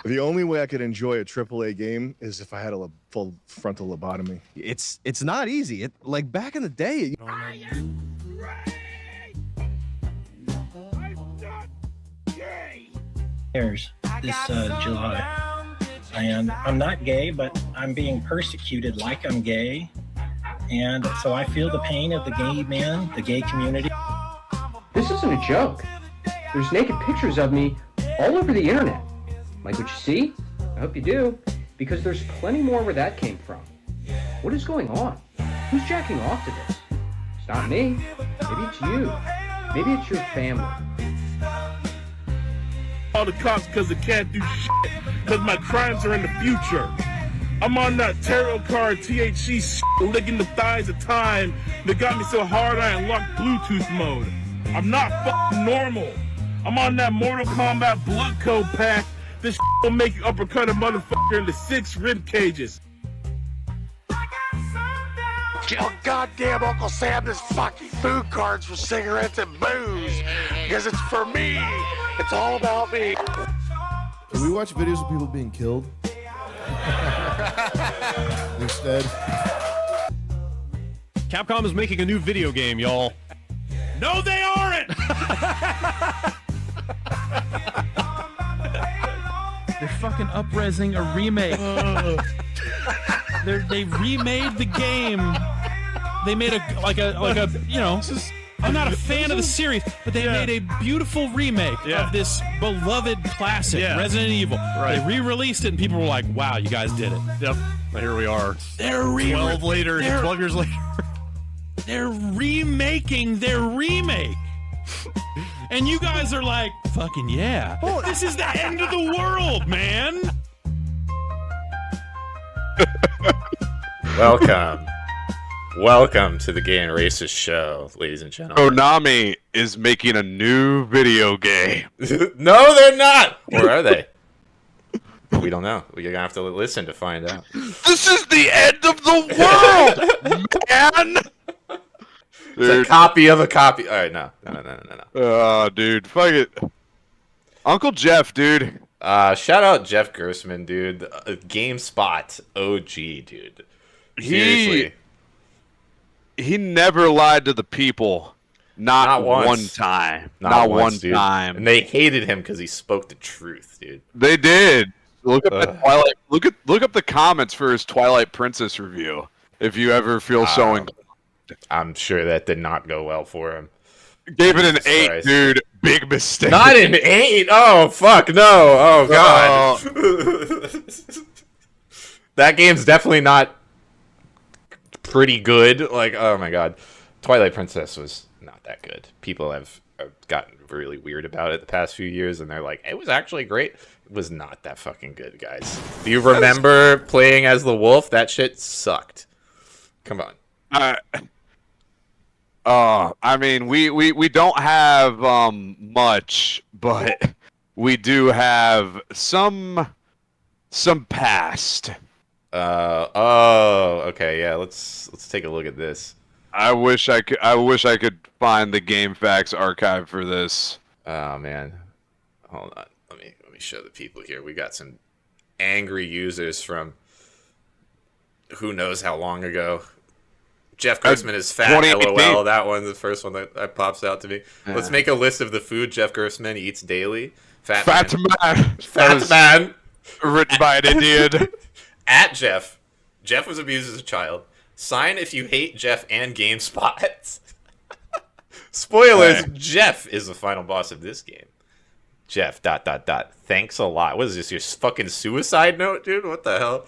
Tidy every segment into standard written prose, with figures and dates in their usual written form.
The only way I could enjoy a AAA game is if I had a full frontal lobotomy. It's not easy. Like back in the day. I am great. I'm not gay. Years this July, and I'm not gay, but I'm being persecuted like I'm gay, and so I feel the pain of the gay men, the gay community. This isn't a joke. There's naked pictures of me all over the internet. Like what you see? I hope you do, because there's plenty more where that came from. What is going on? Who's jacking off to this? It's not me. Maybe it's you. Maybe it's your family. All the cops because I can't do shit, because my crimes are in the future. I'm on that tarot card THC shit, licking the thighs of time that got me so hard I unlocked Bluetooth mode. I'm not fucking normal. I'm on that Mortal Kombat blood code pack. This shit will make you uppercut a motherfucker into 6 rib cages. Tell goddamn Uncle Sam this fucking food cards for cigarettes and booze, because it's for me. It's all about me. Do we watch videos of people being killed? Instead. Capcom is making a new video game, y'all. No, they aren't! They're fucking up-resing a remake. They remade the game. They made a you know. I'm not a fan of the series, but they made a beautiful remake of this beloved classic, Resident Evil. Right. They re-released it, and people were like, "Wow, you guys did it." Yep. Well, here we are. They're 12 years later. They're remaking their remake. And you guys are like, fucking yeah. This is the end of the world, man. Welcome to the Gay and Racist Show, ladies and gentlemen. Konami is making a new video game. No, they're not! Or are they? We don't know. We're gonna have to listen to find out. This is the end of the world, man! It's a copy of a copy. Alright, no. Oh, dude. Fuck it. Uncle Jeff, dude. Shout out Jeff Gerstmann, dude. GameSpot OG, dude. Seriously. He never lied to the people. Not once. one time. Not one once, dude. time. And they hated him because he spoke the truth, dude. They did. Look up that Twilight. Look up the comments for his Twilight Princess review. If you ever feel so inclined. I'm sure that did not go well for him. Gave it an 8, dude. Big mistake. Not an 8. Oh fuck no. Oh god. That game's definitely not pretty good. Like, oh my god, Twilight Princess was not that good. People have gotten really weird about it the past few years, and they're like, it was actually great. It was not that fucking good, guys. Do you remember playing as the wolf? That shit sucked. Come on. I mean, we don't have much, but we do have some past. Okay, yeah. Let's take a look at this. I wish I could find the GameFAQs archive for this. Oh man, hold on. Let me show the people here. We got some angry users from who knows how long ago. Jeff Gerstmann is fat. LOL. That one, the first one that pops out to me. Let's make a list of the food Jeff Gerstmann eats daily. Fat man. Written by an Indian. At Jeff. Jeff was abused as a child. Sign if you hate Jeff and GameSpot. Spoilers. Jeff is the final boss of this game. Jeff. ... Thanks a lot. What is this? Your fucking suicide note, dude? What the hell?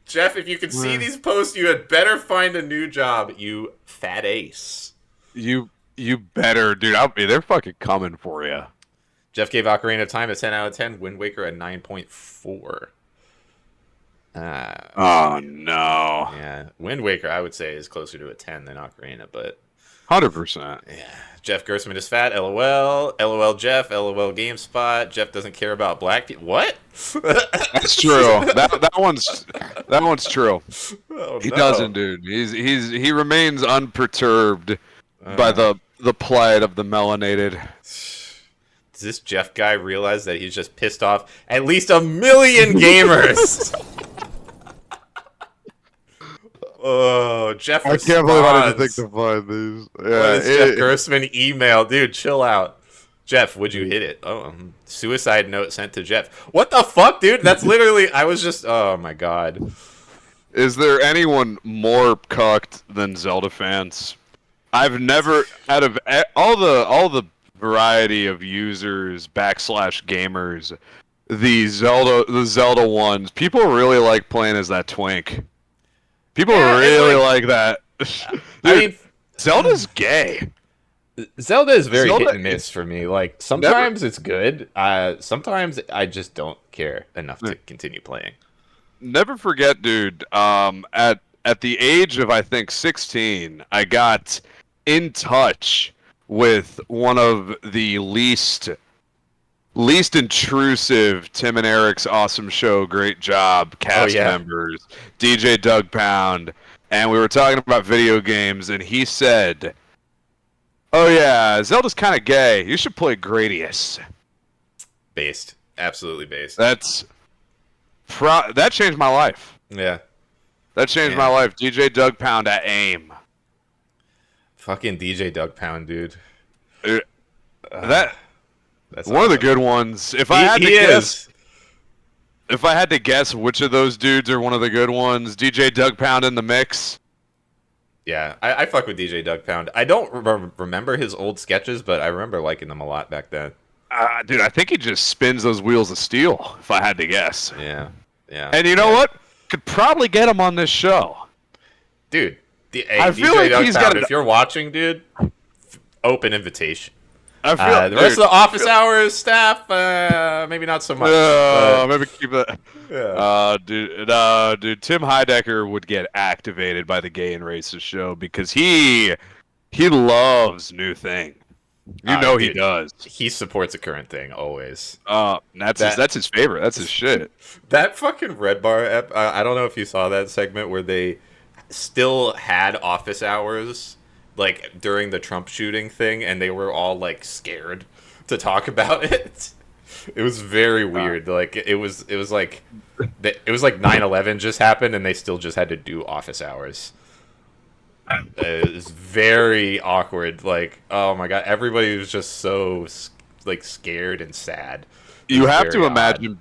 Jeff, if you can see these posts, you had better find a new job, you fat ace. You better, dude. They're fucking coming for you. Jeff gave Ocarina of Time a 10 out of 10. Wind Waker a 9.4. Oh, no. Yeah, Wind Waker, I would say, is closer to a 10 than Ocarina, but... 100%. Yeah. Jeff Gerstmann is fat. LOL. LOL Jeff. LOL GameSpot. Jeff doesn't care about black people. What? That's true. That one's true. Oh, he doesn't, dude. He remains unperturbed by the plight of the melanated. does this Jeff guy realize that he's just pissed off at least 1 million gamers? Oh, Jeff I responds. can't believe I didn't think to find these. Yeah, What is Jeff Gerstmann email? Dude, chill out. Jeff, would you hit it? Oh, suicide note sent to Jeff. What the fuck, dude? That's literally, I was just, oh my god. Is there anyone more cucked than Zelda fans? I've never, out of all the variety of users / gamers, the Zelda ones, people really like playing as that twink. People really like that. Dude, I mean, Zelda's gay. Zelda is very Zelda hit and miss for me. Like, sometimes it's good. Sometimes I just don't care enough to continue playing. Never forget, dude, at the age of, I think, 16, I got in touch with one of the least intrusive Tim and Eric's Awesome Show, Great Job cast members, DJ Doug Pound, and we were talking about video games, and he said, "Oh yeah, Zelda's kind of gay. You should play Gradius." Based. Absolutely based. That changed my life. Yeah. That changed my life. DJ Doug Pound at AIM. Fucking DJ Doug Pound, dude. That's one of the good ones. If I had to guess which of those dudes are one of the good ones, DJ Doug Pound in the mix. Yeah, I fuck with DJ Doug Pound. I don't remember his old sketches, but I remember liking them a lot back then. Dude, I think he just spins those wheels of steel, if I had to guess. Yeah. And you know what? Could probably get him on this show. Dude, I feel DJ like Doug he's Pound, got if you're watching, dude, open invitation. I feel, the rest of the office hours staff, maybe not so much. Maybe keep that. Yeah. Dude, Tim Heidecker would get activated by the Gay and Racist show because he loves new thing. He does. He supports a current thing always. That's his favorite. That's his shit. That fucking Red Bar I don't know if you saw that segment where they still had office hours like during the Trump shooting thing, and they were all like scared to talk about it. It was very weird. Like it was like 9/11 just happened, and they still just had to do office hours. It was very awkward. Like, oh my god, everybody was just so like scared and sad. You have to imagine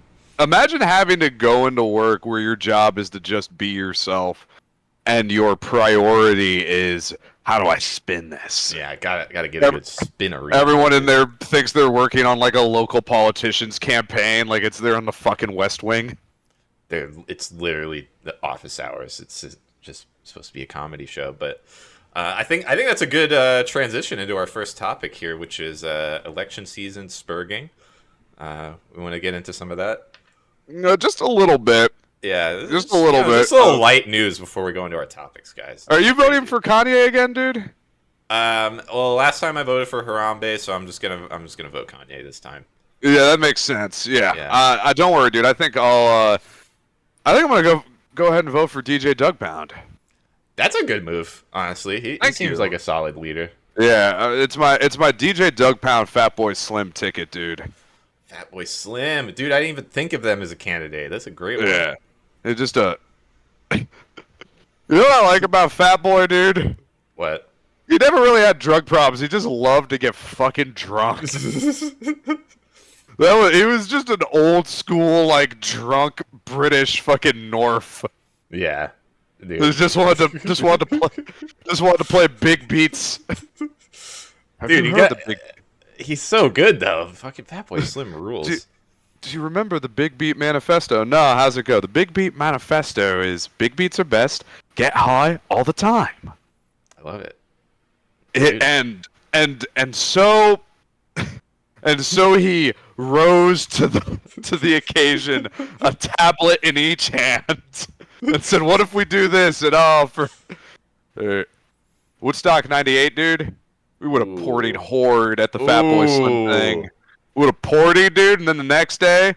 having to go into work where your job is to just be yourself, and your priority is, how do I spin this? Yeah, I gotta get a good spinner. Everyone in there thinks they're working on like a local politician's campaign, like they're on the fucking West Wing. It's literally the office hours. It's just supposed to be a comedy show, but I think that's a good transition into our first topic here, which is election season sperging. We want to get into some of that. No, just a little bit. Yeah, just a little bit. Just a little light news before we go into our topics, guys. Are you voting for Kanye again, dude? Well, last time I voted for Harambe, so I'm just gonna vote Kanye this time. Yeah, that makes sense. Yeah. Don't worry, dude. I think I'm gonna go ahead and vote for DJ Doug Pound. That's a good move, honestly. He seems like a solid leader. Yeah, it's my DJ Doug Pound Fatboy Slim ticket, dude. Fatboy Slim, dude. I didn't even think of them as a candidate. That's a great one. Yeah, it's just a. You know what I like about Fatboy, dude? What? He never really had drug problems. He just loved to get fucking drunk. He was just an old school, like, drunk British fucking North. Yeah. Dude. Just wanted to play big beats. Dude, he's so good though. Fucking Fatboy Slim rules. Do you remember the Big Beat Manifesto? No, how's it go? The Big Beat Manifesto is big beats are best. Get high all the time. I love it. So he rose to the occasion, a tablet in each hand, and said, "What if we do this?" And for Woodstock '98, dude, we would have partied horde at the Fatboy Slim thing. Would have partied, dude, and then the next day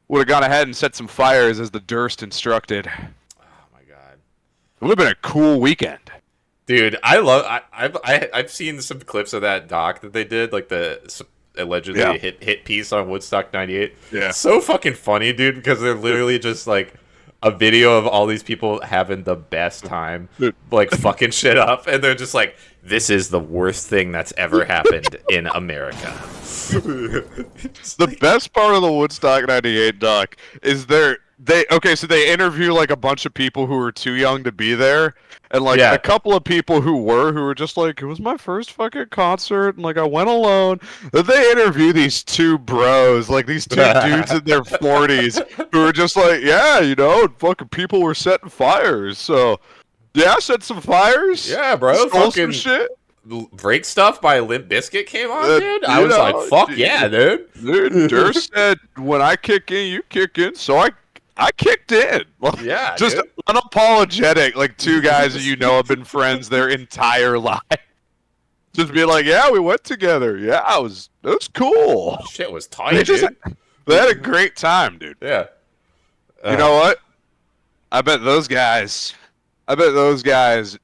would have gone ahead and set some fires as the Durst instructed. Oh my god, it would have been a cool weekend. Dude, I've seen some clips of that doc that they did, like the allegedly Yeah. a hit piece on Woodstock '98. Yeah. So fucking funny, dude, because they're literally just like a video of all these people having the best time, like fucking shit up, and they're just like, "This is the worst thing that's ever happened in America." The best part of the Woodstock '98 doc is so they interview like a bunch of people who were too young to be there, and like a couple of people who were just like, it was my first fucking concert, and like I went alone. Then they interview these two bros, like these two dudes in their 40s, who were just like, yeah, you know, fucking people were setting fires, so yeah, I set some fires. Yeah, bro, Stole fucking some shit. Break Stuff by Limp Bizkit came on, dude. I was like, fuck yeah, dude. Dude, Durst said, when I kick in, you kick in, so I kicked in. Yeah, just dude. Unapologetic, like two guys that you know have been friends their entire life. Just be like, yeah, we went together. Yeah, it was cool. Shit was tight, dude. They had a great time, dude. Yeah. You know what? I bet those guys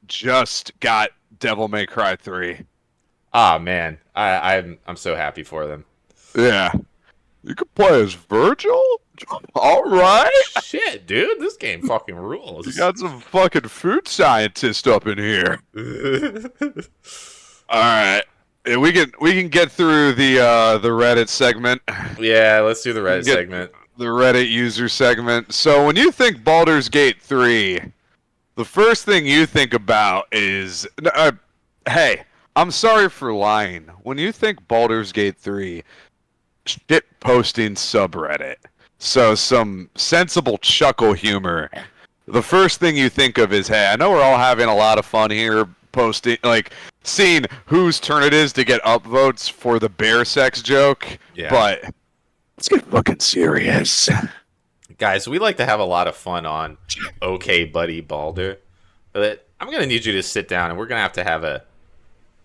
just got Devil May Cry 3. Ah, man, I'm so happy for them. Yeah. You could play as Virgil? All right. Shit, dude, this game fucking rules. You got some fucking food scientist up in here. All right. Yeah, we can get through the Reddit segment. Yeah, let's do the Reddit segment. The Reddit user segment. So when you think Baldur's Gate 3, the first thing you think about is hey, I'm sorry for lying. When you think Baldur's Gate 3, shit posting subreddit. So some sensible chuckle humor. The first thing you think of is, hey, I know we're all having a lot of fun here posting, like, seeing whose turn it is to get upvotes for the bear sex joke, but let's get fucking serious. Guys, we like to have a lot of fun on Okay Buddy Baldur. But I'm going to need you to sit down, and we're going to have a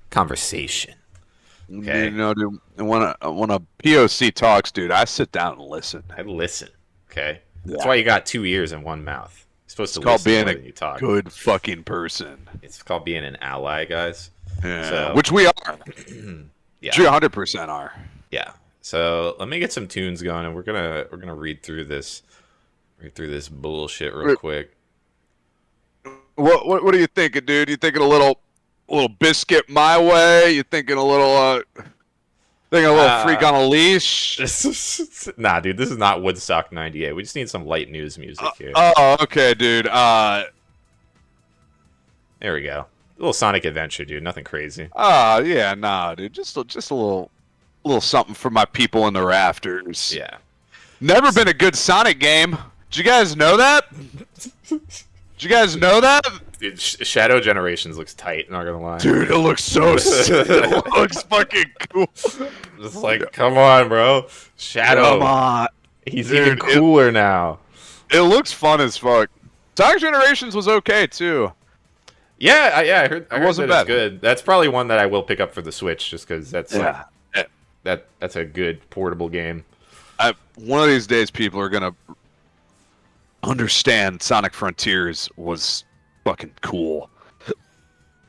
conversation. Okay. You know, dude, when a POC talks, dude, I sit down and listen. I listen. Okay. Yeah. That's why you got 2 ears and 1 mouth. You're supposed to listen being more than you talk. Good fucking person. It's called being an ally, guys. Yeah. So, which we are. Yeah. 300% are. Yeah. So let me get some tunes going, and we're gonna read through this bullshit real quick. What are you thinking, dude? You thinking a little biscuit my way? You thinking a little freak on a leash? Nah, dude, this is not Woodstock '98. We just need some light news music here. Oh, okay, dude. There we go. A little Sonic Adventure, dude. Nothing crazy. Yeah, nah, dude. Just a little something for my people in the rafters. Yeah. Never been a good Sonic game. Did you guys know that? Dude, Shadow Generations looks tight, not gonna lie. Dude, it looks so sick. It looks fucking cool. Just like, come on, bro. Shadow. Come on. He's even cooler now. It looks fun as fuck. Sonic Generations was okay, too. Yeah, I heard it wasn't that bad. It's good. That's probably one that I will pick up for the Switch, just because that's that's a good portable game. One of these days, people are gonna understand Sonic Frontiers was fucking cool.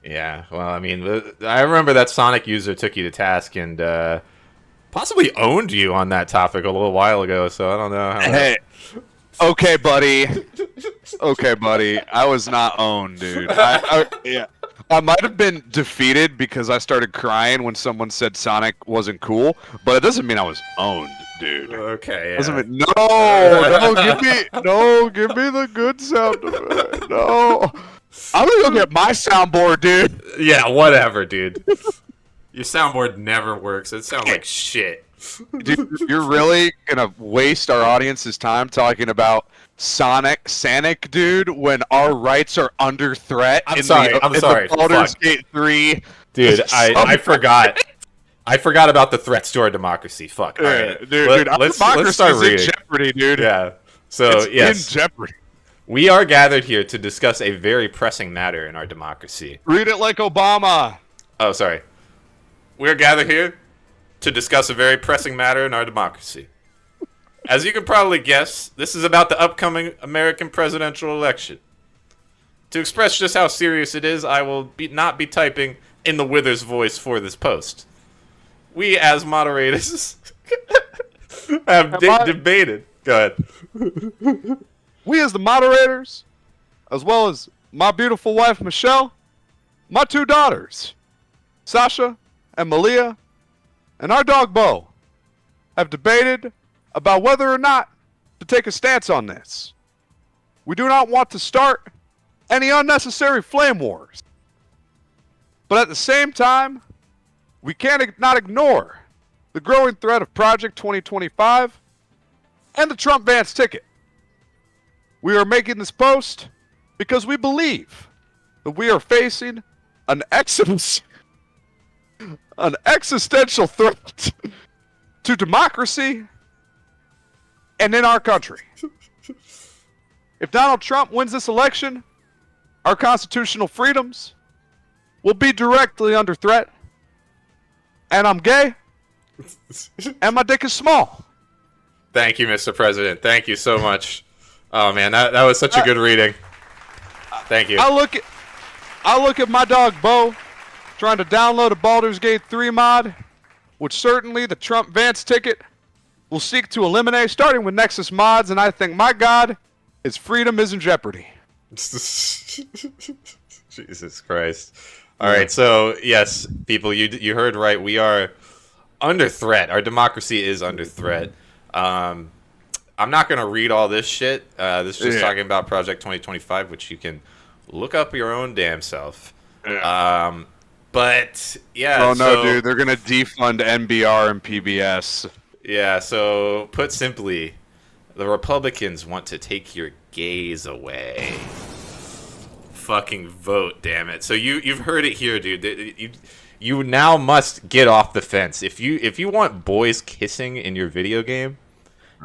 Yeah, well, I mean, I remember that Sonic user took you to task and possibly owned you on that topic a little while ago, so I don't know. Hey, okay, buddy. Okay, buddy. I was not owned, dude. I might have been defeated because I started crying when someone said Sonic wasn't cool, but it doesn't mean I was owned, dude. Okay. Doesn't mean, give me the good sound effect. No. I'm gonna go get my soundboard, dude. Yeah, whatever, dude. Your soundboard never works. It sounds like shit. Dude, you're really gonna waste our audience's time talking about Sonic, dude, when our rights are under threat. I'm sorry. Baldur's Gate 3. Dude, I forgot. I forgot about the threats to our democracy. Fuck. All right. Dude, let's start reading. In jeopardy, dude. Yeah. So, yes. In jeopardy. We are gathered here to discuss a very pressing matter in our democracy. Read it like Obama. Oh, sorry. We are gathered here to discuss a very pressing matter in our democracy. As you can probably guess, this is about the upcoming American presidential election. To express just how serious it is, I will not be typing in the Withers voice for this post. we as moderators have debated. Go ahead. We as the moderators, as well as my beautiful wife Michelle, my 2 daughters, Sasha and Malia, and our dog Bo, have debated about whether or not to take a stance on this. We do not want to start any unnecessary flame wars. But at the same time, we cannot ignore the growing threat of Project 2025 and the Trump Vance ticket. We are making this post because we believe that we are facing an existential threat to democracy and in our country. If Donald Trump wins this election, our constitutional freedoms will be directly under threat. And I'm gay, and my dick is small. Thank you, Mr. President. Thank you so much. Oh man, that was such a good reading. Thank you. I look at my dog Bo trying to download a Baldur's Gate 3 mod, which certainly the Trump Vance ticket will seek to eliminate, starting with Nexus mods, and I think, my God, his freedom is in jeopardy. Jesus Christ. All right, so yes, people, you heard right. We are under threat. Our democracy is under threat. I'm not going to read all this shit. This is just talking about Project 2025, which you can look up your own damn self. Yeah. But, yeah. Oh, no, dude. They're going to defund NBR and PBS. Yeah, so put simply, the Republicans want to take your gays away. Fucking vote, damn it. So you've heard it here, dude. You now must get off the fence. If you want boys kissing in your video game,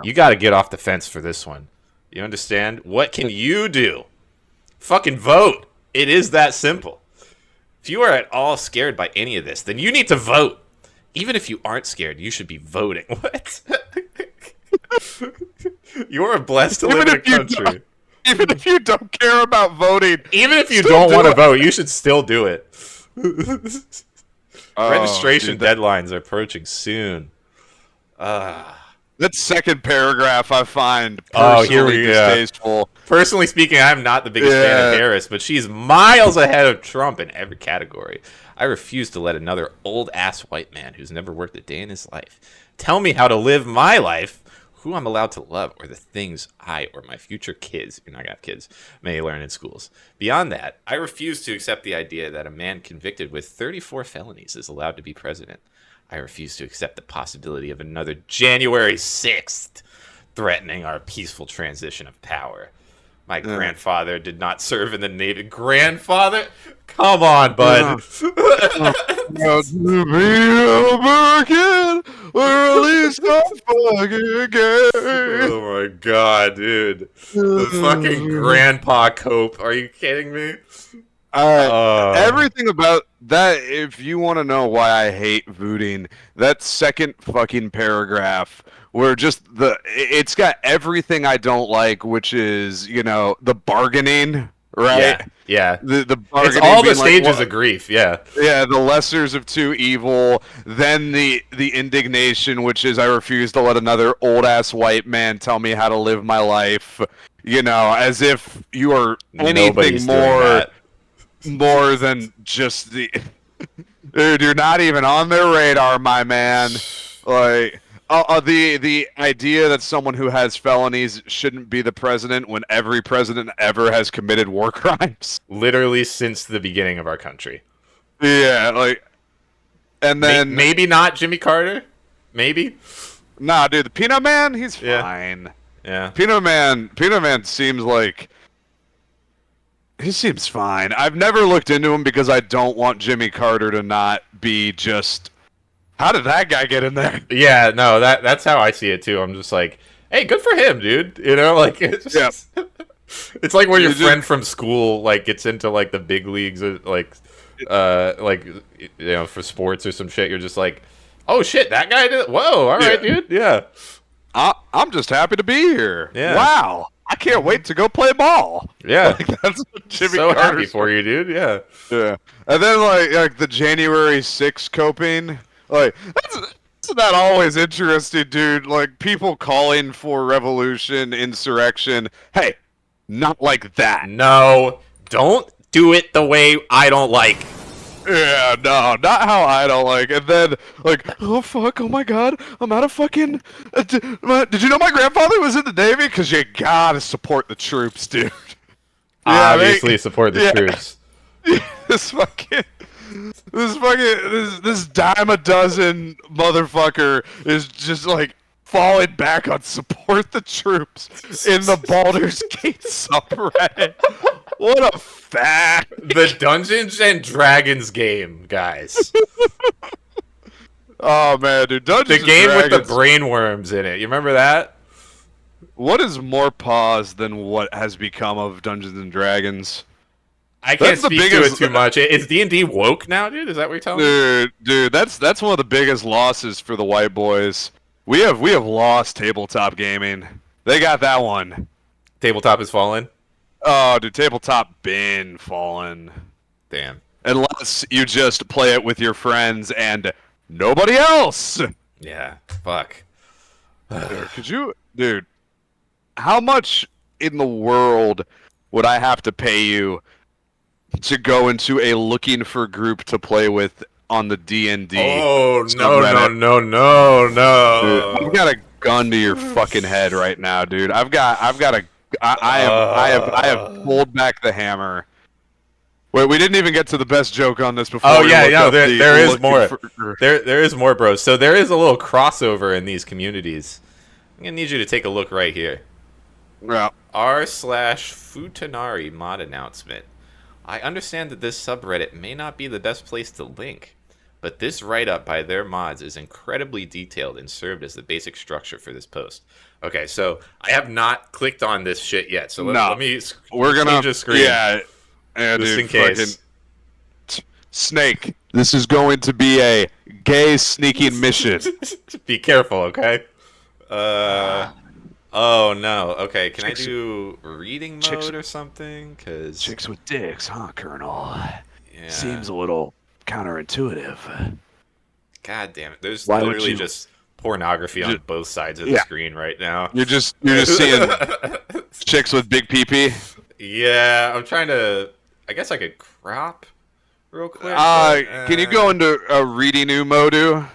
you got to get off the fence for this one. You understand? What can you do? Fucking vote. It is that simple. If you are at all scared by any of this, then you need to vote. Even if you aren't scared, you should be voting. What? You're blessed to live in a country. Even if you don't care about voting. Even if you don't want to vote, you should still do it. Registration deadlines are approaching soon. That second paragraph I find personally distasteful. Personally speaking, I'm not the biggest fan of Harris, but she's miles ahead of Trump in every category. I refuse to let another old-ass white man who's never worked a day in his life tell me how to live my life, who I'm allowed to love, or the things I or my future kids, you're not gonna have kids, may learn in schools. Beyond that, I refuse to accept the idea that a man convicted with 34 felonies is allowed to be president. I refuse to accept the possibility of another January 6th threatening our peaceful transition of power. My grandfather did not serve in the Navy. Grandfather? Come on, bud. American, or at least I'm fucking gay. Oh my god, dude. The fucking grandpa cope. Are you kidding me? Everything about that, if you want to know why I hate voting, that second fucking paragraph where it's got everything I don't like, which is, the bargaining, right? Yeah. The bargaining. It's all the stages of grief, yeah. Yeah, the lessers of two evil, then the indignation, which is I refuse to let another old-ass white man tell me how to live my life, as if you are anything more than just the... Dude, you're not even on their radar, my man. Like... the idea that someone who has felonies shouldn't be the president when every president ever has committed war crimes. Literally since the beginning of our country. Yeah, and then... Maybe not Jimmy Carter? Maybe? Nah, dude, the Peanut Man, he's fine. Yeah. Peanut Man seems like... He seems fine. I've never looked into him because I don't want Jimmy Carter to not be just... How did that guy get in there? Yeah, no, that's how I see it too. I'm just like, hey, good for him, dude. It's just, it's like when your friend from school gets into the big leagues, for sports or some shit. You're just like, oh shit, that guy did. Whoa, all right, dude. Yeah, I'm just happy to be here. Yeah. Wow, I can't wait to go play ball. Yeah, that's what Jimmy so Carter's happy for you, dude. Yeah, yeah. And then like the January 6th coping, Like, that's not always interesting, dude. Like, people calling for revolution, insurrection. Hey, not like that. No, don't do it the way I don't like. Yeah, no, not how I don't like. And then, like, oh fuck, oh my god, I'm out of fucking. Did you know my grandfather was in the Navy? Because you gotta support the troops, dude. Obviously, support the troops. This dime a dozen motherfucker is just like falling back on support the troops in the Baldur's Gate subreddit. What a fact! The Dungeons and Dragons game, guys. Oh man, dude, The game with the brainworms in it. You remember that? What is more pause than what has become of Dungeons and Dragons? I can't speak to it too much. Is D&D woke now, dude? Is that what you're telling me? Dude, that's one of the biggest losses for the white boys. We have lost tabletop gaming. They got that one. Tabletop has fallen? Oh, dude, tabletop been fallen. Damn. Unless you just play it with your friends and nobody else. Yeah, fuck. Dude, how much in the world would I have to pay you to go into a looking for group to play with on the D&D? Oh, no. Dude, I've got a gun to your fucking head right now, dude. I have pulled back the hammer. Wait, we didn't even get to the best joke on this before. Oh yeah, no, there is more. There is more, bro. So there is a little crossover in these communities. I'm gonna need you to take a look right here. Yeah. r/Futanari mod announcement. I understand that this subreddit may not be the best place to link, but this write-up by their mods is incredibly detailed and served as the basic structure for this post. Okay, so I have not clicked on this shit yet, so let me change the screen. Yeah, just dude, in case. Snake, this is going to be a gay sneaking mission. Be careful, okay? Oh no. Okay, can I do reading mode or something? Cause chicks with dicks, huh, Colonel? Yeah. Seems a little counterintuitive. God damn it! There's literally just pornography on both sides of the screen right now. You're just seeing chicks with big pee-pee. Yeah, I'm trying to. I guess I could crop real quick. Can you go into a reading mode?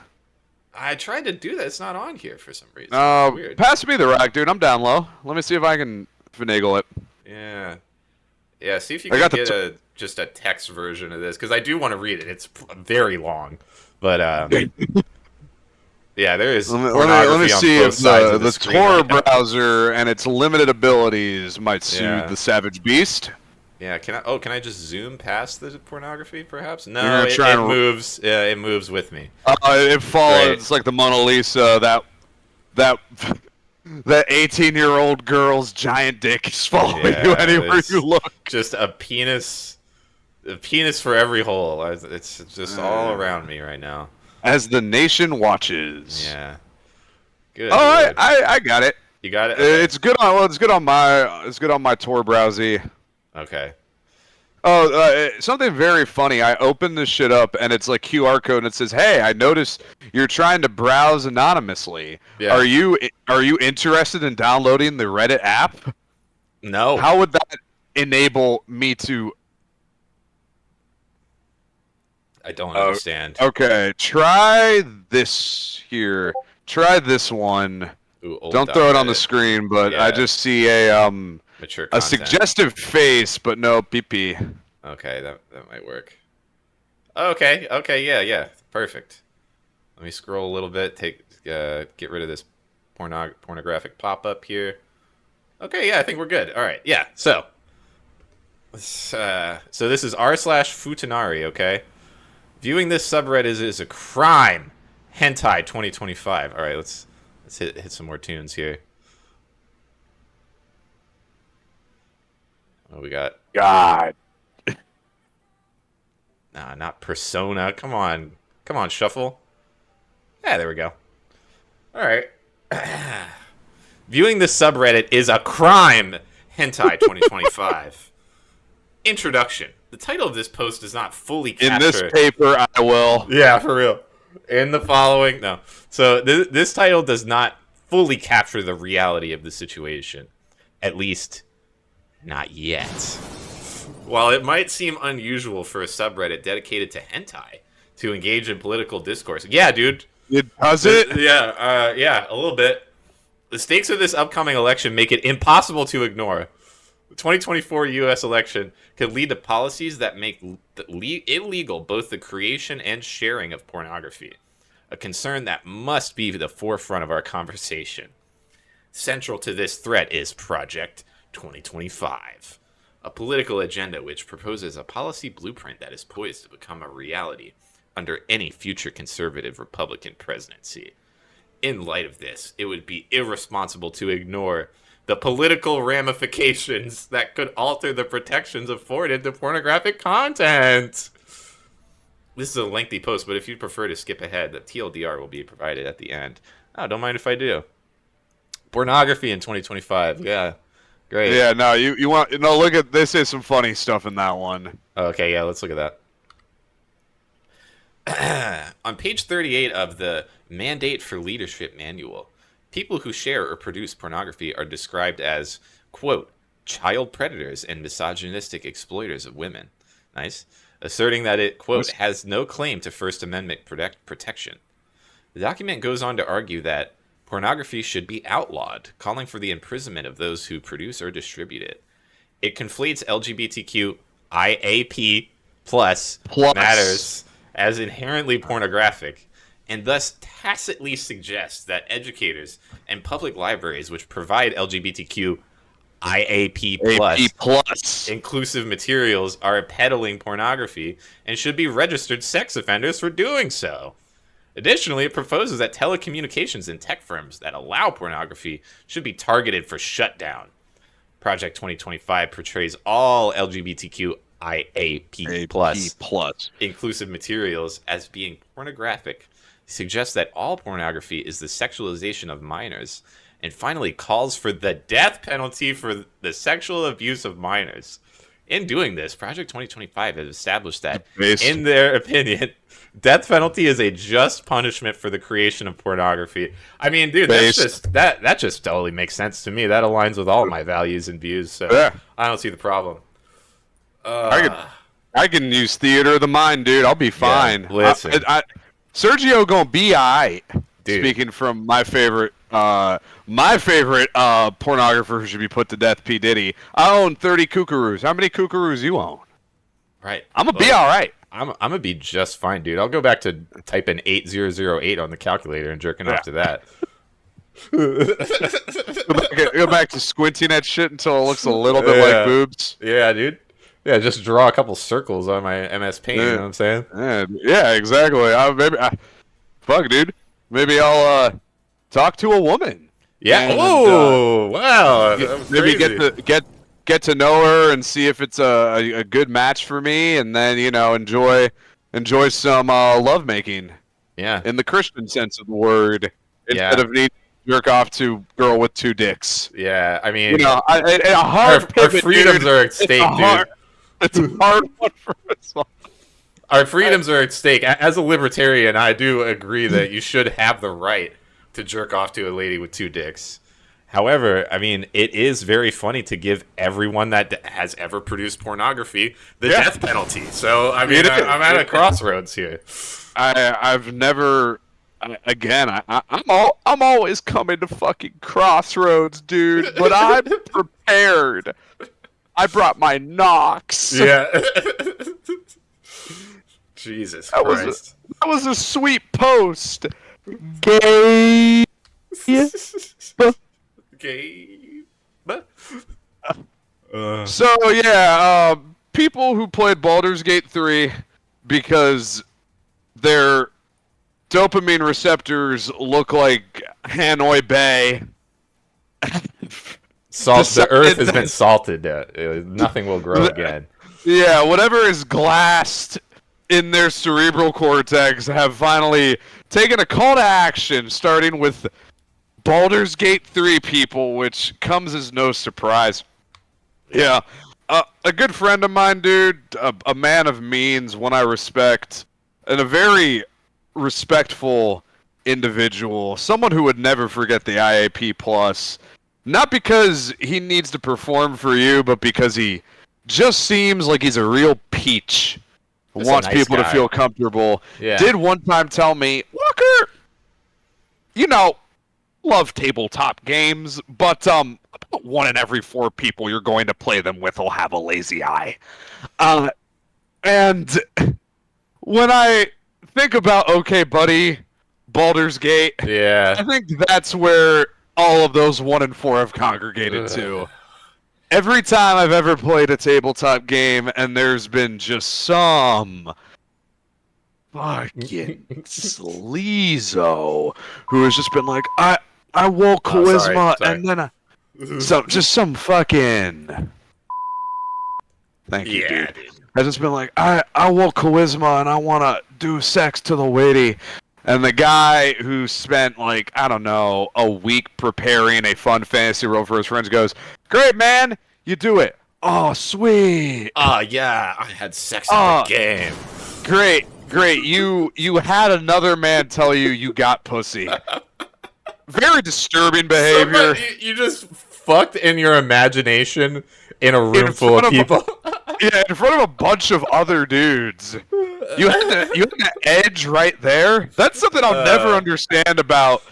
I tried to do that. It's not on here for some reason. Weird. Pass me the rack, dude. I'm down low. Let me see if I can finagle it. Yeah. Yeah, see if you can get just a text version of this, because I do want to read it. It's very long. But, yeah, there is let me see if the Tor right browser and its limited abilities might soothe the savage beast. Yeah, can I just zoom past the pornography, perhaps? No, it moves. Yeah, it moves with me. It follows. It's like the Mona Lisa. That 18-year-old girl's giant dick is following you anywhere you look. Just a penis for every hole. It's just all around me right now. As the nation watches. Yeah. Good. Oh, I got it. You got it. Okay. It's good on. Well, it's good on my Tor browser. Okay. Oh, something very funny. I opened this shit up, and it's like QR code, and it says, "Hey, I noticed you're trying to browse anonymously. Yeah. Are you interested in downloading the Reddit app?" No. How would that enable me to? I don't understand. Okay, try this here. Try this one. Ooh, don't throw it on the screen, but I just see a mature a content. suggestive face, but no pee-pee. Okay, that might work. Okay, yeah, perfect. Let me scroll a little bit. Get rid of this pornographic pop-up here. Okay, yeah, I think we're good. All right, yeah. So this is r/Futanari. Okay, viewing this subreddit is a crime. Hentai 2025. All right, let's hit some more tunes here. What we got? God. Nah, not Persona. Come on, Shuffle. Yeah, there we go. All right. Viewing this subreddit is a crime. Hentai 2025. Introduction. The title of this post does not fully capture... In this paper, I will. Yeah, for real. In the following, no. So this title does not fully capture the reality of the situation. At least, not yet. While it might seem unusual for a subreddit dedicated to hentai to engage in political discourse. Yeah, dude. Does it? Yeah, a little bit. The stakes of this upcoming election make it impossible to ignore. The 2024 U.S. election could lead to policies that make illegal both the creation and sharing of pornography, a concern that must be the forefront of our conversation. Central to this threat is Project 2025, a political agenda which proposes a policy blueprint that is poised to become a reality under any future conservative Republican presidency. In light of this, it would be irresponsible to ignore the political ramifications that could alter the protections afforded to pornographic content. This is a lengthy post, but if you prefer to skip ahead, the TLDR will be provided at the end. Oh, don't mind if I do. Pornography in 2025, yeah. Great. Yeah, no, you want... No, look at... This is some funny stuff in that one. Okay, yeah, let's look at that. On page 38 of the Mandate for Leadership Manual, people who share or produce pornography are described as, quote, child predators and misogynistic exploiters of women. Nice. Asserting that it, quote, has no claim to First Amendment protection. The document goes on to argue that pornography should be outlawed, calling for the imprisonment of those who produce or distribute it. It conflates LGBTQ IAP plus matters as inherently pornographic, and thus tacitly suggests that educators and public libraries which provide LGBTQ IAP plus inclusive materials are peddling pornography and should be registered sex offenders for doing so. Additionally, it proposes that telecommunications and tech firms that allow pornography should be targeted for shutdown. Project 2025 portrays all LGBTQ IAP plus inclusive materials as being pornographic, suggests that all pornography is the sexualization of minors, and finally calls for the death penalty for the sexual abuse of minors. In doing this, Project 2025 has established that, in their opinion, death penalty is a just punishment for the creation of pornography. I mean, dude, that just totally makes sense to me. That aligns with all my values and views, so yeah. I don't see the problem. I can use theater of the mind, dude. I'll be fine. Yeah, listen. Sergio gonna be alright. Speaking from my favorite pornographer who should be put to death, P. Diddy. I own 30 kookaroos. How many kookaroos you own? Right. I'm gonna be alright. I'm gonna be just fine, dude. I'll go back to typing 8008 on the calculator and jerking off to that. Go back to squinting at shit until it looks a little bit like boobs. Yeah, dude. Yeah, just draw a couple circles on my MS Paint, you know what I'm saying? Yeah, exactly. Fuck, dude. Maybe I'll talk to a woman. Yeah. Oh, wow. Maybe get to know her and see if it's a good match for me, and then enjoy some lovemaking. Yeah. In the Christian sense of the word, instead of needing to jerk off to girl with two dicks. Yeah, I mean, our freedoms are at stake, dude. It's a hard one for us all. Our freedoms are at stake. As a libertarian, I do agree that you should have the right to jerk off to a lady with two dicks. However, I mean, it is very funny to give everyone that has ever produced pornography the death penalty. So, I mean, I'm at a crossroads here. I've never... Again, I'm always coming to fucking crossroads, dude. But I'm prepared. I brought my Knox. Yeah. Jesus Christ. That was a sweet post. Gay. Gay. So, yeah, people who played Baldur's Gate 3 because their dopamine receptors look like Hanoi Bay. The earth has been salted. Nothing will grow again. Yeah, whatever is glassed in their cerebral cortex have finally taken a call to action, starting with Baldur's Gate 3 people, which comes as no surprise. Yeah. A good friend of mine, dude, a man of means, one I respect, and a very respectful individual, someone who would never forget the IAP Plus, not because he needs to perform for you, but because he just seems like he's a real peach. Just Wants a nice people guy. to feel comfortable. Yeah. Did one time tell me, Walker, you know, love tabletop games, but about 1 in every 4 people you're going to play them with will have a lazy eye. And when I think about Okay Buddy, Baldur's Gate, Yeah. I think that's where all of those 1 in 4 have congregated to. Every time I've ever played a tabletop game and there's been just some fucking sleazo who has just been like, I want charisma, sorry. and then some fucking... Thank you, dude. Has just been like, I want charisma and I want to do sex to the lady. And the guy who spent, like, I don't know, a week preparing a fun fantasy role for his friends goes, great, man, you do it. Oh, sweet. Oh, yeah, I had sex in the game. Great. You had another man tell you got pussy. Very disturbing behavior. You just fucked in your imagination in a room full of people. Yeah, in front of a bunch of other dudes. You had an edge right there. That's something I'll never understand about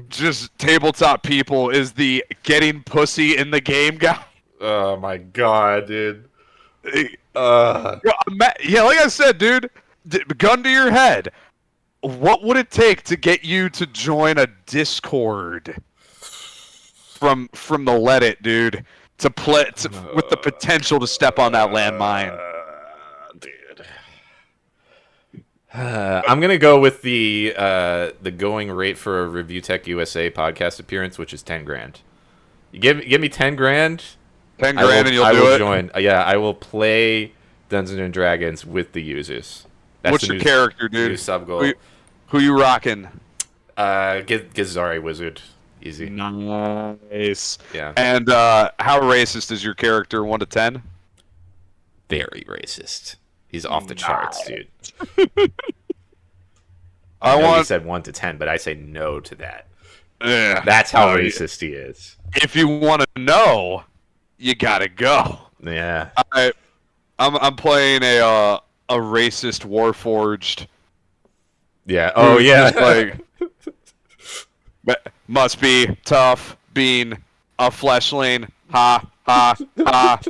just tabletop people is the getting pussy in the game guy. Oh my god, dude. Yeah, like I said, dude, gun to your head. What would it take to get you to join a Discord from the Let It, dude, to play with the potential to step on that landmine? Dude. I'm gonna go with the going rate for a Review Tech USA podcast appearance, which is $10,000. You give me $10,000. $10,000 and you'll do it. I will join. Yeah, I will play Dungeons and Dragons with the users. That's What's your character, dude? New sub goal. Who you rocking? Gizari Wizard. Easy. Nice. Yeah. And how racist is your character? 1 to 10? Very racist. He's off the charts, dude. You said 1 to 10, but I say no to that. Yeah. That's how racist he is. If you want to know, you gotta go. Yeah. I'm playing a racist Warforged. Yeah. Oh yeah. Like, must be tough being a fleshling. Ha ha ha.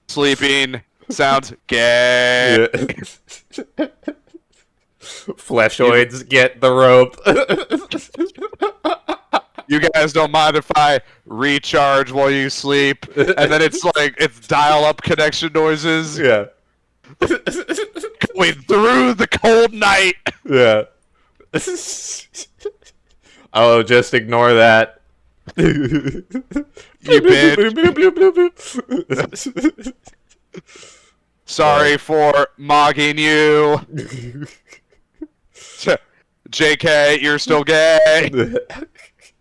Sleeping sounds gay. Yeah. Fleshoids get the rope. You guys don't mind if I recharge while you sleep? And then it's dial-up connection noises. Yeah. Going through the cold night. Yeah. Oh, just ignore that. You bitch. Sorry for mogging you. JK, you're still gay.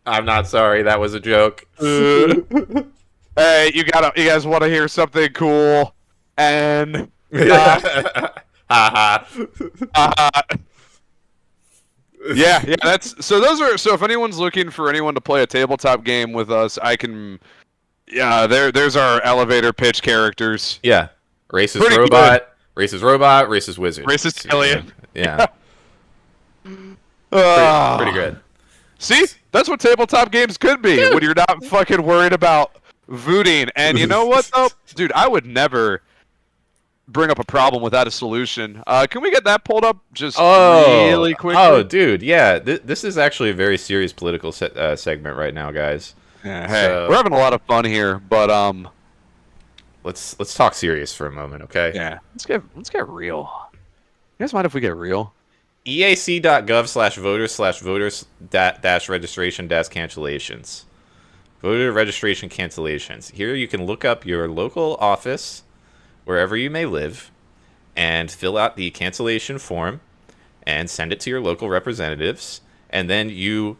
I'm not sorry. That was a joke. Hey, you guys want to hear something cool? And yeah, that's so. If anyone's looking for anyone to play a tabletop game with us, I can. Yeah, there's our elevator pitch characters. Yeah, racist Pretty robot, racist robot, racist wizard, racist alien. Yeah, pretty good. See, that's what tabletop games could be when you're not fucking worried about voodooing. And you know what, though, dude, I would never bring up a problem without a solution. Can we get that pulled up just really quickly? Oh, dude, yeah. This is actually a very serious political segment right now, guys. Yeah, hey, we're having a lot of fun here, but let's talk serious for a moment, okay? Yeah, let's get real. You guys mind if we get real? EAC.gov/voters/voters-registration-cancellations. Voter registration cancellations. Here you can look up your local office, wherever you may live, and fill out the cancellation form and send it to your local representatives, and then you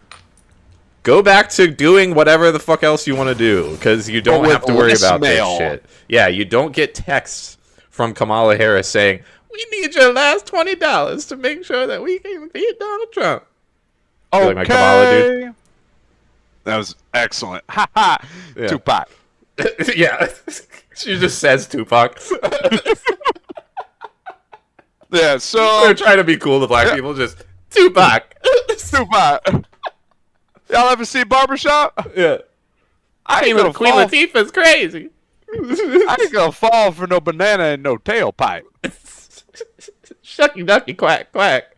go back to doing whatever the fuck else you want to do, because you don't have to worry about this shit. Yeah, you don't get texts from Kamala Harris saying, We need your last $20 to make sure that we can beat Donald Trump. Okay. Like my Kamala, dude. That was excellent. Ha ha. Yeah. Tupac. Yeah. She just says Tupac. Yeah, so They're trying to be cool to black people, just Tupac. Tupac. Y'all ever see Barbershop? Yeah. Queen Latifah's crazy. I ain't gonna fall for no banana and no tailpipe. Shucky ducky quack quack.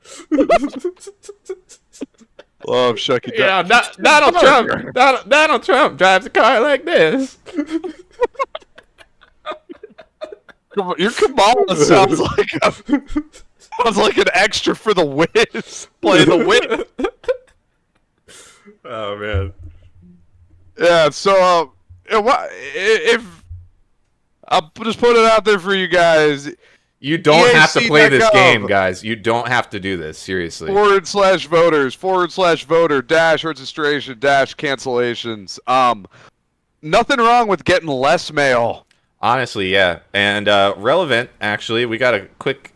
Love Shucky Ducky. Yeah, Donald Trump drives a car like this. Your Kamala sounds like an extra for the Wiz playing the Wiz. Oh man. Yeah. So if I'll just put it out there for you guys. You don't have to play this EAC.gov. game, guys. You don't have to do this. Seriously. /voters /voter -registration -cancellations. Nothing wrong with getting less mail. Honestly, yeah. And relevant, actually, we got a quick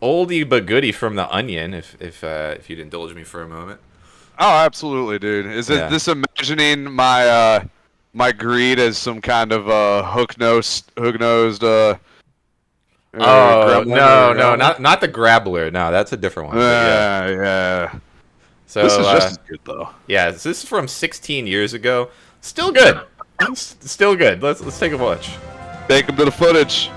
oldie but goodie from the Onion, if you'd indulge me for a moment. Oh, absolutely, dude. Is this imagining my my greed as some kind of hook-nosed Oh gremlin no, not the Grabbler. No, that's a different one. Yeah. So This is just as good though. Yeah, this is from 16 years ago. Still good. Still good. Let's take a watch. Take him to the footage.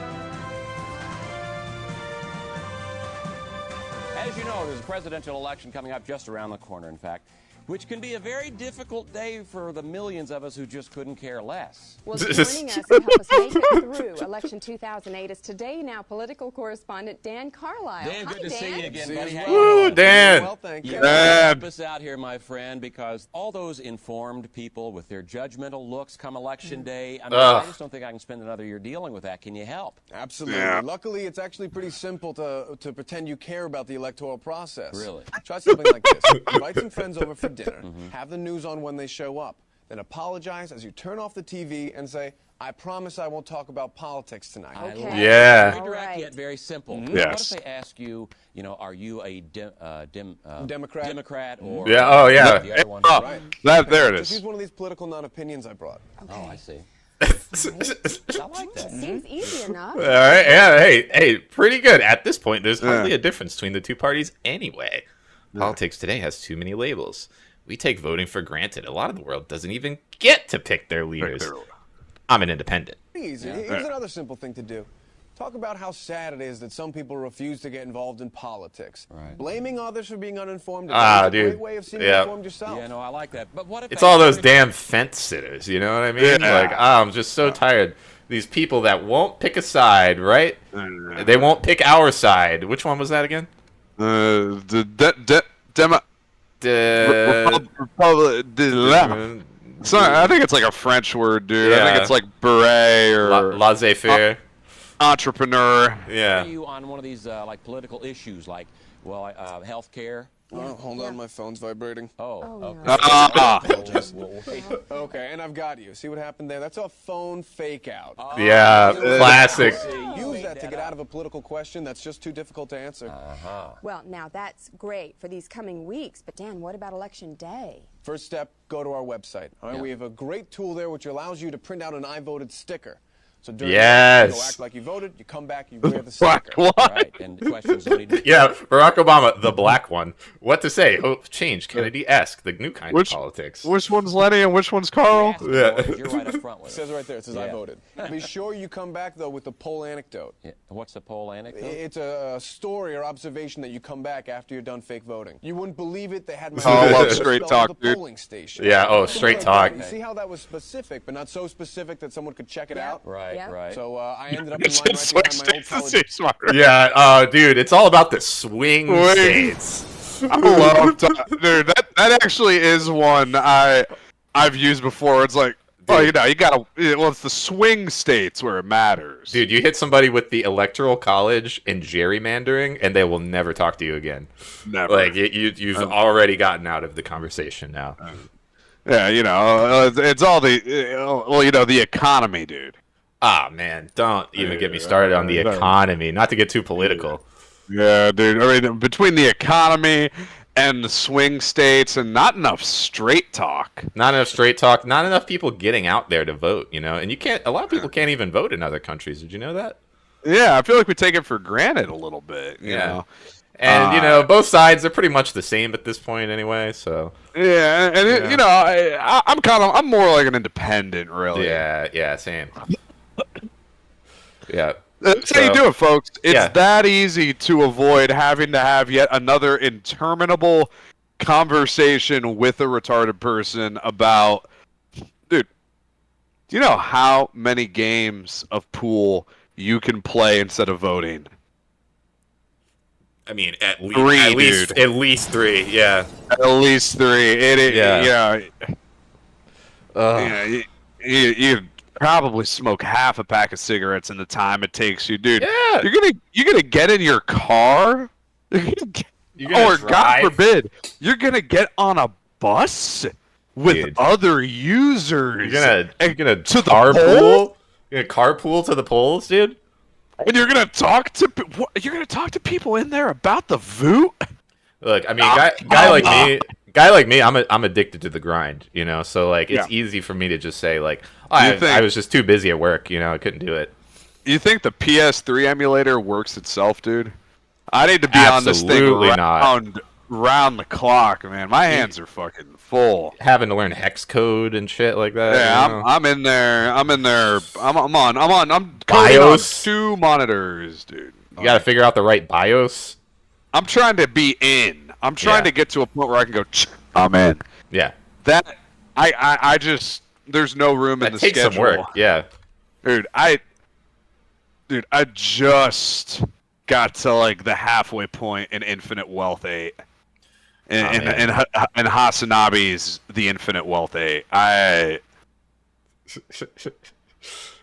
As you know, there's a presidential election coming up just around the corner, in fact, which can be a very difficult day for the millions of us who just couldn't care less. Well, joining us to help us make it through election 2008 is Today Now political correspondent Dan Carlisle. Dan, good to see you again, buddy. How Woo, you doing? Dan. Well, thank you. Dan. Help us out here, my friend, because all those informed people with their judgmental looks come election day, I mean, I just don't think I can spend another year dealing with that. Can you help? Absolutely. Yeah. Luckily, it's actually pretty simple to pretend you care about the electoral process. Really? Try something like this. Invite some friends over for dinner. Have the news on when they show up. Then apologize as you turn off the TV and say, I promise I won't talk about politics tonight. Okay. Yeah. Very direct yet very simple. Yes. What if they ask you, are you a Democrat? Democrat or Yeah. Oh yeah. the other one? Oh, there it Just use is. one of these political non-opinions I brought. Oh, I see. I like that. Seems easy enough. All right. Yeah. Hey. Pretty good. At this point, there's hardly a difference between the two parties anyway. Politics today has too many labels. We take voting for granted. A lot of the world doesn't even get to pick their leaders. I'm an independent. Easy. Here's another simple thing to do. Talk about how sad it is that some people refuse to get involved in politics. Right. Blaming others for being uninformed is a dude. great way of seeming Yeah. informed yourself. Yeah, no, I like that. But what if It's they all those encourage- damn fence sitters. You know what I mean? Yeah. Like, I'm just so tired. These people that won't pick a side, right? They won't pick our side. Which one was that again? Sorry, I think it's like a French word, dude. I think it's like beret or laissez-faire. Entrepreneur. Yeah. Are you on one of these like political issues, like health care? Oh, hold on, my phone's vibrating. Oh, okay. Okay, and I've got you. See what happened there? That's a phone fake out. Yeah, classic. Use that to get out of a political question that's just too difficult to answer. Well, now that's great for these coming weeks, but Dan, what about election day? First step, go to our website. All right, we have a great tool there which allows you to print out an I voted sticker. So during the election, you go act like you voted, you come back, you wear the sticker. right. And questions don't need to Yeah, Barack Obama, the black one. What to say? Hope change. Kennedy-esque, the new kind of politics. Which one's Lenny and which one's Carl? You're right up front with It says right there, it says I voted. Be sure you come back, though, with the poll anecdote. Yeah. What's the poll anecdote? It's a story or observation that you come back after you're done fake voting. You wouldn't believe it, they had my I love name straight spelled talk, the dude. polling station. Yeah, straight talk. You see how that was specific, but not so specific that someone could check it out? Right, Yeah. right. So I ended up in line right behind my old college. Yeah, dude, it's all about the swing states. I love dude. That actually is one I've used before. It's like, you gotta. Well, it's the swing states where it matters. Dude, you hit somebody with the electoral college and gerrymandering, and they will never talk to you again. Never. Like you've already gotten out of the conversation now. Yeah, it's all the the economy, dude. Ah, man, don't even get me started on the economy. Not to get too political. Yeah, dude. I mean, between the economy and the swing states, and not enough straight talk. Not enough straight talk. Not enough people getting out there to vote. You know, and you can't. A lot of people can't even vote in other countries. Did you know that? Yeah, I feel like we take it for granted a little bit. You know? And you know, both sides are pretty much the same at this point, anyway. So yeah, and it, you know, I'm more like an independent, really. Yeah, same. Yeah. That's how you do it, folks. It's that easy to avoid having to have yet another interminable conversation with a retarded person about, dude, do you know how many games of pool you can play instead of voting? I mean, at least three, yeah. At least three. You probably smoke half a pack of cigarettes in the time it takes you, dude. Yeah. You're gonna get in your car, or God forbid, you're gonna get on a bus with other users. You're gonna to the carpool. You're gonna carpool to the polls, dude. And you're gonna talk to people in there about the voot. Look, I mean, guy like me, I'm addicted to the grind, you know. So like, it's easy for me to just say like, I was just too busy at work, you know, I couldn't do it. You think the PS3 emulator works itself, dude? I need to be on this thing round the clock, man. My hands are fucking full. Having to learn hex code and shit like that. Yeah, you know? I'm in there. I'm coding BIOS. on 2 monitors, dude. You got to figure out the right BIOS. I'm trying to be in. I'm trying to get to a point where I can go, I'm in. Yeah. That I just there's no room in the schedule. That takes some work. Yeah. Dude, I just got to like the halfway point in Infinite Wealth 8. And Hasanabe's The Infinite Wealth 8.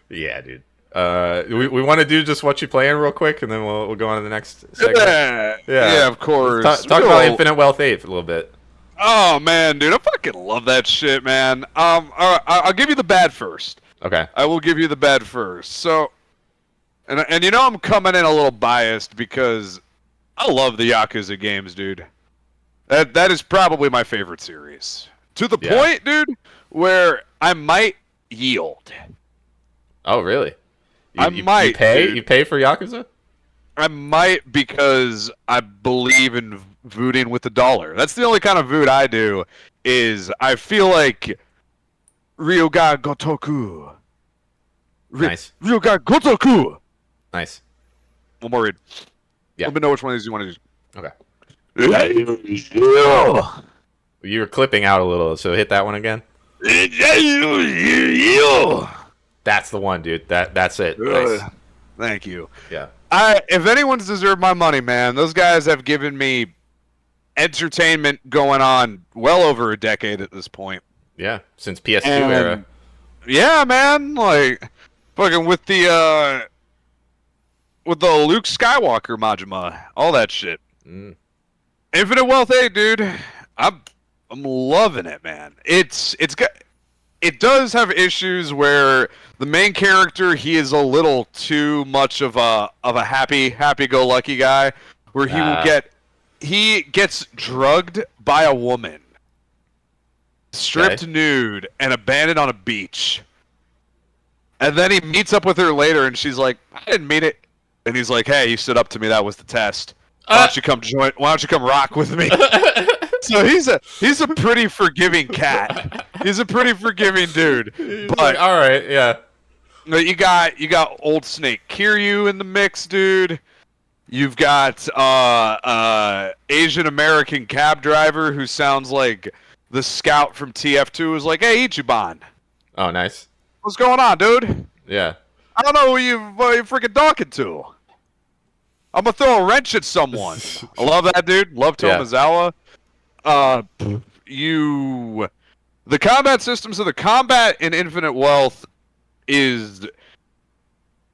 Yeah, dude. We want to do just what you playing real quick, and then we'll go on to the next segment. Yeah, of course. Talk about Infinite Wealth 8 for a little bit. Oh man, dude, I fucking love that shit, man. All right, I'll give you the bad first. Okay. I will give you the bad first. So, and you know I'm coming in a little biased because I love the Yakuza games, dude. That is probably my favorite series. To the point, dude, where I might yield. Oh, really? You pay? Dude. You pay for Yakuza? I might because I believe in vooding with the dollar. That's the only kind of voot I do. Is I feel like Ryoga Gotoku. Nice. Ryoga Gotoku. Nice. One more read. Yeah. Let me know which one of these you want to do. Okay. You were clipping out a little, so hit that one again. That's the one, dude. That's it. Nice. Thank you. Yeah. If anyone's deserved my money, man, those guys have given me entertainment going on well over a decade at this point. Yeah, since PS2 era. Yeah, man, like fucking with the Luke Skywalker Majima, all that shit. Infinite Wealth 8, dude. I'm loving it, man. It does have issues where the main character, he is a little too much of a happy-go-lucky guy, where he gets drugged by a woman, stripped nude, and abandoned on a beach. And then he meets up with her later, and she's like, "I didn't mean it." And he's like, "Hey, you stood up to me. That was the test. Why don't you come rock with me?" So he's a pretty forgiving cat. He's a pretty forgiving dude. But like, all right, yeah. You got old Snake Kiryu in the mix, dude. You've got Asian American cab driver who sounds like the scout from TF2 who's like, "Hey, Ichiban." Oh, nice. What's going on, dude? Yeah. I don't know who you're freaking talking to. I'm gonna throw a wrench at someone. I love that dude. Love Tomizawa. The combat systems of the combat in Infinite Wealth is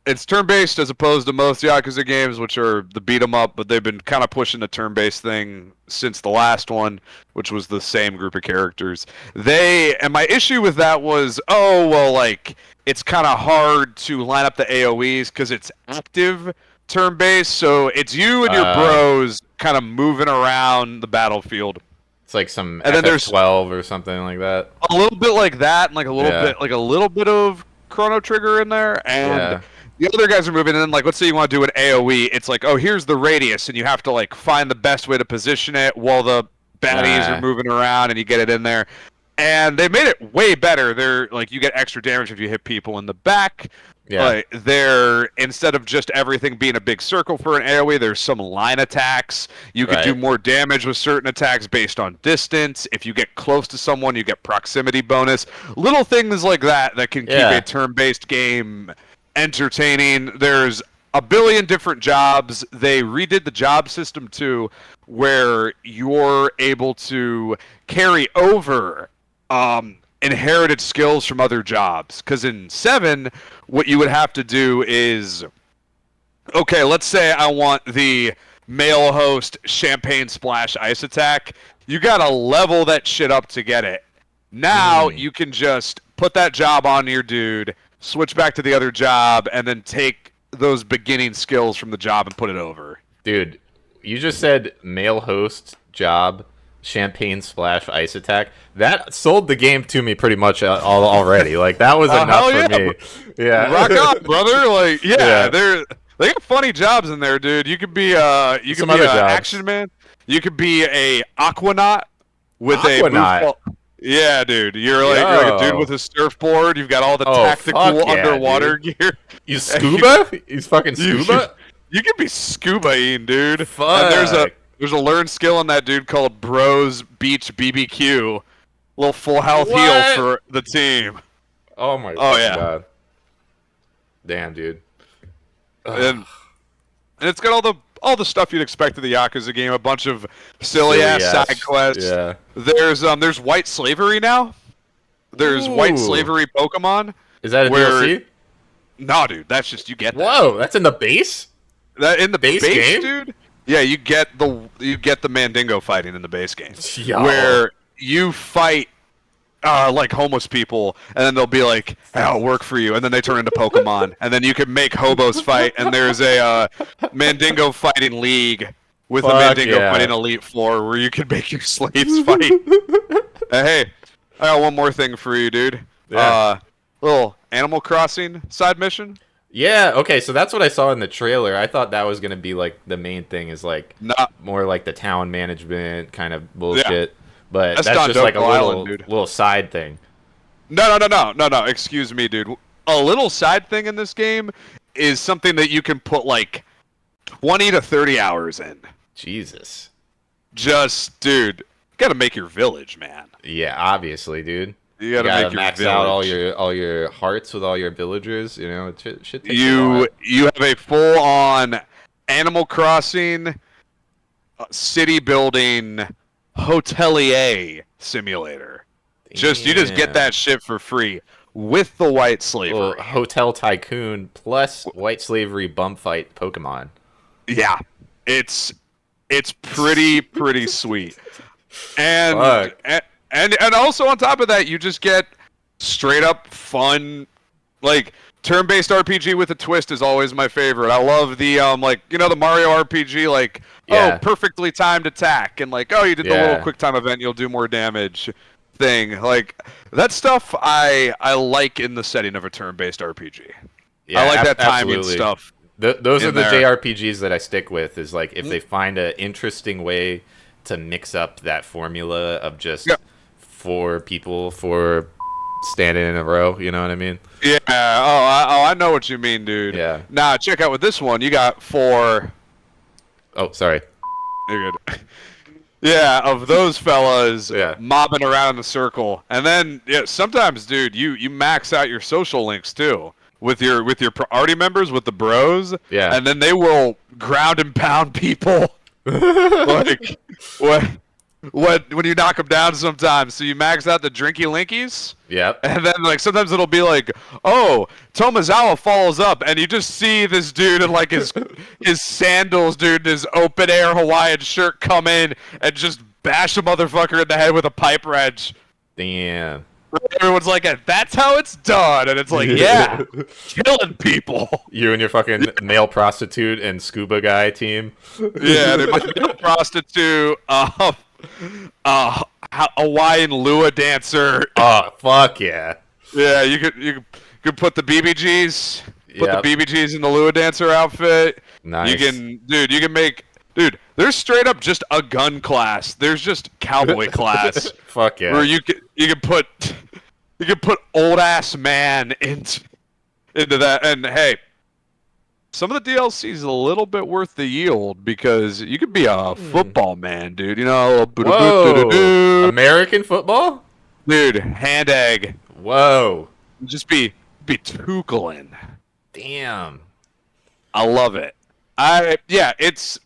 it's turn-based as opposed to most Yakuza games, which are the beat 'em up, but they've been kind of pushing the turn-based thing since the last one, which was the same group of characters. And my issue with that was, like, it's kind of hard to line up the AoEs because it's active turn-based, so it's you and your bros kind of moving around the battlefield. It's like some and then there's 12 or something like that. A little bit like that, and like a little bit of Chrono Trigger in there, and the other guys are moving. And then, like, let's say you want to do an AOE, it's like, oh, here's the radius, and you have to like find the best way to position it while the baddies are moving around, and you get it in there. And they made it way better. They're like, you get extra damage if you hit people in the back. Yeah. They're, instead of just everything being a big circle for an AoE, there's some line attacks. You can do more damage with certain attacks based on distance. If you get close to someone, you get proximity bonus. Little things like that can keep a turn-based game entertaining. There's a billion different jobs. They redid the job system too, where you're able to carry over inherited skills from other jobs. Because in 7, what you would have to do is, okay, let's say I want the male host champagne splash ice attack. You gotta level that shit up to get it. Now you can just put that job on your dude, switch back to the other job, and then take those beginning skills from the job and put it over. Dude, you just said male host job, champagne splash ice attack. That sold the game to me pretty much already. Like, that was enough for me. Yeah, rock on, brother. Like, they got funny jobs in there, dude. You could be an action man. You could be a aquanaut with a yeah, dude. You're like a dude with a surfboard. You've got all the tactical underwater gear. You scuba? He's fucking scuba? You could be scuba-ing, dude. Fuck. And there's a learned skill in that, dude, called Bros Beach BBQ. Little full health heal for the team. Oh my god. Damn, dude. And it's got all the stuff you'd expect of the Yakuza game. A bunch of silly ass side quests. Yeah. There's white slavery now. There's white slavery Pokemon. Is that a DLC? No, dude. That's just you get that. Whoa, that's in the base? That in the base game, dude? Yeah, you get the Mandingo fighting in the base game, where you fight like homeless people, and then they'll be like, "I'll work for you," and then they turn into Pokemon, and then you can make hobos fight. And there's a Mandingo fighting league with the Mandingo fighting Elite Four, where you can make your slaves fight. Hey, I got one more thing for you, dude. Little Animal Crossing side mission. Yeah, okay, so that's what I saw in the trailer. I thought that was going to be, like, the main thing is, like, more like the town management kind of bullshit. But that's just, like, a little side thing. No, excuse me, dude. A little side thing in this game is something that you can put, like, 20 to 30 hours in. Jesus. Just, dude, you gotta make your village, man. Yeah, obviously, dude. You gotta make your max village. out all your hearts with all your villagers. You know, it should take you have a full-on Animal Crossing city building hotelier simulator. You just get that shit for free with the white slavery. Well, hotel tycoon plus white slavery bum fight Pokemon. Yeah, it's pretty sweet. And also on top of that, you just get straight up fun, like, turn-based RPG with a twist is always my favorite. I love the the Mario RPG, like, perfectly timed attack, and like, you did the little quick time event, you'll do more damage thing. Like, that stuff I like in the setting of a turn-based RPG. Yeah, I like that timing stuff. Those are the JRPGs that I stick with, is like, if they find an interesting way to mix up that formula of just 4 people standing in a row, you know what I mean? Yeah. I know what you mean, dude. Yeah. Nah, check out with this one. You got 4. Oh, sorry. You're good. Yeah, of those fellas mobbing around in a circle, and then sometimes, dude, you max out your social links too with your party members, with the bros. Yeah. And then they will ground and pound people. Like, what? when you knock them down sometimes. So you max out the Drinky Linkies. Yep. And then like sometimes it'll be like, oh, Tomizawa follows up, and you just see this dude in like his sandals, dude, in his open air Hawaiian shirt come in and just bash a motherfucker in the head with a pipe wrench. Damn. Everyone's like, that's how it's done, and it's like, yeah, killing people. You and your fucking male prostitute and scuba guy team. Yeah, they're like male prostitute, Hawaiian Lua dancer. Oh fuck yeah! Yeah, you could put the BBGs, put Yep. the BBGs in the Lua dancer outfit. Nice. You can make. Dude, there's straight up just a gun class. There's just cowboy class. Fuck yeah. Where you can put old ass man into that. And hey, some of the DLC is a little bit worth the yield because you could be a football man, dude. You know, Whoa. American football, dude. Hand egg. Whoa. Just be tookling. Damn. I love it. It's.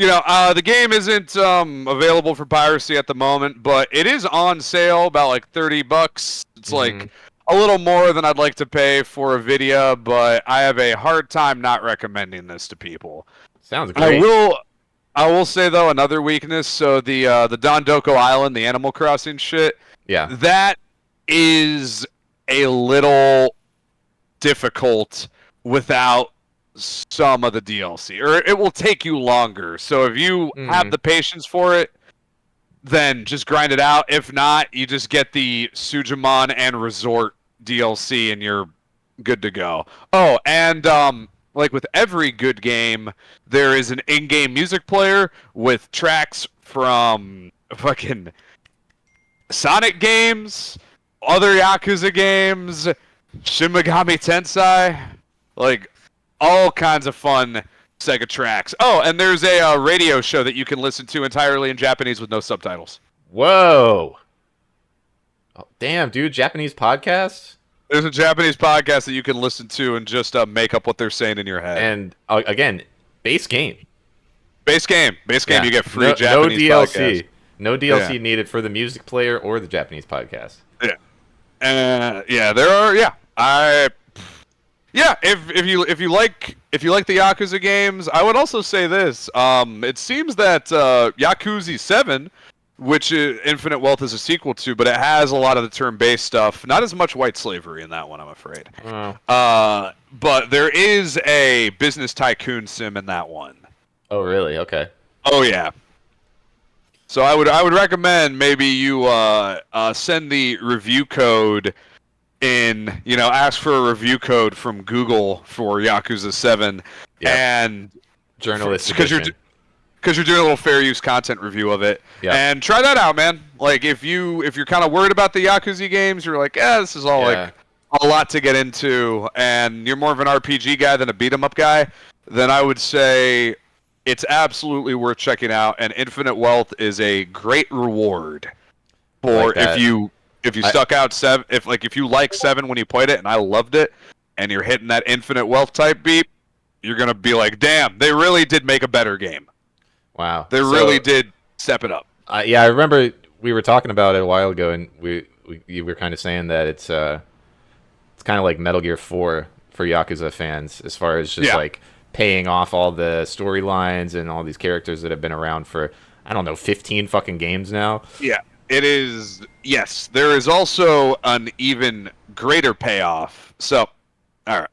The game isn't available for piracy at the moment, but it is on sale about like $30. It's like a little more than I'd like to pay for a video, but I have a hard time not recommending this to people. Sounds great. I will say though, another weakness. So the Dondoko Island, the Animal Crossing shit. Yeah. That is a little difficult without some of the DLC, or it will take you longer. So if you have the patience for it, then just grind it out. If not, you just get the Sujimon and Resort DLC and you're good to go. Oh, and like with every good game, there is an in-game music player with tracks from fucking Sonic games, other Yakuza games, Shin Megami Tensei, like all kinds of fun Sega tracks. Oh, and there's a radio show that you can listen to entirely in Japanese with no subtitles. Whoa. Oh, damn, dude. Japanese podcast? There's a Japanese podcast that you can listen to and just make up what they're saying in your head. And, again, base game. Base game. Yeah. You get free Japanese no DLC. podcast. No DLC needed for the music player or the Japanese podcast. Yeah. There are, Yeah, if you like the Yakuza games, I would also say this. It seems that Yakuza 7, which Infinite Wealth is a sequel to, but it has a lot of the turn-based stuff. Not as much white slavery in that one, I'm afraid. Oh. But there is a business tycoon sim in that one. Oh, really? Okay. Oh yeah. So I would recommend maybe you send the review code in, ask for a review code from Google for Yakuza 7, and journalist because you're doing a little fair use content review of it, and try that out, man. Like if you're kind of worried about the Yakuza games, you're like, this is all like a lot to get into, and you're more of an RPG guy than a beat 'em up guy, then I would say it's absolutely worth checking out. And Infinite Wealth is a great reward for if you stuck out 7, if you like 7 when you played it, and I loved it, and you're hitting that Infinite Wealth type beat, you're gonna be like, damn, they really did make a better game. Wow, they really did step it up. Yeah, I remember we were talking about it a while ago, and you were kind of saying that it's kind of like Metal Gear 4 for Yakuza fans, as far as just like paying off all the storylines and all these characters that have been around for, I don't know, 15 fucking games now. Yeah. It is, yes. There is also an even greater payoff. So, all right.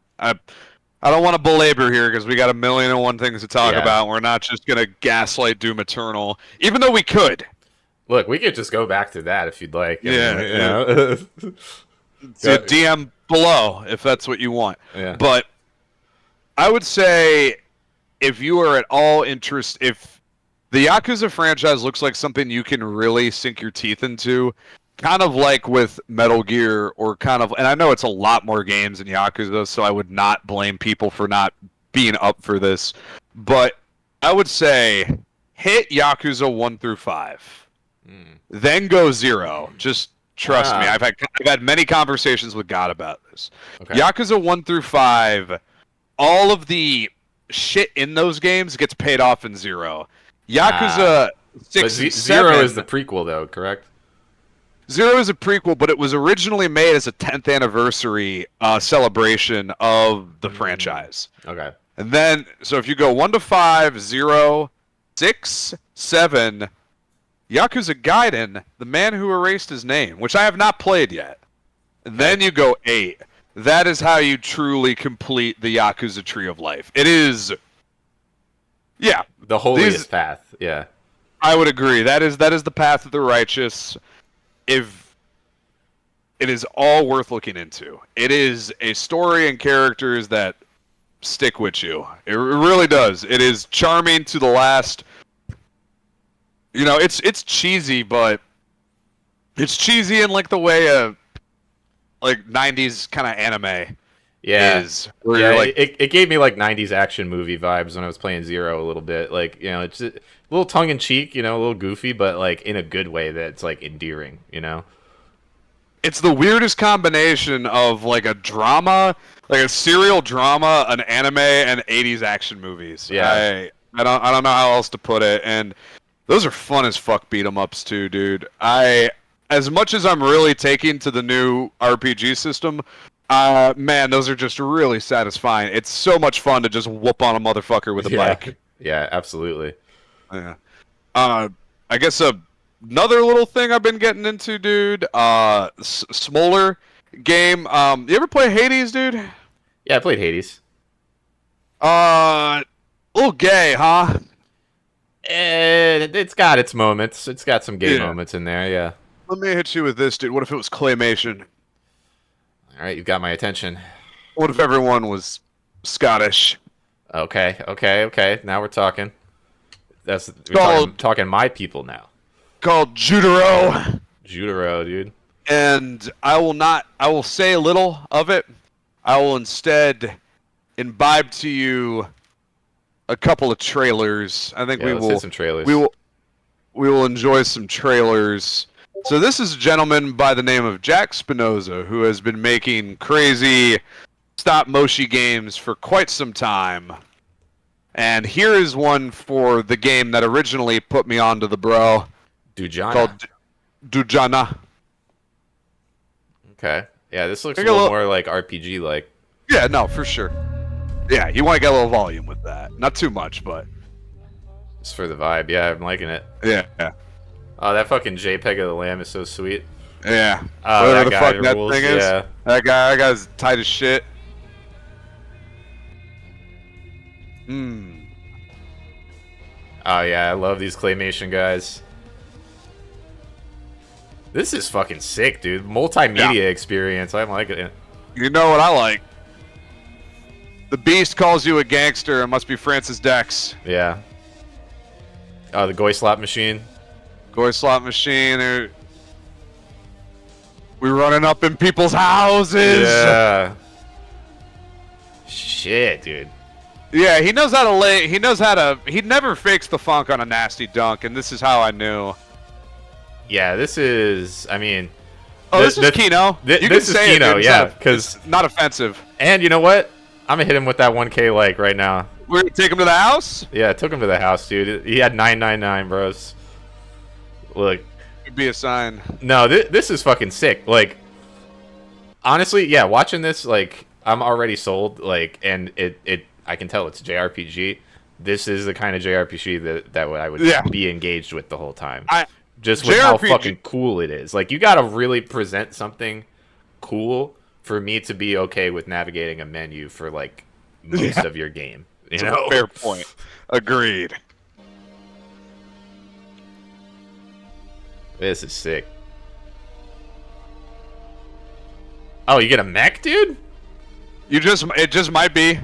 I don't want to belabor here because we got 1,000,001 things to talk about. We're not just going to gaslight Doom Eternal, even though we could. Look, we could just go back to that if you'd like. Yeah. So DM below if that's what you want. Yeah. But I would say if you are at all interested, if the Yakuza franchise looks like something you can really sink your teeth into, kind of like with Metal Gear, or and I know it's a lot more games in Yakuza, so I would not blame people for not being up for this, but I would say hit Yakuza 1 through 5, then go 0. Just trust me. I've had many conversations with God about this. Okay. Yakuza 1 through 5, all of the shit in those games gets paid off in 0. Yakuza 6 and 7. Zero is the prequel, though, correct? Zero is a prequel, but it was originally made as a 10th anniversary celebration of the franchise. Okay. And then, so if you go 1 to 5, 0, 6, 7, Yakuza Gaiden, The Man Who Erased His Name, which I have not played yet. And then you go 8. That is how you truly complete the Yakuza Tree of Life. It is, yeah, the holiest path. Yeah, I would agree. That is the path of the righteous. If it is all worth looking into, it is a story and characters that stick with you. It really does. It is charming to the last. You know, it's cheesy, but it's cheesy in like the way a like 90s kind of anime is. Where yeah, you're like, it gave me like 90s action movie vibes when I was playing Zero a little bit. Like, you know, it's a little tongue in cheek, you know, a little goofy, but like in a good way that's like endearing, you know. It's the weirdest combination of like a drama, like a serial drama, an anime, and 80s action movies. Yeah. I don't know how else to put it, and those are fun as fuck beat 'em ups too, dude. As much as I'm really taking to the new RPG system, man, those are just really satisfying. It's so much fun to just whoop on a motherfucker with a bike. Yeah, absolutely. Yeah. I guess another little thing I've been getting into, dude. Smaller game. You ever play Hades, dude? Yeah, I played Hades. A little gay, huh? It's got its moments. It's got some gay moments in there, yeah. Let me hit you with this, dude. What if it was claymation? All right, you've got my attention. What if everyone was Scottish? Okay. Now we're talking. We're talking my people now. Called Jutaro. Jutaro, dude. And I will say little of it. I will instead imbibe to you a couple of trailers. I think let's hit some trailers. We will enjoy some trailers. So this is a gentleman by the name of Jack Spinoza who has been making crazy stop-motion games for quite some time. And here is one for the game that originally put me onto the bro. Dujana. Called Dujana. Okay. Yeah, this looks a little more like RPG-like. Yeah, no, for sure. Yeah, you want to get a little volume with that. Not too much, but... It's for the vibe. Yeah, I'm liking it. Yeah. Oh, that fucking JPEG of the lamb is so sweet. Yeah. Oh, whatever that the fuck guy that rules. thing is. Yeah. That guy's tight as shit. Oh, yeah, I love these claymation guys. This is fucking sick, dude. Multimedia experience. I'm liking it. You know what I like? The Beast calls you a gangster. It must be Francis Dex. Yeah. Oh, the Goy slot machine. Goy slot machine. We're running up in people's houses. Yeah. Shit, dude. Yeah, he knows how to lay. He knows how to. He never fakes the funk on a nasty dunk, and this is how I knew. Yeah, this is. I mean. Oh, this is Kino. You can say Kino, it. Yeah, because not offensive. And you know what? I'm gonna hit him with that 1K like right now. We're gonna take him to the house. Yeah, I took him to the house, dude. He had 999, bros. Look. Could be a sign. No, this is fucking sick. Like, honestly, yeah. Watching this, like, I'm already sold. Like, and I can tell it's JRPG. This is the kind of JRPG that I would be engaged with the whole time. Just with how fucking cool it is. Like, you gotta really present something cool for me to be okay with navigating a menu for, like, most of your game. You know? Fair point. Agreed. This is sick. Oh, you get a mech, dude? It just might be.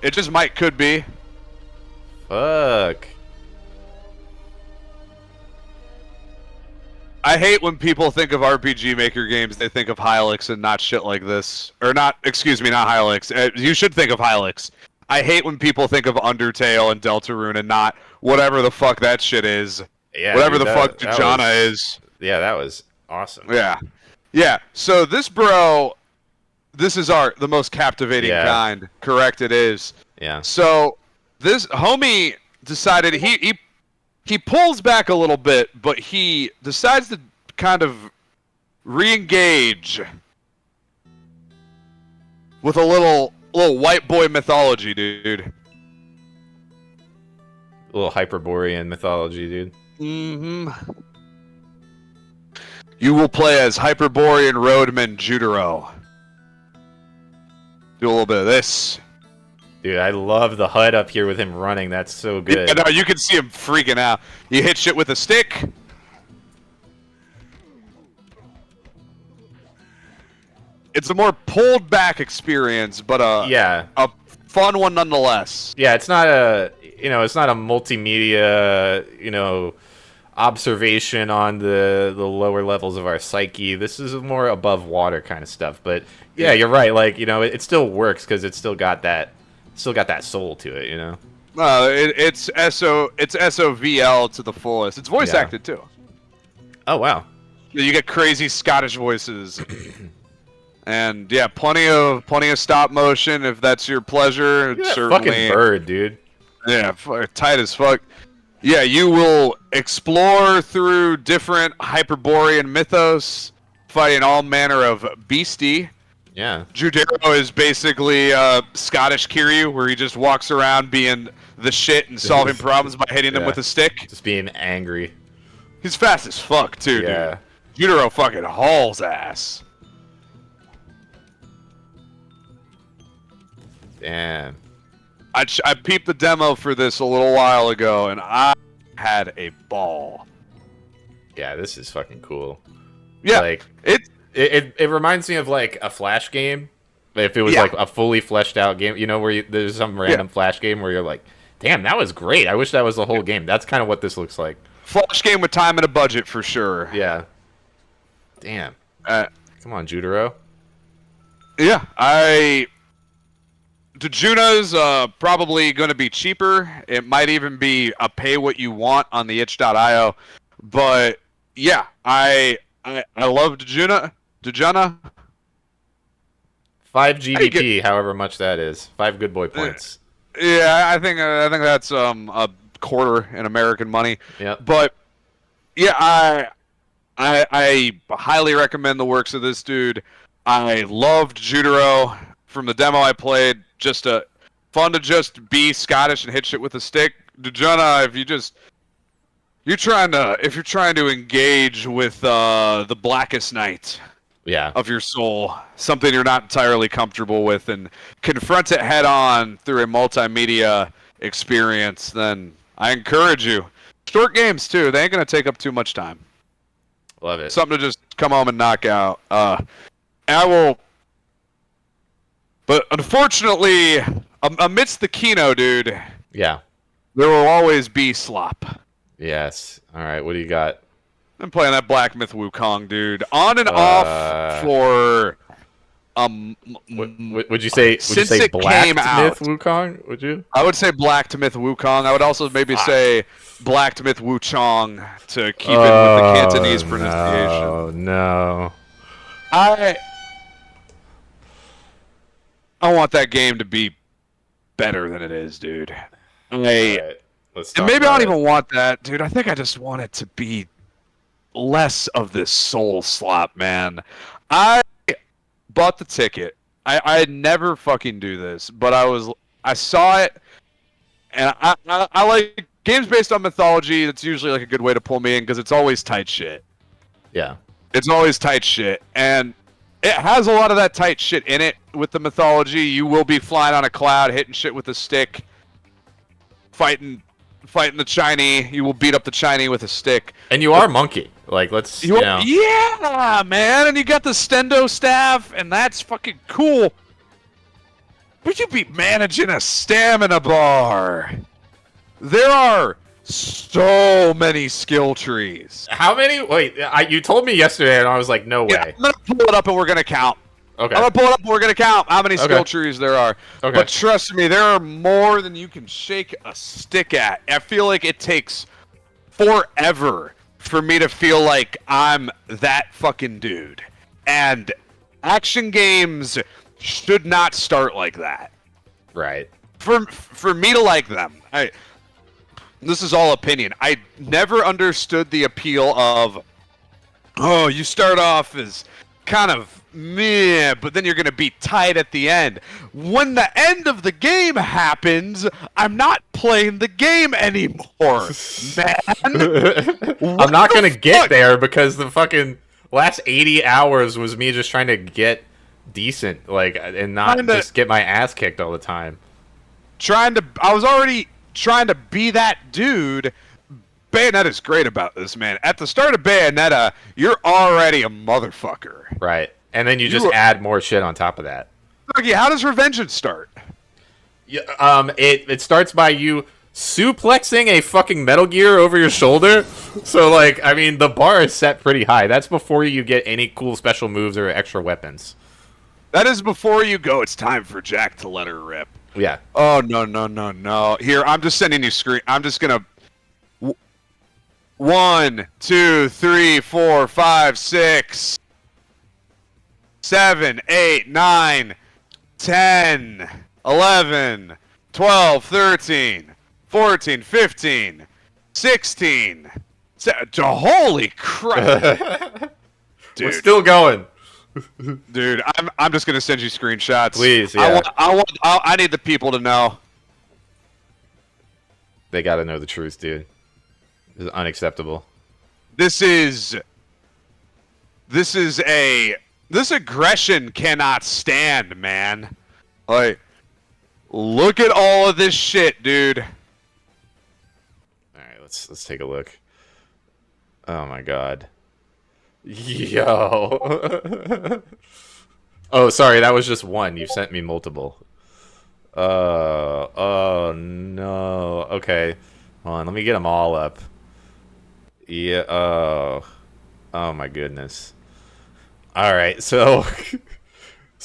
It just could be. Fuck. I hate when people think of RPG Maker games, they think of Hylix and not shit like this. Or not, excuse me, not Hylix. You should think of Hylix. I hate when people think of Undertale and Deltarune and not whatever the fuck that shit is. Yeah, whatever dude, the fuck Dujana is. Yeah, that was awesome. Yeah. Yeah, so this bro, this is the most captivating kind. Correct, it is. Yeah. So this homie decided he he pulls back a little bit, but he decides to kind of re-engage with a little white boy mythology, dude. A little Hyperborean mythology, dude. Mm-hmm. You will play as Hyperborean Roadman Jutaro. Do a little bit of this. Dude, I love the HUD up here with him running. That's so good. Yeah, no, you can see him freaking out. You hit shit with a stick. It's a more pulled back experience, but a fun one nonetheless. Yeah, it's not a multimedia, observation on the lower levels of our psyche. This is more above water kind of stuff. But yeah, you're right. Like, it still works because it's still got that soul to it, It's SOVL to the fullest. It's voice acted too. Oh wow. You get crazy Scottish voices. And yeah, plenty of stop motion if that's your pleasure. Yeah, certainly. Fucking bird, dude. Yeah, tight as fuck. Yeah, you will explore through different Hyperborean mythos, fighting all manner of beastie. Yeah. Jutaro is basically Scottish Kiryu, where he just walks around being the shit and solving problems by hitting them with a stick. Just being angry. He's fast as fuck too, dude. Jutaro fucking hauls ass. Damn. I peeped the demo for this a little while ago, and I had a ball. Yeah, this is fucking cool. Yeah, like it reminds me of like a Flash game. If it was like a fully fleshed out game, where there's some random Flash game where you're like, damn, that was great. I wish that was the whole game. That's kind of what this looks like. Flash game with time and a budget for sure. Yeah. Damn. Come on, Jutaro. Yeah, Dajuna's probably going to be cheaper. It might even be a pay what you want on the itch.io. But yeah, I love Dajuna. 5 GBP, however much that is. 5 good boy points. Yeah, I think that's a quarter in American money. Yeah. But yeah, I highly recommend the works of this dude. I loved Jutaro from the demo I played. Just fun to just be Scottish and hit shit with a stick. Dajuna, if you're trying to engage with the blackest night of your soul, something you're not entirely comfortable with, and confront it head on through a multimedia experience, then I encourage you. Short games too. They ain't gonna take up too much time. Love it. Something to just come home and knock out. I will. But unfortunately, amidst the Kino, dude. Yeah. There will always be slop. Yes. All right. What do you got? I'm playing that Black Myth Wukong, dude. On and off for would you say Black Myth Wukong? Would you? I would say Black to Myth Wukong. I would also maybe say Black to Myth Wuchong to keep it with the Cantonese pronunciation. Oh no. I want that game to be better than it is, dude. Right. Maybe I don't even want that, dude. I think I just want it to be less of this soul slop, man. I bought the ticket. I never fucking do this, but I saw it, and I like games based on mythology. That's usually like a good way to pull me in because it's always tight shit. Yeah. It's always tight shit, and it has a lot of that tight shit in it with the mythology. You will be flying on a cloud, hitting shit with a stick, fighting the Chinese. You will beat up the Chinese with a stick. And you are Monkey. Like, yeah, man. And you got the Stendo staff, and that's fucking cool. Would you be managing a stamina bar? There are so many skill trees. How many? Wait, you told me yesterday, and I was like, no way. Yeah, I'm gonna pull it up, and we're gonna count. Okay. I'm gonna pull it up, and we're gonna count how many skill trees there are. Okay. But trust me, there are more than you can shake a stick at. I feel like it takes forever for me to feel like I'm that fucking dude. And action games should not start like that. Right. For me to like them, this is all opinion. I never understood the appeal of, oh, you start off as kind of meh, but then you're going to be tight at the end. When the end of the game happens, I'm not playing the game anymore, man. I'm not going to get there because the fucking last 80 hours was me just trying to get decent, like, and not just get my ass kicked all the time. I was already trying to be that dude. Bayonetta's great about this, man. At the start of Bayonetta, you're already a motherfucker. Right. And then you just add more shit on top of that. Okay, how does Revengeance start? Yeah, it starts by you suplexing a fucking Metal Gear over your shoulder. So, like, I mean, the bar is set pretty high. That's before you get any cool special moves or extra weapons. That is before you go, it's time for Jack to let her rip. Yeah. Oh, no. Here, I'm just sending you screen. I'm just gonna... 1, 2, 3, 4, 5, 6, 7, 8, 9, 10, 11, 12, 13, 14, 15, 16. Holy crap. Dude. We're still going. Dude, I'm just gonna send you screenshots. Please, yeah. I need the people to know. They gotta know the truth, dude. This is unacceptable. This aggression cannot stand, man. Like, look at all of this shit, dude. All right, let's take a look. Oh my god. Yo. Oh, sorry, that was just one. You sent me multiple. Oh no. Okay. Hold on, let me get them all up. Yeah. Oh my goodness. All right, so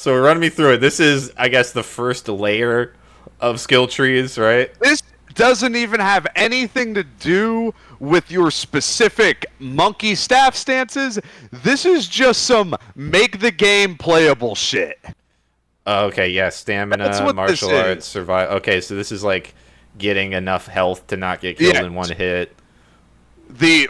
run me through it. This is, I guess, the first layer of skill trees, right? This doesn't even have anything to do with your specific monkey staff stances. This is just some make the game playable shit. Okay, yeah, stamina, martial arts, survive. Okay, so this is like getting enough health to not get killed in one hit.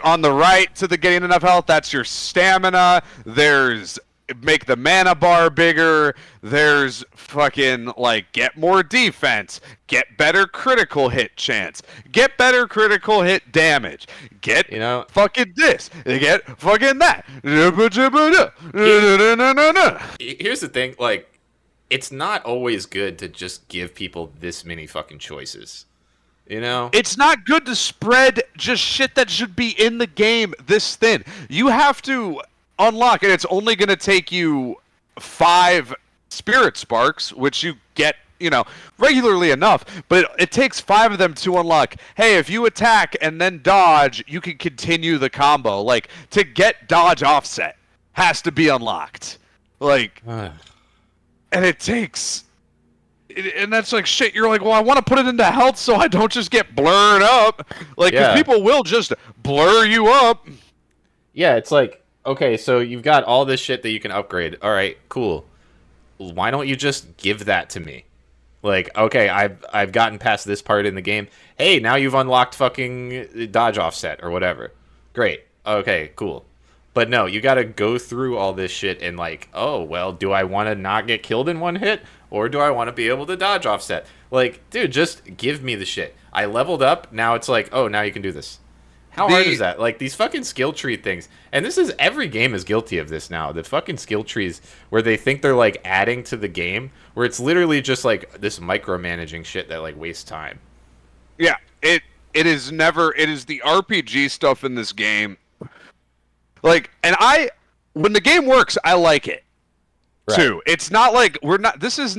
On the right to the getting enough health, that's your stamina. There's make the mana bar bigger. There's fucking, like, get more defense. Get better critical hit chance. Get better critical hit damage. Get, fucking this. Get fucking that. Here's the thing, like, it's not always good to just give people this many fucking choices. You know? It's not good to spread just shit that should be in the game this thin. You have to unlock, and it's only going to take you 5 spirit sparks, which you get, regularly enough, but it takes 5 of them to unlock. Hey, if you attack and then dodge, you can continue the combo. Like, to get dodge offset has to be unlocked. Like, and it takes... And that's like, shit, you're like, well, I want to put it into health so I don't just get blurred up. Like, because people will just blur you up. Yeah, it's like, okay, so you've got all this shit that you can upgrade. All right, cool. Why don't you just give that to me? Like, okay, I've gotten past this part in the game. Hey, now you've unlocked fucking dodge offset or whatever. Great. Okay, cool. But no, you gotta go through all this shit and like, oh, well, do I want to not get killed in one hit? Or do I want to be able to dodge offset? Like, dude, just give me the shit. I leveled up, now it's like, oh, now you can do this. How hard is that? Like, these fucking skill tree things. And this is, every game is guilty of this now. The fucking skill trees where they think they're, like, adding to the game, where it's literally just, like, this micromanaging shit that, like, wastes time. Yeah, it is the RPG stuff in this game. Like, and when the game works, I like it. Right. Too. It's not like this is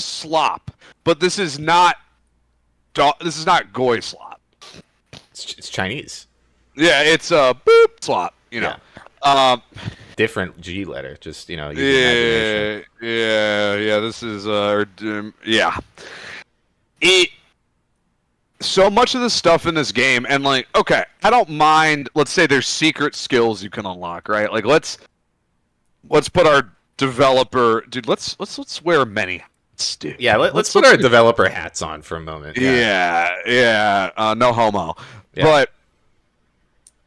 slop, but this is not goy slop. It's Chinese. Yeah, it's boop slop, Yeah. Different G letter, just, Yeah, this is so much of the stuff in this game, and like, okay, I don't mind, let's say there's secret skills you can unlock, right? Like, let's put our developer, dude, let's wear many dude. Yeah, let's put our developer hats on for a moment. Yeah. No homo. Yeah. But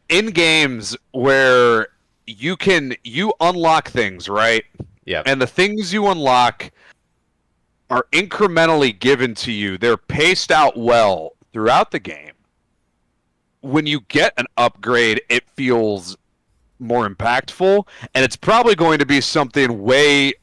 in games where you unlock things, right? Yeah. And the things you unlock are incrementally given to you. They're paced out well throughout the game. When you get an upgrade, it feels more impactful, and it's probably going to be something way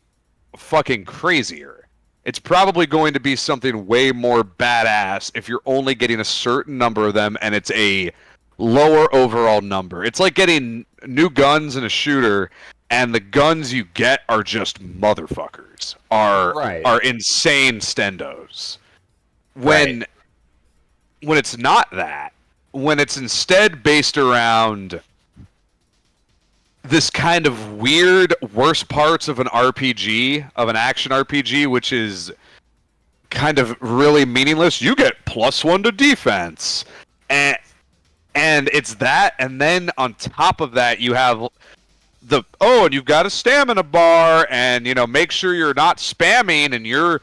fucking crazier. It's probably going to be something way more badass if you're only getting a certain number of them and it's a lower overall number. It's like getting new guns in a shooter, and the guns you get are just motherfuckers. Are insane stendos. When it's not that, when it's instead based around this kind of weird worst parts of an RPG, of an action RPG, which is kind of really meaningless. You get +1 to defense, and it's that, and then on top of that you have and you've got a stamina bar, and make sure you're not spamming, and you're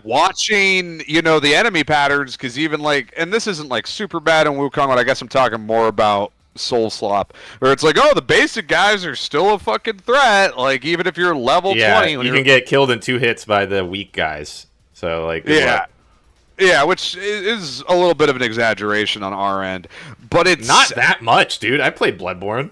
watching the enemy patterns, because even and this isn't super bad in Wukong, but I guess I'm talking more about Soul Slop, where it's the basic guys are still a fucking threat, even if you're level 20. You can get killed in 2 hits by the weak guys. So which is a little bit of an exaggeration on our end, but it's not that much, dude. I played Bloodborne.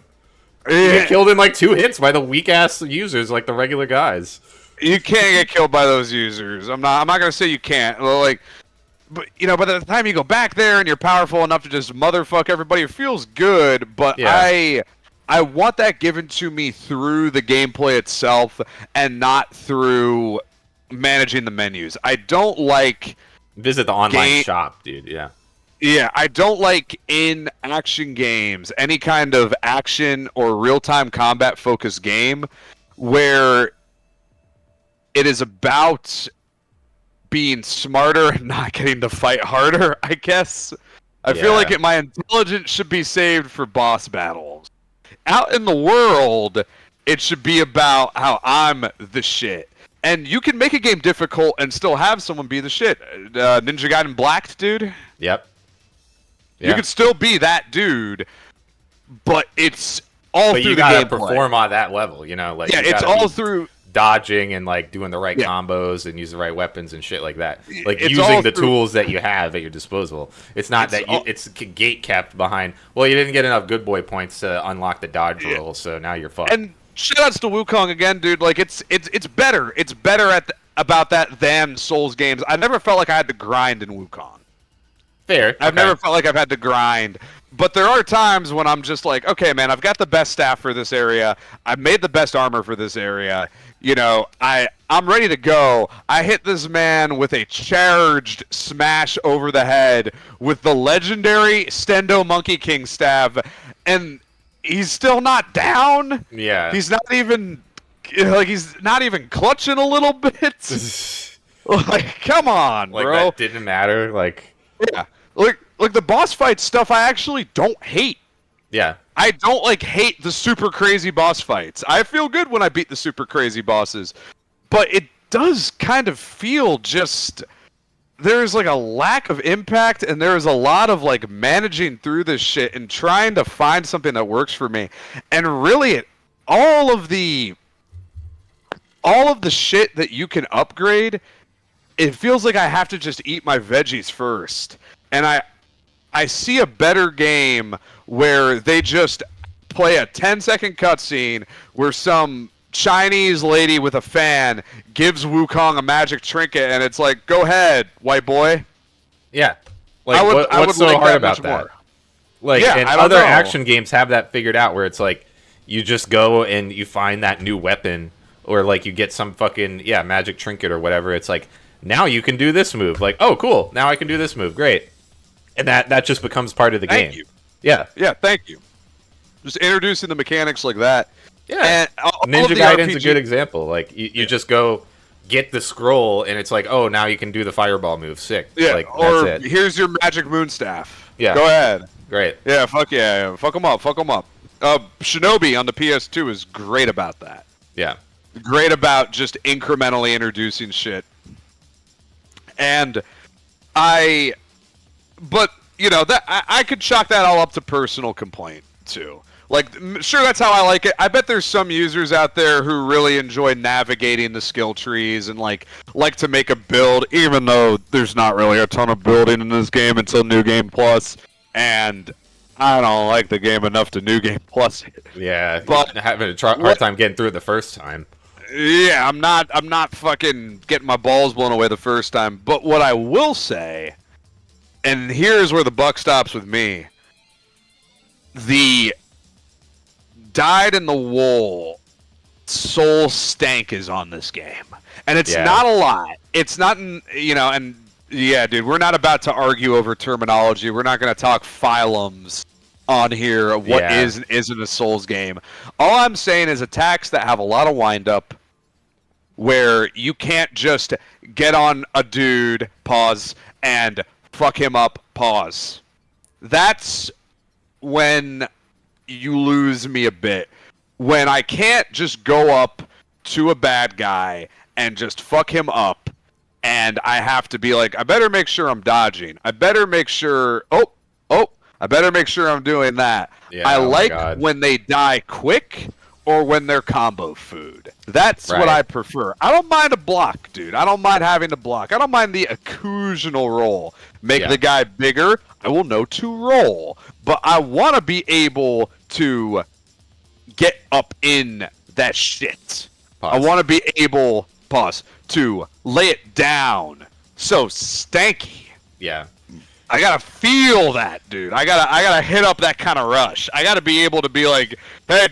You get killed in 2 hits by the weak ass users, like the regular guys. You can't get killed by those users. I'm not gonna say you can't. But by the time you go back there and you're powerful enough to just motherfuck everybody, it feels good. But I want that given to me through the gameplay itself and not through managing the menus. I don't like visit the online shop, dude. Yeah, I don't like in action games, any kind of action or real-time combat focused game where it is about being smarter and not getting to fight harder, I guess. I feel like my intelligence should be saved for boss battles. Out in the world, it should be about how I'm the shit. And you can make a game difficult and still have someone be the shit. Ninja Gaiden Blacked, dude. Yep. You could still be that dude, but it's all through the gameplay. But you gotta perform on that level, it's all through dodging and doing the right combos and using the right weapons and shit like that. It's using the tools that you have at your disposal. It's not it's gate kept behind. Well, you didn't get enough good boy points to unlock the dodge roll, so now you're fucked. And shoutouts to Wukong again, dude. It's better. It's better about that than Souls games. I never felt like I had to grind in Wukong. Fair. I've never felt like I've had to grind. But there are times when I'm just okay, man, I've got the best staff for this area. I've made the best armor for this area. I'm ready to go. I hit this man with a charged smash over the head with the legendary Stendo Monkey King staff, and he's still not down. Yeah. He's not even clutching a little bit. Come on, bro. That didn't matter. Yeah. The boss fight stuff I actually don't hate. Yeah. I don't hate the super crazy boss fights. I feel good when I beat the super crazy bosses. But it does kind of feel there's a lack of impact, and there's a lot of managing through this shit and trying to find something that works for me. And really all of the shit that you can upgrade, it feels like I have to just eat my veggies first. And I see a better game where they just play a 10-second cutscene where some Chinese lady with a fan gives Wukong a magic trinket, and it's go ahead, white boy. Yeah. What's so hard about that? And other action games have that figured out where it's you just go and you find that new weapon, or you get some fucking magic trinket or whatever. It's now you can do this move. Oh, cool. Now I can do this move. Great. And that just becomes part of the game. Thank you. Yeah. Yeah, thank you. Just introducing the mechanics like that. Yeah. And Ninja Gaiden's a good example. You just go get the scroll, and it's oh, now you can do the fireball move. Sick. Yeah. That's it. Here's your magic moon staff. Yeah. Go ahead. Great. Yeah, fuck yeah. Fuck them up. Shinobi on the PS2 is great about that. Yeah. Great about just incrementally introducing shit. And but you know that I could chalk that all up to personal complaint too. Like, sure, that's how I like it. I bet there's some users out there who really enjoy navigating the skill trees and like to make a build, even though there's not really a ton of building in this game until New Game Plus, and I don't like the game enough to New Game Plus it. Yeah, but having a hard time getting through it the first time. Yeah, I'm not fucking getting my balls blown away the first time. But what I will say, and here's where the buck stops with me, the dyed in the wool soul stank is on this game, and it's not a lot. It's not, you know, and yeah, dude, we're not about to argue over terminology. We're not going to talk phylums on here of what is and isn't a Souls game. All I'm saying is attacks that have a lot of wind up, where you can't just get on a dude, pause, and fuck him up, pause. That's when you lose me a bit. When I can't just go up to a bad guy and just fuck him up, and I have to be like, I better make sure I'm dodging. I better make sure, I better make sure I'm doing that. Yeah, I like when they die quick or when they're combo food. That's what I prefer. I don't mind a block, dude. I don't mind having to block. I don't mind the occasional roll. Make the guy bigger. I will know to roll. But I want to be able to get up in that shit. Pause. I want to be able, to lay it down. So stanky. Yeah. I gotta feel that, dude. I gotta hit up that kind of rush. I gotta be able to be like, hey,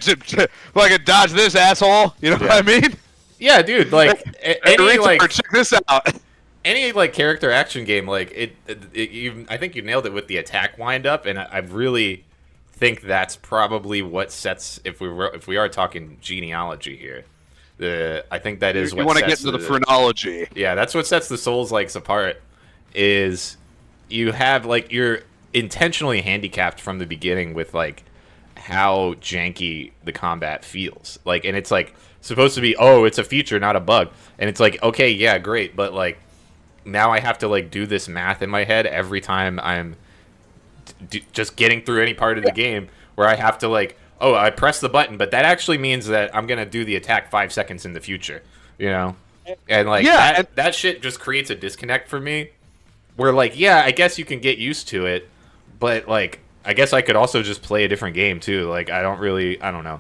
like dodge this asshole. You know what I mean? Yeah, dude. Like check this out. Any like character action game, like I think you nailed it with the attack wind up, and I really think that's probably what sets, if we are talking genealogy here. I think that is what you want to sets get into the phrenology. Yeah, that's what sets the Souls likes apart. Is you have like you're intentionally handicapped from the beginning with like how janky the combat feels. Like, and it's like supposed to be, oh, it's a feature, not a bug. And it's like, okay, yeah, great, but like now I have to like do this math in my head every time I'm just getting through any part of the game where I have to like, oh, I press the button, but that actually means that I'm gonna do the attack 5 seconds in the future, you know? And like that shit just creates a disconnect for me. Where like, yeah, I guess you can get used to it, but like, I guess I could also just play a different game too. Like, I don't know.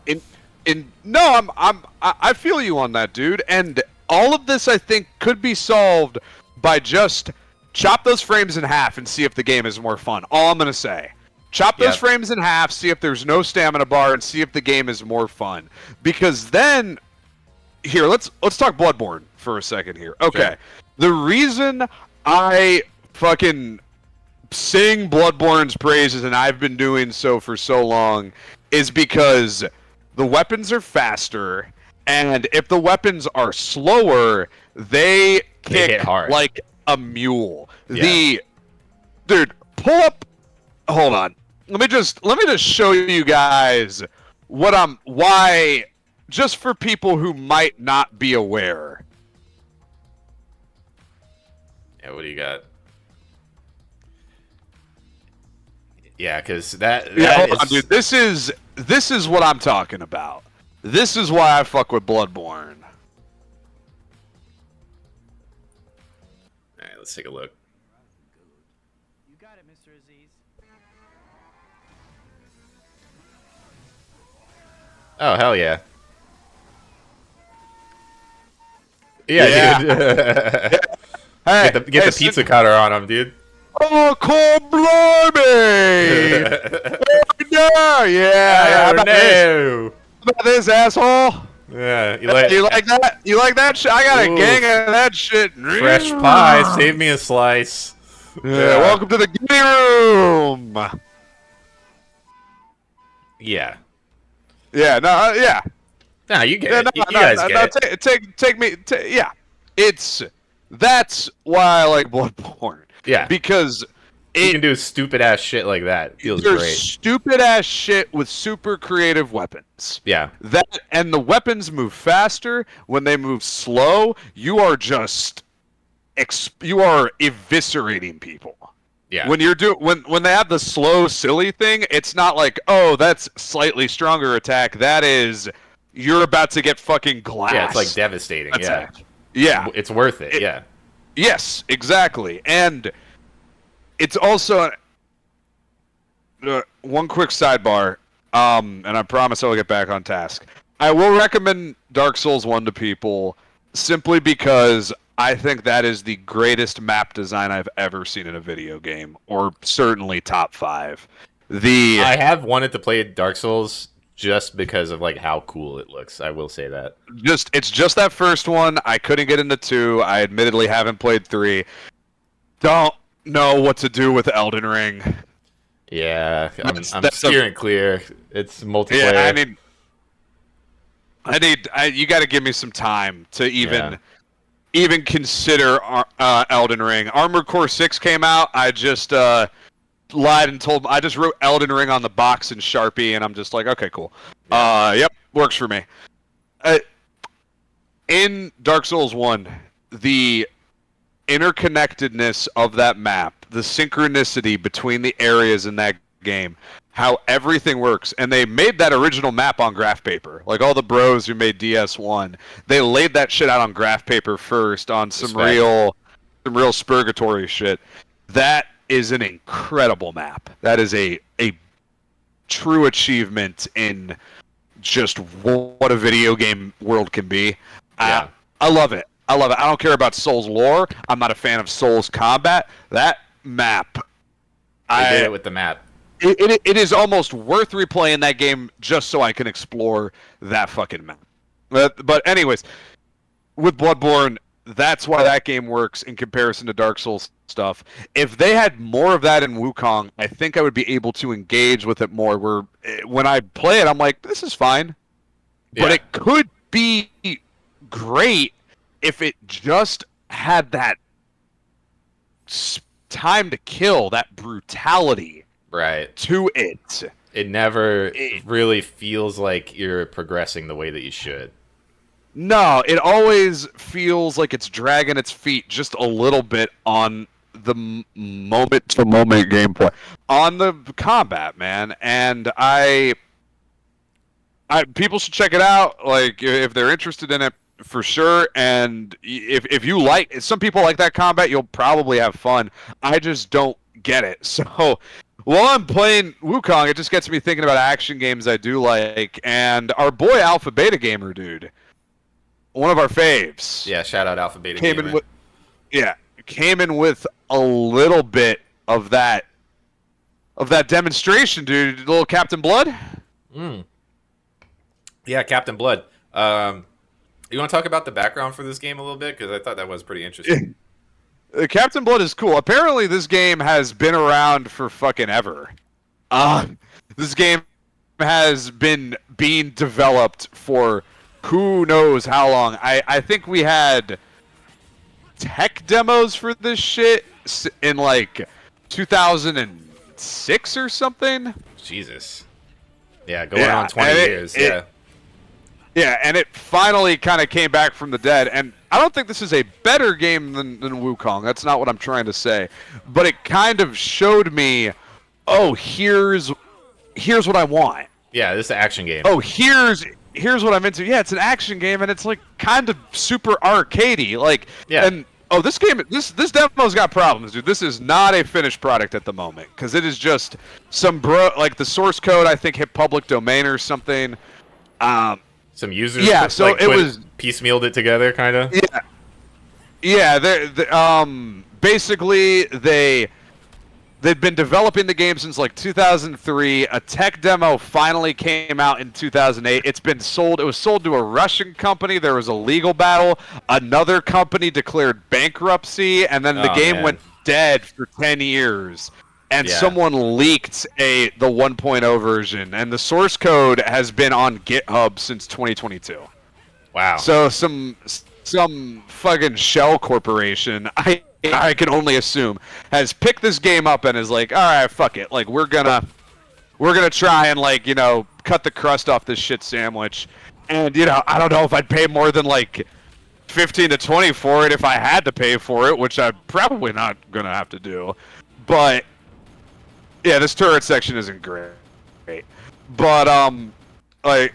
No, I feel you on that, dude. And all of this, I think, could be solved by just chop those frames in half and see if the game is more fun. All I'm gonna say, chop those frames in half, see if there's no stamina bar, and see if the game is more fun. Because then, here, let's talk Bloodborne for a second here. Okay, sure. The reason I fucking sing Bloodborne's praises, and I've been doing so for so long, is because the weapons are faster, and if the weapons are slower, they kick hard like a mule. Yeah. Dude, pull up. Hold on. Let me just show you guys why, just for people who might not be aware. Yeah, what do you got? Yeah, because hold on, dude. This is what I'm talking about. This is why I fuck with Bloodborne. All right, let's take a look. You got it, Mr. Aziz. Oh, hell yeah. Yeah. Dude. Hey, get the pizza cutter on him, dude. Oh, cold blimey! Yeah. How about this, asshole? Yeah, you like that? You like that shit? I got a gang of that shit. Fresh pie, save me a slice. Yeah, welcome to the game room. Yeah. Yeah, no, yeah. Nah, you get it. You guys get it. Take me. Yeah, that's why I like Bloodborne. Yeah, because you can do stupid ass shit like that. It feels great. Stupid ass shit with super creative weapons. Yeah. And the weapons move faster. When they move slow, you are just you are eviscerating people. Yeah. When you're when they have the slow, silly thing, it's not like, oh, that's slightly stronger attack. That is, you're about to get fucking glass. Yeah, it's like devastating. Attack. Yeah. Yeah. It's worth it. Yeah. Yes, exactly. And it's also one quick sidebar, and I promise I'll get back on task. I will recommend Dark Souls 1 to people simply because I think that is the greatest map design I've ever seen in a video game, or certainly top 5. I have wanted to play Dark Souls just because of like how cool it looks. I will say that. It's just that first one. I couldn't get into 2. I admittedly haven't played 3. Don't know what to do with Elden Ring. Yeah, I'm steering clear. It's multiplayer. Yeah, you got to give me some time to even consider Elden Ring. Armored Core 6 came out. I just lied and told. I just wrote Elden Ring on the box in Sharpie, and I'm just like, okay, cool. Yep, works for me. In Dark Souls 1, the interconnectedness of that map, the synchronicity between the areas in that game, how everything works, and they made that original map on graph paper. Like all the bros who made DS1, they laid that shit out on graph paper first on some real spurgatory shit. That is an incredible map. That is a true achievement in just what a video game world can be. Yeah. I love it. I love it. I don't care about Souls lore. I'm not a fan of Souls combat. That map. I did it with the map. It is almost worth replaying that game just so I can explore that fucking map. But anyways, with Bloodborne, that's why that game works in comparison to Dark Souls stuff. If they had more of that in Wukong, I think I would be able to engage with it more. Where when I play it, I'm like, this is fine. Yeah. But it could be great if it just had that time to kill, that brutality to it. It never really feels like you're progressing the way that you should. No, it always feels like it's dragging its feet just a little bit on the moment-to-moment gameplay, on the combat, man. And people should check it out. Like, if they're interested in it, for sure. And if you like, some people like that combat, you'll probably have fun. I just don't get it. So while I'm playing Wukong, it just gets me thinking about action games I do like. And our boy Alpha Beta Gamer, dude, one of our faves. Yeah, shout out Alpha Beta Gamer. Came in with a little bit of that demonstration, dude. Little Captain Blood. Yeah, Captain Blood. You want to talk about the background for this game a little bit? Because I thought that was pretty interesting. Captain Blood is cool. Apparently, this game has been around for fucking ever. This game has been being developed for who knows how long. I think we had tech demos for this shit in like 2006 or something. Jesus. Yeah, going on 20 years. Yeah, and it finally kind of came back from the dead. And I don't think this is a better game than Wukong. That's not what I'm trying to say. But it kind of showed me, oh, here's what I want. Yeah, this is an action game. Oh, here's what I'm into. Yeah, it's an action game, and it's like kind of super arcadey. Like, yeah. And oh, this game, this demo's got problems, dude. This is not a finished product at the moment because it is just some like the source code I think hit public domain or something. Some users, so it was piecemealed it together, kind of. Yeah. Basically they'd been developing the game since like 2003. A tech demo finally came out in 2008. It's been sold. It was sold to a Russian company. There was a legal battle. Another company declared bankruptcy, and then the game went dead for 10 years. And someone leaked the 1.0 version, and the source code has been on GitHub since 2022. Wow. So some fucking shell corporation, I can only assume, has picked this game up and is like, all right, fuck it. Like we're gonna try and like, you know, cut the crust off this shit sandwich. And you know, I don't know if I'd pay more than like 15 to 20 for it if I had to pay for it, which I'm probably not gonna have to do. But yeah, this turret section isn't great. But like,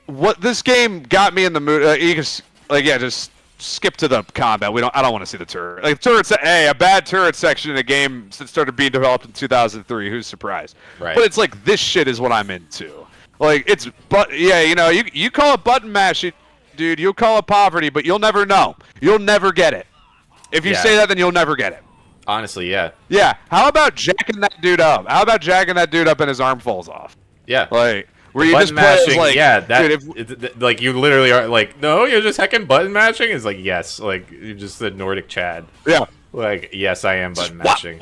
what this game got me in the mood. You can just skip to the combat. I don't want to see the turret. Like turrets. Hey, a bad turret section in a game that started being developed in 2003. Who's surprised? Right. But it's like this shit is what I'm into. Like it's you call it button mashing, dude. You'll call it poverty, but you'll never know. You'll never get it. If you say that, then you'll never get it. Honestly, yeah. Yeah. How about jacking that dude up? How about jacking that dude up and his arm falls off? Yeah. Like where the you just mashing, like, yeah, that dude, like you literally are like, no, you're just heckin' button mashing. It's like, yes, like you're just the Nordic Chad. Yeah. Like, yes, I am button mashing.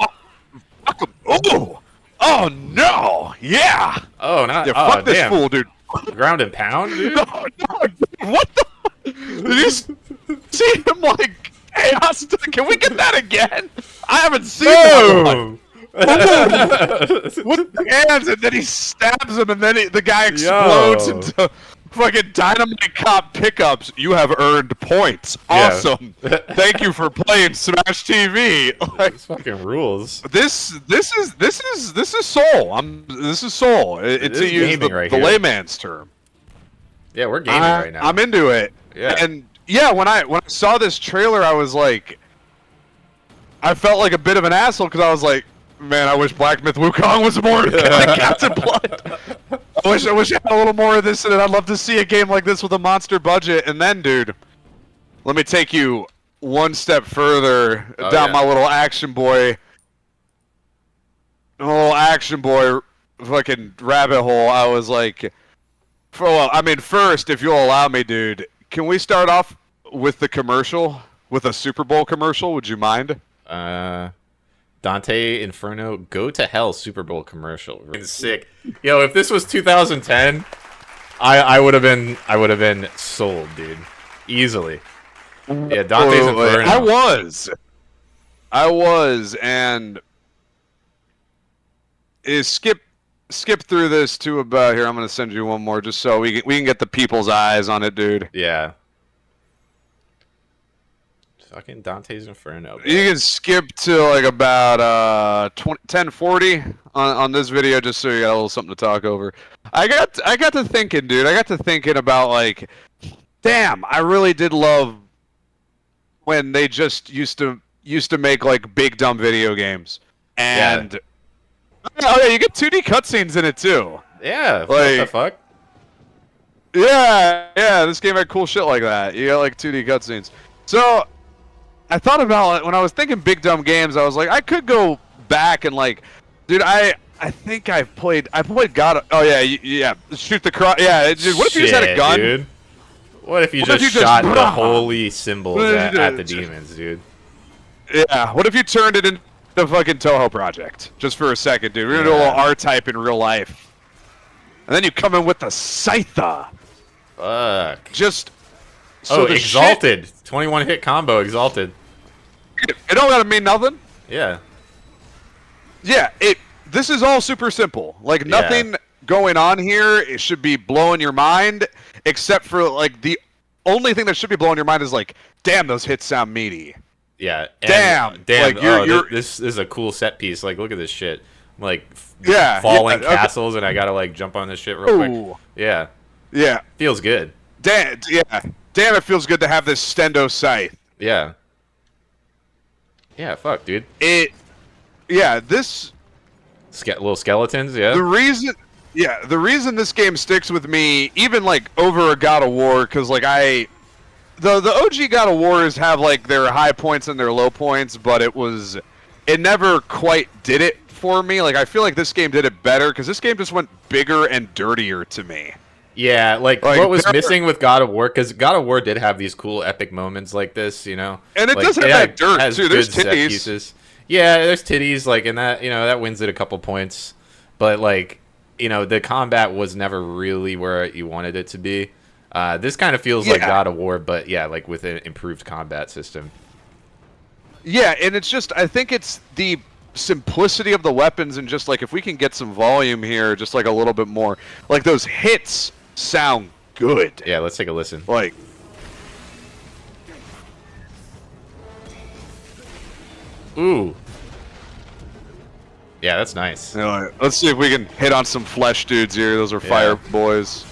Oh no! Yeah. Oh, not. Yeah, Oh, fuck this damn. fool, dude. Ground and pound, dude. No, what the? Did you see him like? Hey, Austin, can we get that again? I haven't seen that one. With the hands, and then he stabs him, and then the guy explodes into fucking dynamite cop pickups. You have earned points. Awesome. Thank you for playing Smash TV. Like, this fucking rules. This is soul. This is soul. It's to use the layman's term. Yeah, we're gaming right now. I'm into it. Yeah. And yeah, when I saw this trailer, I was like, I felt like a bit of an asshole because I was like, man, I wish Black Myth Wukong was more like Captain Blood. I wish I had a little more of this in it. I'd love to see a game like this with a monster budget. And then, dude, let me take you one step further down my little action boy fucking rabbit hole. I was like, first, if you'll allow me, dude, can we start off with the commercial, with a Super Bowl commercial? Would you mind? Dante Inferno Go to Hell Super Bowl commercial. Really sick. Yo, if this was 2010, I would have been sold, dude. Easily. Yeah, Dante's Inferno. I was, and skip through this to about here. I'm gonna send you one more just so we can get the people's eyes on it, dude. Yeah. Fucking Dante's Inferno. Bro. You can skip to like about 1040 on this video just so you got a little something to talk over. I got to thinking, dude. I got to thinking about like, damn, I really did love when they just used to make like big dumb video games. And oh yeah, you get 2D cutscenes in it too. Yeah, like, what the fuck? Yeah, this game had cool shit like that. You got like 2D cutscenes. So I thought about it when I was thinking big dumb games. I was like, I could go back and like, dude, I think I played God. Oh yeah, shoot the cross. Yeah, dude. What if you just had a gun? Dude. What if you just shot the holy symbols at the demons, dude? Yeah. What if you turned it into the fucking Toho project just for a second, dude? We're gonna do a little R-type in real life, and then you come in with the Scytha. Fuck. Just. So Exalted. 21 hit combo, Exalted. It don't gotta mean nothing. Yeah. Yeah, this is all super simple. Like nothing going on here. It should be blowing your mind, except for like the only thing that should be blowing your mind is like, damn, those hits sound meaty. Yeah. Damn. Like, you're this is a cool set piece. Like, look at this shit. Like falling castles, and I gotta like jump on this shit real quick. Yeah. Yeah. Feels good. Damn. Yeah. Damn, it feels good to have this Stendo scythe. Yeah. Yeah, fuck, dude. This... little skeletons, yeah? The reason this game sticks with me, even, like, over a God of War, because, like, the OG God of Wars have, like, their high points and their low points, but it never quite did it for me. Like, I feel like this game did it better, because this game just went bigger and dirtier to me. Yeah, like what was missing with God of War, because God of War did have these cool epic moments like this, you know? And it like, does have that dirt, too. There's titties. Pieces. Yeah, there's titties, like, and that, you know, that wins it a couple points. But, like, you know, the combat was never really where you wanted it to be. This kind of feels like God of War, but, yeah, like, with an improved combat system. Yeah, and it's just, I think it's the simplicity of the weapons and just, like, if we can get some volume here, just, like, a little bit more. Like, those hits sound good. Yeah, let's take a listen. Like, Ooh. Yeah, that's nice. Let's see if we can hit on some flesh dudes here. Those are fire boys.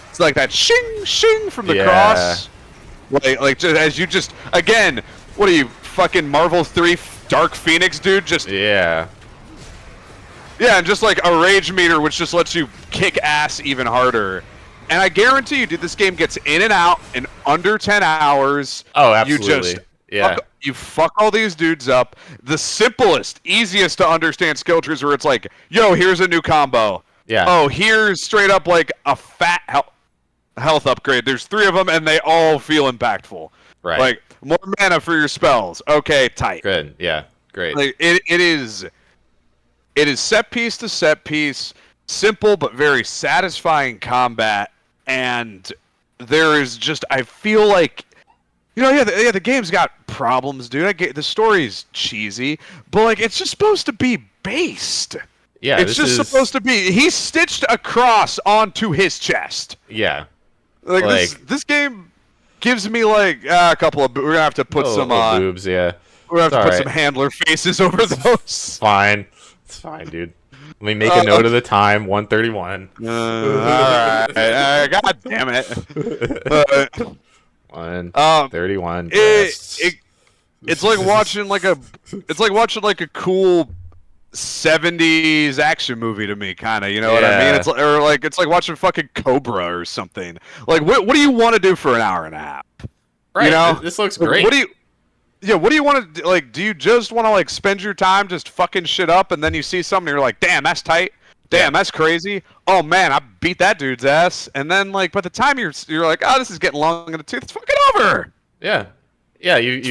It's like that shing shing from the cross. Like just, as you just again, what are you fucking Marvel 3 Dark Phoenix dude? Just yeah, and just like a rage meter, which just lets you kick ass even harder. And I guarantee you, dude, this game gets in and out in under 10 hours. Oh, absolutely. You just you fuck all these dudes up. The simplest, easiest to understand skill trees where it's like, yo, here's a new combo. Yeah. Oh, here's straight up like a fat health upgrade. There's 3 of them, and they all feel impactful. Right. Like, more mana for your spells. Okay, tight. Good. Yeah. Great. Like, it is set piece to set piece, simple but very satisfying combat, and there is just, I feel like, the game's got problems, dude. The story's cheesy, but like it's just supposed to be based. Yeah, it's just supposed to be. He's stitched a cross onto his chest. Yeah, like this game gives me like a couple of. We're gonna have to put some boobs. Yeah, we're gonna have to put some handler faces over those. Fine, it's fine, dude. Let me make a note of the time. 1:31. All right. God damn it. 1:31. It's like watching like a cool 70s action movie to me, kind of. You know what I mean? It's like watching fucking Cobra or something. Like, what do you want to do for an hour and a half? Right. You know, this looks great. What do you want to do? Like? Do you just want to like spend your time just fucking shit up, and then you see something, and you're like, damn, that's tight. Damn, that's crazy. Oh man, I beat that dude's ass. And then like, by the time you're like, oh, this is getting long in the tooth. It's fucking over. Yeah. Yeah. You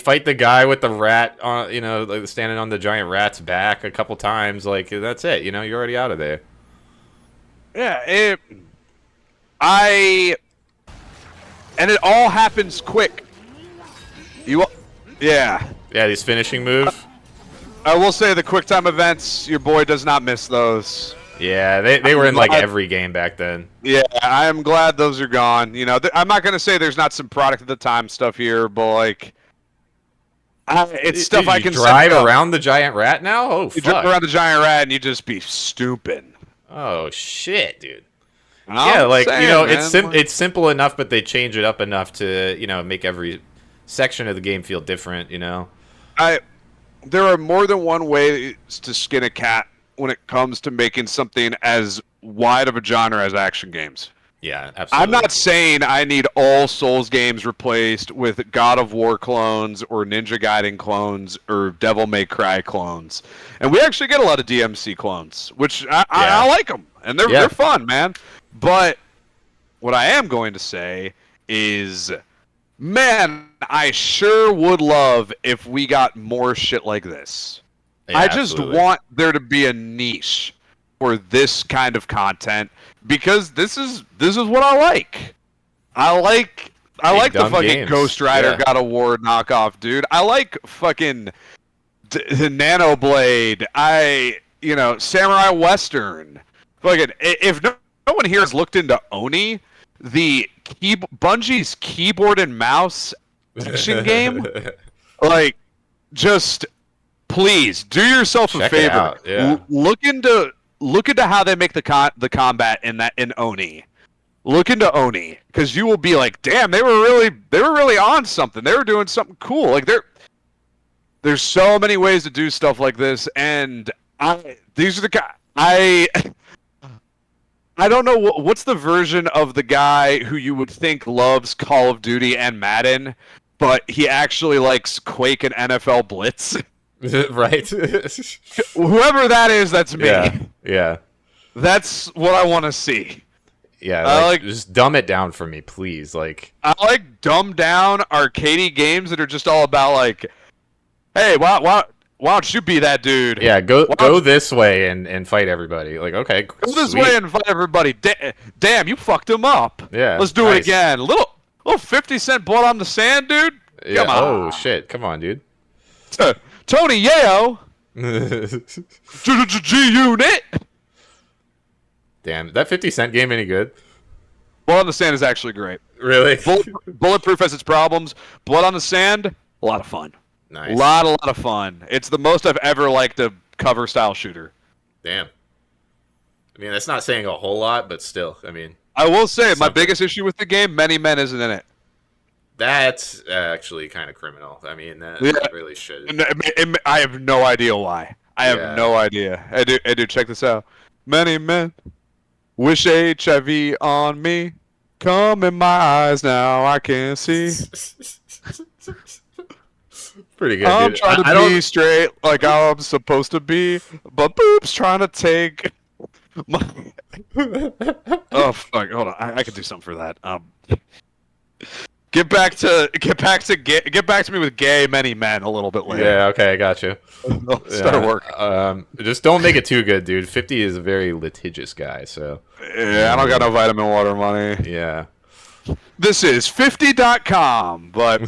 fight the guy with the rat on, like standing on the giant rat's back a couple times. Like that's it. You're already out of there. Yeah. And it all happens quick. Yeah, these finishing moves. I will say the quick time events, your boy does not miss those. Yeah, they were in like every game back then. Yeah, I am glad those are gone. I'm not gonna say there's not some product of the time stuff here, but like, it's stuff I can drive around the giant rat now. Oh, you drive around the giant rat and you just be stupid. Oh shit, dude. Yeah, like it's simple enough, but they change it up enough to make every section of the game feel different. There are more than one way to skin a cat when it comes to making something as wide of a genre as action games. Yeah, absolutely. I'm not saying I need all Souls games replaced with God of War clones or Ninja Gaiden clones or Devil May Cry clones. And we actually get a lot of DMC clones, which I like them. And they're fun, man. But what I am going to say is, man, I sure would love if we got more shit like this. Yeah, I just want there to be a niche for this kind of content because this is what I like. I like the fucking games. Ghost Rider God of War knockoff, dude. I like fucking the Nano Blade. Samurai Western. Fucking if no one here has looked into Oni, the Bungie's keyboard and mouse action game, like, just please do yourself a favor. Out. Yeah. Look into how they make the combat in Oni. Look into Oni, because you will be like, damn, they were really on something. They were doing something cool. Like there's so many ways to do stuff like this, and these are the guys. I don't know what's the version of the guy who you would think loves Call of Duty and Madden, but he actually likes Quake and NFL Blitz. Right. Whoever that is, that's me. Yeah. That's what I want to see. Yeah, just dumb it down for me, please. Like, I like dumbed down arcadey games that are just all about like, hey, why don't you be that dude? Yeah, go this way and fight everybody. Like, okay, go this way and fight everybody. Damn, you fucked him up. Yeah, let's do it again. Little 50-cent blood on the sand, dude. Yeah. Come on. Oh shit, come on, dude. Tony Yeo. G-Unit. Damn, that 50 Cent game any good? Blood on the Sand is actually great. Really? Bulletproof has its problems. Blood on the Sand, a lot of fun. Nice. A lot of fun. It's the most I've ever liked a cover style shooter. Damn. I mean, that's not saying a whole lot, but still, I mean. I will say, my biggest issue with the game, Many Men isn't in it. That's actually kind of criminal. I mean, that really should. I have no idea why. I have no idea. Edu, check this out. Many men wish HIV on me. Come in my eyes now, I can see. Pretty good, I'm dude. trying to be straight like I'm supposed to be, but boobs trying to take my... Oh, fuck. Hold on. I could do something for that. Get back to me with gay many men a little bit later. Yeah, okay, I got you. Start work. Just don't make it too good, dude. 50 is a very litigious guy, so. Yeah, I don't got no vitamin water money. Yeah. This is 50.com, but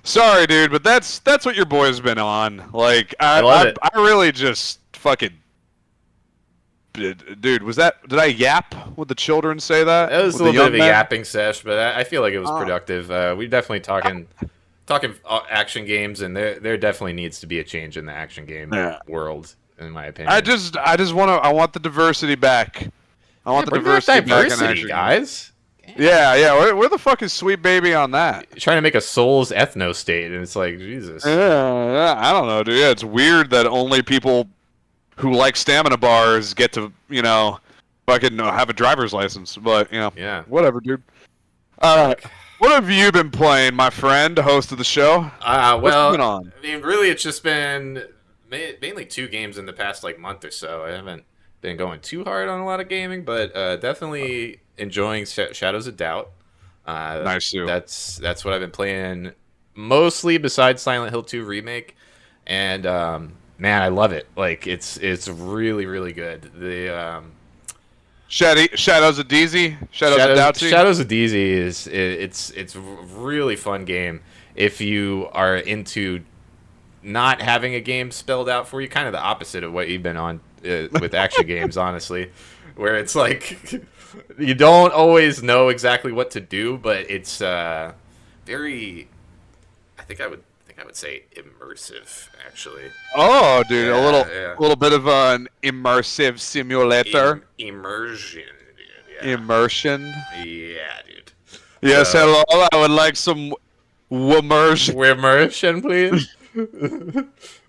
sorry, dude, but that's what your boy's been on. Like, I really just fucking. Dude, did I yap? Would the children say that? It was a little bit of a yapping sesh, but I feel like it was productive. We're definitely talking action games, and there definitely needs to be a change in the action game world, in my opinion. I want the diversity back. I want the diversity back in action guys. Yeah. Where the fuck is Sweet Baby on that? You're trying to make a Souls ethno state, and it's like, Jesus. Yeah, I don't know, dude. Yeah, it's weird that only people who like stamina bars get to, fucking have a driver's license. But, yeah, whatever, dude. What have you been playing, my friend, host of the show? What's going on? I mean, really, it's just been mainly 2 games in the past, month or so. I haven't been going too hard on a lot of gaming, but definitely enjoying Shadows of Doubt. Nice, too. That's what I've been playing mostly, besides Silent Hill 2 Remake. And, man, I love it. It's really, really good. The Shadows of DZ? Shadows of Doubt? Shadows of DZ it's a really fun game if you are into not having a game spelled out for you. Kind of the opposite of what you've been on with action games, honestly, where it's like you don't always know exactly what to do, but it's very. I think I would say immersive, actually. Oh, dude, a little bit of an immersive simulator. Immersion. Yeah. Immersion. Yeah, dude. Yes, hello. I would like some immersion. Immersion, please.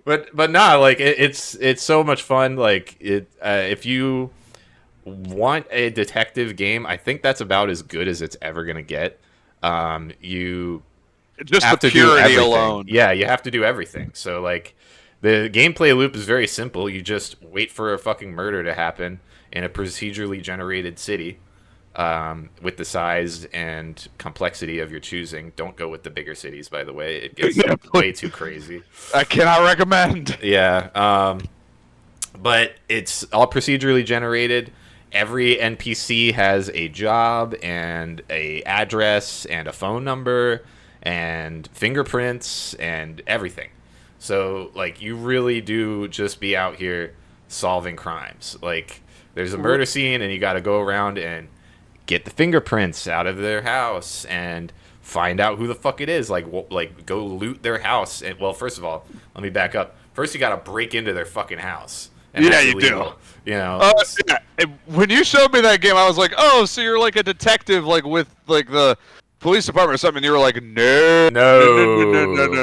but nah, it's so much fun. If you want a detective game, I think that's about as good as it's ever gonna get. You just have the to do purity everything. alone. Yeah, you have to do everything. So the gameplay loop is very simple. You just wait for a fucking murder to happen in a procedurally generated city, with the size and complexity of your choosing. Don't go with the bigger cities, by the way. It gets way too crazy. I cannot recommend. Yeah, but it's all procedurally generated. Every NPC has a job and a address and a phone number and fingerprints and everything. So you really do just be out here solving crimes. There's a murder scene and you got to go around and get the fingerprints out of their house and find out who the fuck it is. Go loot their house. And, well, first of all, let me back up. First, you got to break into their fucking house. And yeah, you do. Yeah. When you showed me that game, I was like, "Oh, so you're like a detective, with the police department or something?" And you were like, "No,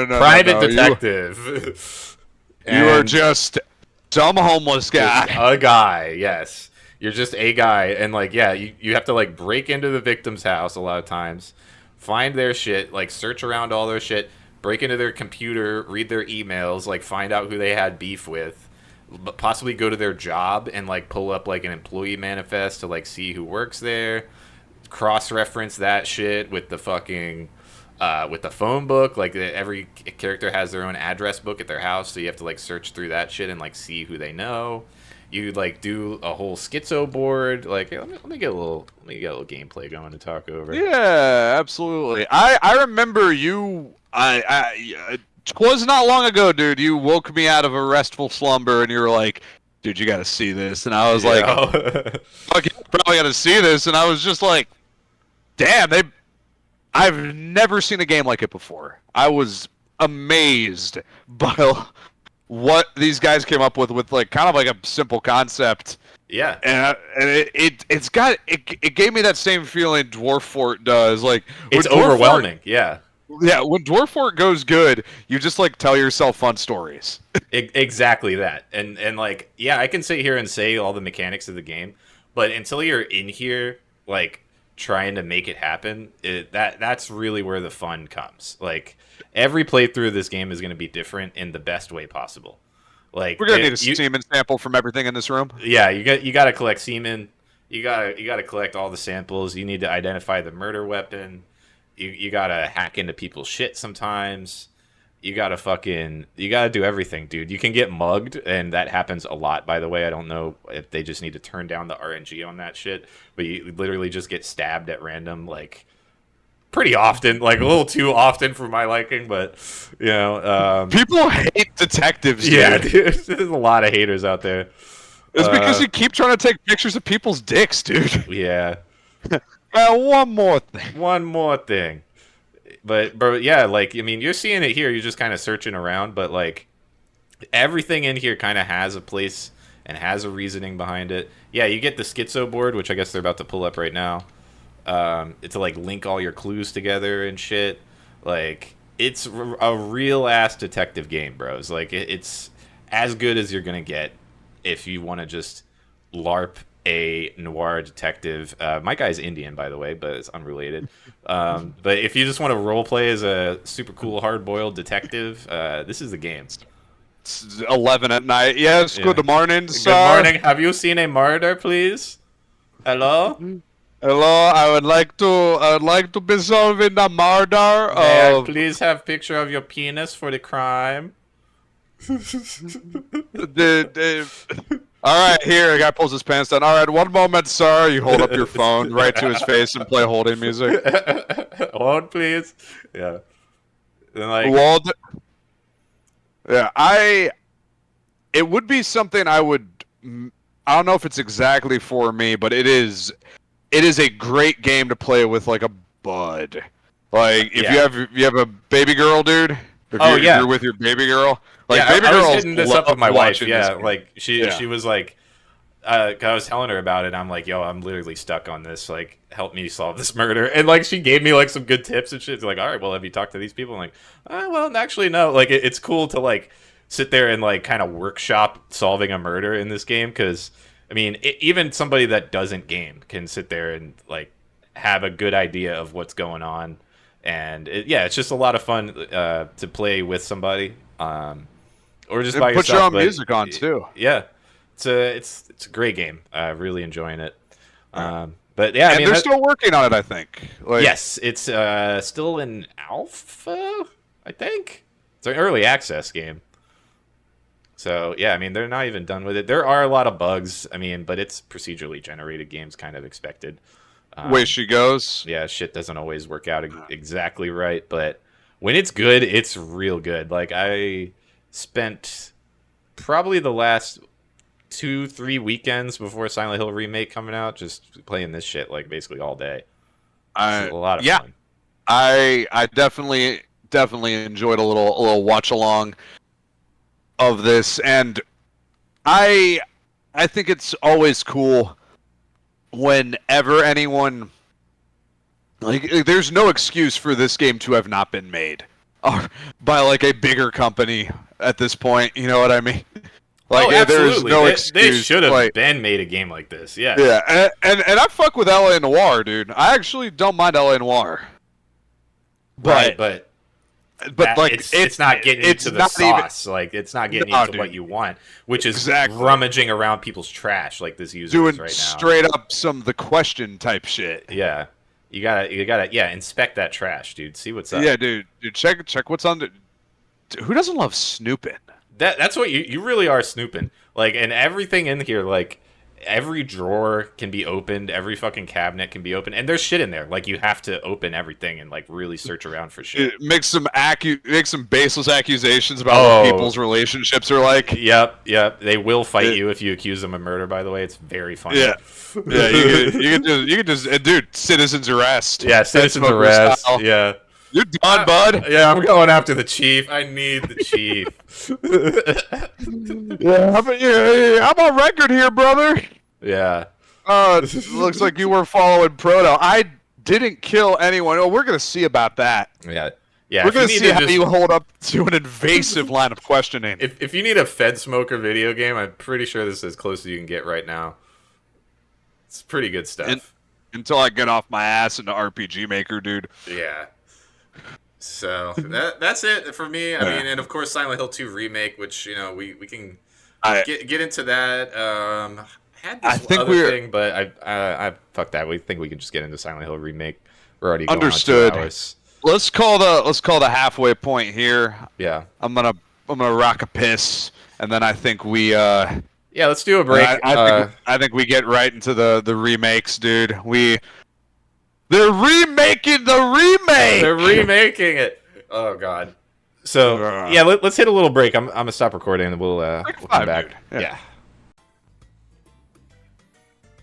private detective." You are just some homeless guy. A guy, yes. You're just a guy, and you have to break into the victim's house a lot of times, find their shit, search around all their shit, break into their computer, read their emails, find out who they had beef with. Possibly go to their job and pull up an employee manifest to see who works there, cross-reference that shit with the fucking with the phone book. Every character has their own address book at their house, so you have to search through that shit and see who they know. You do a whole schizo board. Let me get a little gameplay going to talk over. Yeah, absolutely. I remember you. It was not long ago, dude. You woke me out of a restful slumber, and you were like, "Dude, you got to see this." And I was like, "Fuck, you probably got to see this." And I was just like, damn, I've never seen a game like it before. I was amazed by what these guys came up with like kind of like a simple concept. Yeah, and it gave me that same feeling Dwarf Fort does. Like it's overwhelming. Yeah, when Dwarf Fort goes good, you just like tell yourself fun stories. Exactly that, and like I can sit here and say all the mechanics of the game, but until you're in here, like trying to make it happen, that's really where the fun comes. Like every playthrough of this game is going to be different in the best way possible. Like we're gonna need a semen sample from everything in this room. Yeah, you got to collect semen. You got to collect all the samples. You need to identify the murder weapon. You got to hack into people's shit sometimes. You got to do everything, dude. You can get mugged, and that happens a lot, by the way. I don't know if they just need to turn down the RNG on that shit, but you literally just get stabbed at random, like pretty often, like a little too often for my liking, but people hate detectives, dude. Yeah, dude, there's a lot of haters out there. It's because you keep trying to take pictures of people's dicks, dude. Yeah. One more thing. But yeah, like, I mean, you're seeing it here, you're just kind of searching around, but like everything in here kind of has a place and has a reasoning behind it. Yeah, you get the schizo board, which I guess they're about to pull up right now. It's to like link all your clues together and shit. Like it's a real ass detective game, bros. Like it's as good as you're gonna get if you want to just LARP a noir detective. My guy's Indian, by the way, but it's unrelated. But if you just want to role play as a super cool hard-boiled detective, this is the game. It's 11 at night. Yes, yeah. Good morning, sir. Good morning. Have you seen a murder, please? Hello? Hello, I would like to be solving the murder May of... I please have picture of your penis for the crime? All right, here, a guy pulls his pants down. All right, one moment, sir. You hold up your phone right to his face and play holding music. Hold, please. Yeah. And like... Hold. Yeah, it would be something I don't know if it's exactly for me, but it is a great game to play with like a bud. Like if you have a baby girl, dude. If you're with your baby girl. Like baby I was girls hitting this up with my wife. Yeah, like she Yeah. was like, I was telling her about it. I'm like, yo, I'm literally stuck on this. Like, help me solve this murder. And like, she gave me like some good tips and shit. It's like, all right, well, have you talked to these people? I'm like, well, actually, no. Like, it's cool to like sit there and like kind of workshop solving a murder in this game because, I mean, even somebody that doesn't game can sit there and like have a good idea of what's going on. And it's just a lot of fun to play with somebody. Or just by yourself. Put your own music on too. Yeah, it's a great game. Really enjoying it. But yeah, I mean, they're still working on it. I think. Yes, it's still in alpha. I think it's an early access game. So yeah, I mean, they're not even done with it. There are a lot of bugs. I mean, but it's procedurally generated games, kind of expected. Way she goes. Yeah, shit doesn't always work out exactly right, but when it's good, it's real good. Like I spent probably the last 2-3 weekends before Silent Hill Remake coming out just playing this shit like basically all day. It's a lot of fun. I definitely enjoyed a little watch along of this, and I think it's always cool whenever anyone like there's no excuse for this game to have not been made by like a bigger company at this point, you know what I mean? Like there's no excuse. They should have been made a game like this. Yeah. Yeah, and I fuck with LA Noire, dude. I actually don't mind LA Noire. But like it's not getting you to the sauce. Like it's not getting you to what you want, which is rummaging around people's trash like this user doing is right now. Straight up some the question type shit. Yeah. You gotta inspect that trash, dude. See what's up. Yeah, dude check what's on the. Dude, who doesn't love snooping? That's what you really are snooping. Like, and everything in here, like every drawer can be opened, every fucking cabinet can be opened, and there's shit in there. Like, you have to open everything and like really search around for shit. Make some baseless accusations about what people's relationships are like. Yep. They will fight you if you accuse them of murder. By the way, it's very funny. Yeah. You can just dude, citizen's arrest. Yeah, citizen's arrest. Style. Yeah. You're done, bud. Yeah, I'm going after the chief. I need the chief. I'm on record here, brother. Yeah. Looks like you were following Proto. I didn't kill anyone. Oh, we're gonna see about that. Yeah. We're gonna see how you hold up to an invasive line of questioning. If you need a Fed Smoker video game, I'm pretty sure this is as close as you can get right now. It's pretty good stuff. Until I get off my ass into RPG Maker, dude. Yeah. So that's it for me. I mean, and of course, Silent Hill 2 remake, which we can get into that. I had this other thing, but I fuck that. We think we can just get into Silent Hill remake. We're already going understood. On 2 hours. Let's call the halfway point here. Yeah, I'm gonna rock a piss, and then I think we let's do a break. I think we get right into the remakes, dude. They're remaking the remake. They're remaking it. Oh god. So let's hit a little break. I'm gonna stop recording and we'll come back. Yeah.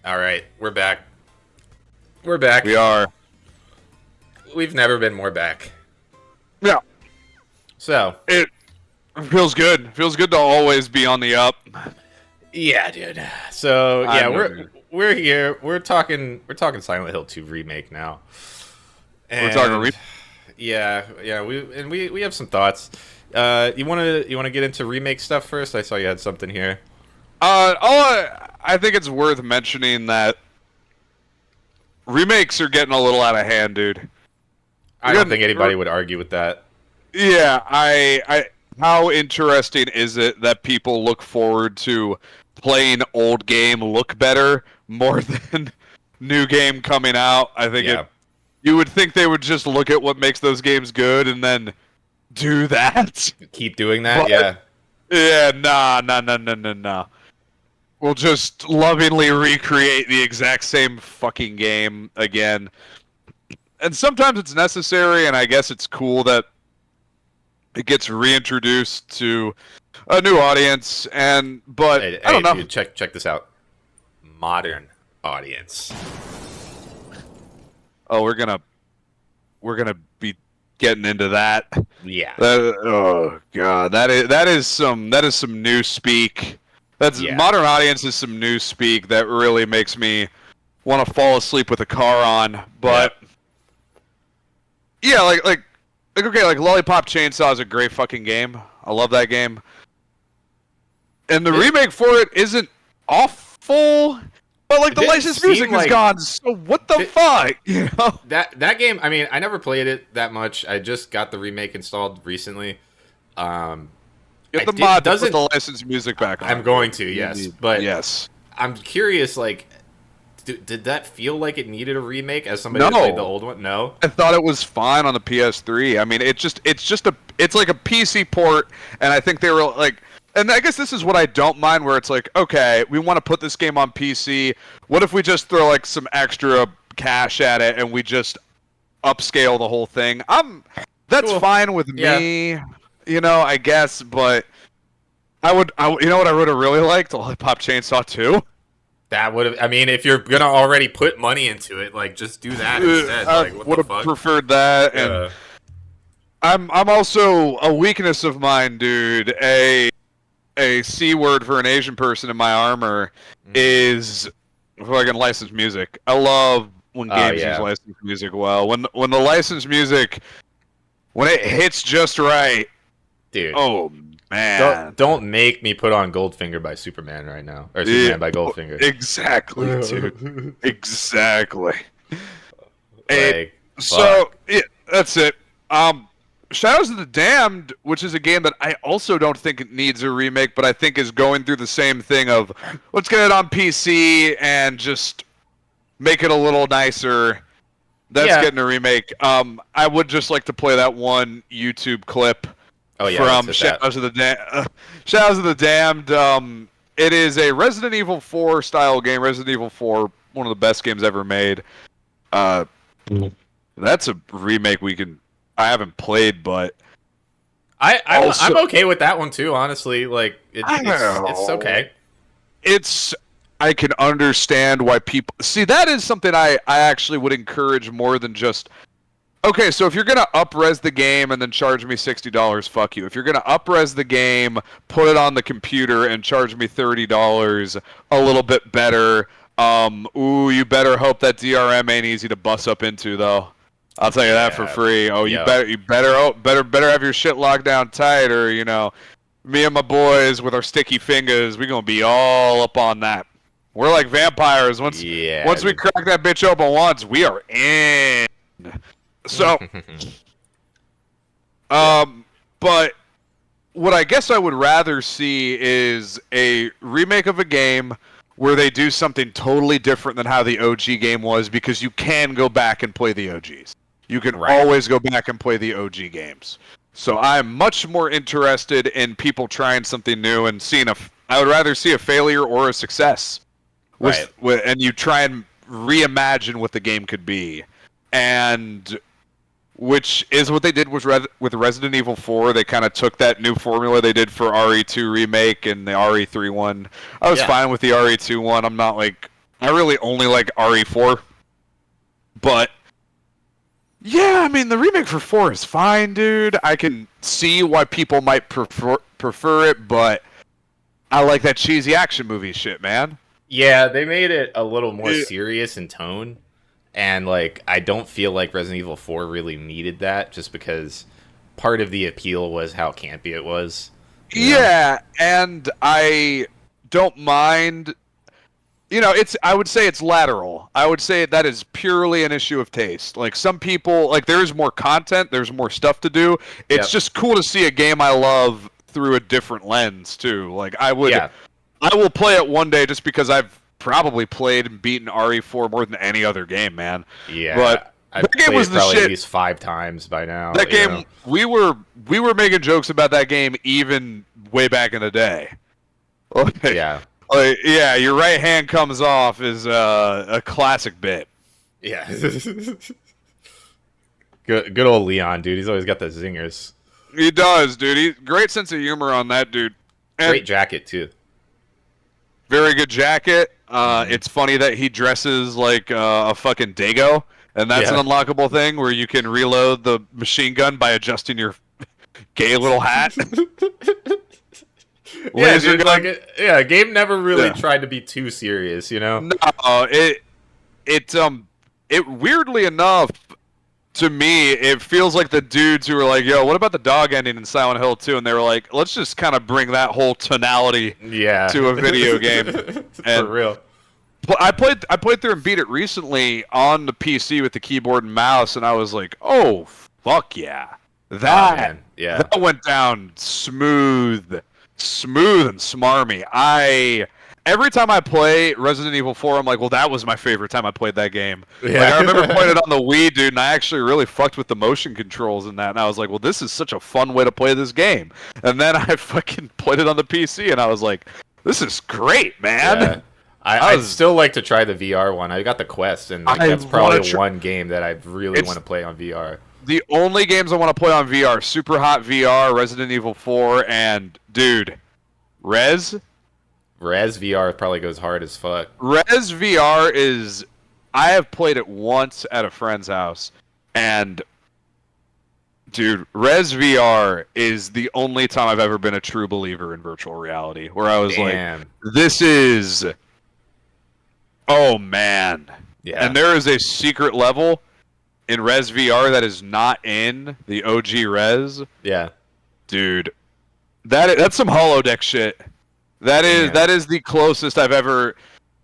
All right, we're back. We're back. We are. We've never been more back. Yeah. So it feels good. Feels good to always be on the up. Yeah, dude. So we're here. We're talking Silent Hill 2 remake now. And we're talking we have some thoughts. You want to get into remake stuff first? I saw you had something here. I think it's worth mentioning that remakes are getting a little out of hand, dude. I don't think anybody would argue with that. Yeah, how interesting is it that people look forward to playing old game look better more than new game coming out? I think you would think they would just look at what makes those games good and then do that. Keep doing that, but, yeah. Nah. We'll just lovingly recreate the exact same fucking game again. And sometimes it's necessary, and I guess it's cool that it gets reintroduced to a new audience. But I don't know. Dude, check this out. Modern audience. Oh, we're gonna be getting into that. Yeah. Oh god, that is some new speak. Modern audience is some new speak that really makes me want to fall asleep with a car on. But like Lollipop Chainsaw is a great fucking game. I love that game. And the remake for it isn't awful, but like the licensed music is gone. So what the fuck? You know? That game. I mean, I never played it that much. I just got the remake installed recently. Get the mod to put the licensed music back on. I'm going to, yes, but yes. I'm curious. Like, did that feel like it needed a remake as somebody that played the old one? No, I thought it was fine on the PS3. I mean, it's like a PC port, and I think they were like. And I guess this is what I don't mind, where it's like, okay, we want to put this game on PC. What if we just throw like some extra cash at it and we just upscale the whole thing? That's fine with me, I guess. But you know what I would have really liked? Lollipop Chainsaw 2. That would have. I mean, if you're gonna already put money into it, like just do that instead. I would have preferred that. And I'm also a weakness of mine, dude. A C word for an Asian person in my armor is fucking licensed music. I love when games use licensed music well. When the licensed music, when it hits just right, dude. Oh man! Don't make me put on Goldfinger by Superman right now, or Superman by Goldfinger. Exactly, dude. Exactly. That's it. Shadows of the Damned, which is a game that I also don't think it needs a remake, but I think is going through the same thing of let's get it on PC and just make it a little nicer. That's getting a remake. I would just like to play that one YouTube clip from Shadows of the Damned. It is a Resident Evil 4 style game. Resident Evil 4, one of the best games ever made. That's a remake I haven't played, but I'm okay with that one too. Honestly, like it's okay. I can understand why people see that is something I actually would encourage more than just. Okay, so if you're gonna up-res the game and then charge me $60, fuck you. If you're gonna up-res the game, put it on the computer and charge me $30, a little bit better. You better hope that DRM ain't easy to bust up into though. I'll tell you that for free. Oh, you better have your shit locked down tight, or me and my boys with our sticky fingers, we're gonna be all up on that. We're like vampires. Once we crack that bitch open once, we are in. So, but what I guess I would rather see is a remake of a game where they do something totally different than how the OG game was, because you can go back and play the OGs. You can always go back and play the OG games. So I'm much more interested in people trying something new and seeing I would rather see a failure or a success. And you try and reimagine what the game could be. And which is what they did with Resident Evil 4. They kind of took that new formula they did for RE2 Remake and the RE3 one. I was fine with the RE2 one. I'm not like... I really only like RE4. But... yeah, I mean, the remake for 4 is fine, dude. I can see why people might prefer it, but I like that cheesy action movie shit, man. Yeah, they made it a little more serious in tone. And, like, I don't feel like Resident Evil 4 really needed that, just because part of the appeal was how campy it was. Yeah, and I don't mind... I would say it's lateral. I would say that is purely an issue of taste. Like, some people... like, there's more content, there's more stuff to do. It's just cool to see a game I love through a different lens, too. Like, I will play it one day just because I've probably played and beaten RE4 more than any other game, man. Yeah, but that game was the shit. At least 5 times by now. That game, we were making jokes about that game even way back in the day. Your right hand comes off is a classic bit. Yeah. Good old Leon, dude. He's always got the zingers. He does, dude. Great sense of humor on that dude. And great jacket too. Very good jacket. It's funny that he dresses like a fucking Dago, and that's an unlockable thing where you can reload the machine gun by adjusting your gay little hat. Laser gun. Gabe never really tried to be too serious, No, it weirdly enough, to me, it feels like the dudes who were like, yo, what about the dog ending in Silent Hill 2? And they were like, let's just kind of bring that whole tonality to a video game. For real. I played through and beat it recently on the PC with the keyboard and mouse, and I was like, oh, fuck yeah. That went down smooth and smarmy. Every time I play Resident Evil 4, I'm like, well, that was my favorite time I played that game. Yeah. Like, I remember playing it on the Wii, dude, and I actually really fucked with the motion controls in that, and I was like, well, this is such a fun way to play this game. And then I fucking played it on the PC, and I was like, this is great, man. Yeah. I'd still like to try the VR one. I got the Quest, and that's probably one game that I really want to play on VR. The only games I want to play on VR, Super Hot VR, Resident Evil 4, and, dude, Res VR probably goes hard as fuck. Res VR is... I have played it once at a friend's house, and... dude, Res VR is the only time I've ever been a true believer in virtual reality, where I was like, this is... oh, man. Yeah. And there is a secret level in Res VR that is not in the OG Res. Yeah. Dude, that's some holodeck shit. That is the closest I've ever...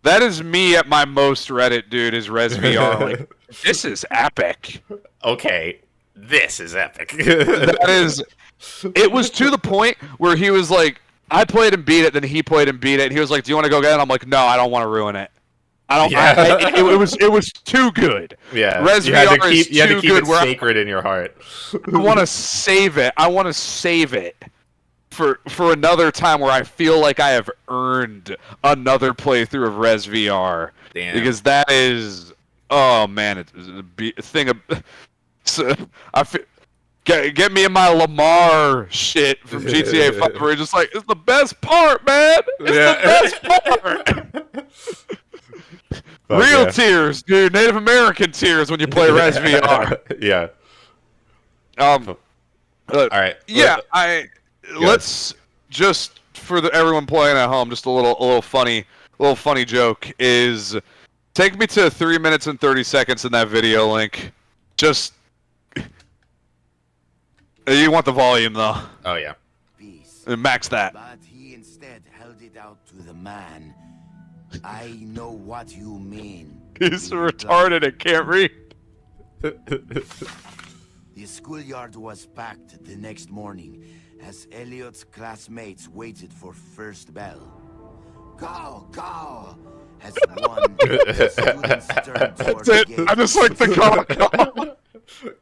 that is me at my most Reddit, dude, is Res VR. Like, this is epic. Okay, this is epic. That is... it was to the point where he was like, I played and beat it, then he played and beat it, and he was like, do you want to go get it? I'm like, no, I don't want to ruin it. It was too good. Yeah, Res VR is too good. It sacred in your heart. I want to save it. for another time where I feel like I have earned another playthrough of Res VR. Damn. Because that is, oh man, it's a thing of. So, get me in my Lamar shit from GTA 5, where you're just like, it's the best part, man. It's the best part. Real tears, dude. Native American tears when you play Res VR. Yeah. All right. Yeah, let's just for everyone playing at home, just a little funny joke is take me to 3 minutes and 30 seconds in that video link. Just you want the volume though. Oh yeah. Max that. But he instead held it out to the man. I know what you mean. He's retarded and can't read. The schoolyard was packed the next morning as Elliot's classmates waited for first bell. Go, go! As one students turned toward the gate. I just like the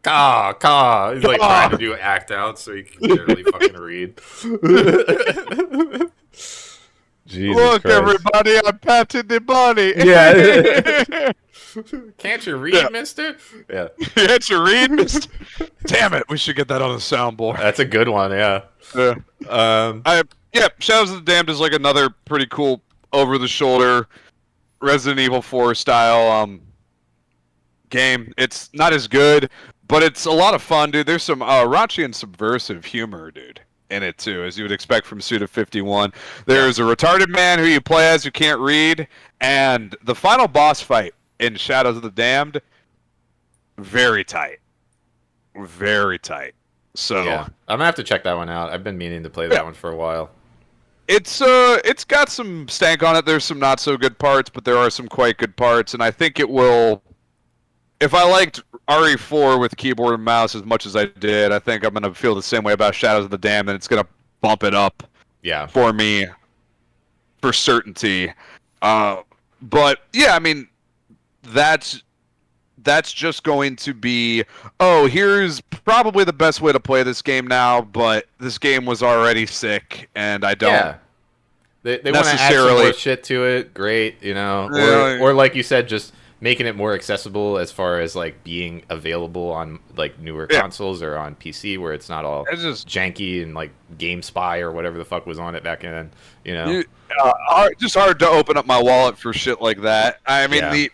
caw. He's like trying to do act out so he can barely fucking read. Jesus Look, Christ. everybody, I patted the bunny. Yeah. Can't you read, mister? Yeah. Can't you read, mister? Damn it, we should get that on the soundboard. That's a good one, yeah. Yeah. Shadows of the Damned is like another pretty cool over-the-shoulder Resident Evil 4 style game. It's not as good, but it's a lot of fun, dude. There's some raunchy and subversive humor, dude, in it too, as you would expect from Suda 51. There's a retarded man who you play as who can't read, and the final boss fight in Shadows of the Damned, very tight. Very tight. So yeah, I'm gonna have to check that one out. I've been meaning to play that one for a while. It's got some stank on it. There's some not so good parts, but there are some quite good parts, and I think it will. If I liked RE4 with keyboard and mouse as much as I did, I think I'm gonna feel the same way about Shadows of the Damned, and it's gonna bump it up. Yeah. For me, for certainty. But yeah, I mean, that's just going to be, oh, here's probably the best way to play this game now, but this game was already sick, and I don't. Yeah. They want to add some more shit to it. Great, you know, or like you said, just making it more accessible as far as like being available on like newer consoles or on PC, where it's not all just janky and like GameSpy or whatever the fuck was on it back then. You know, just hard to open up my wallet for shit like that. I mean,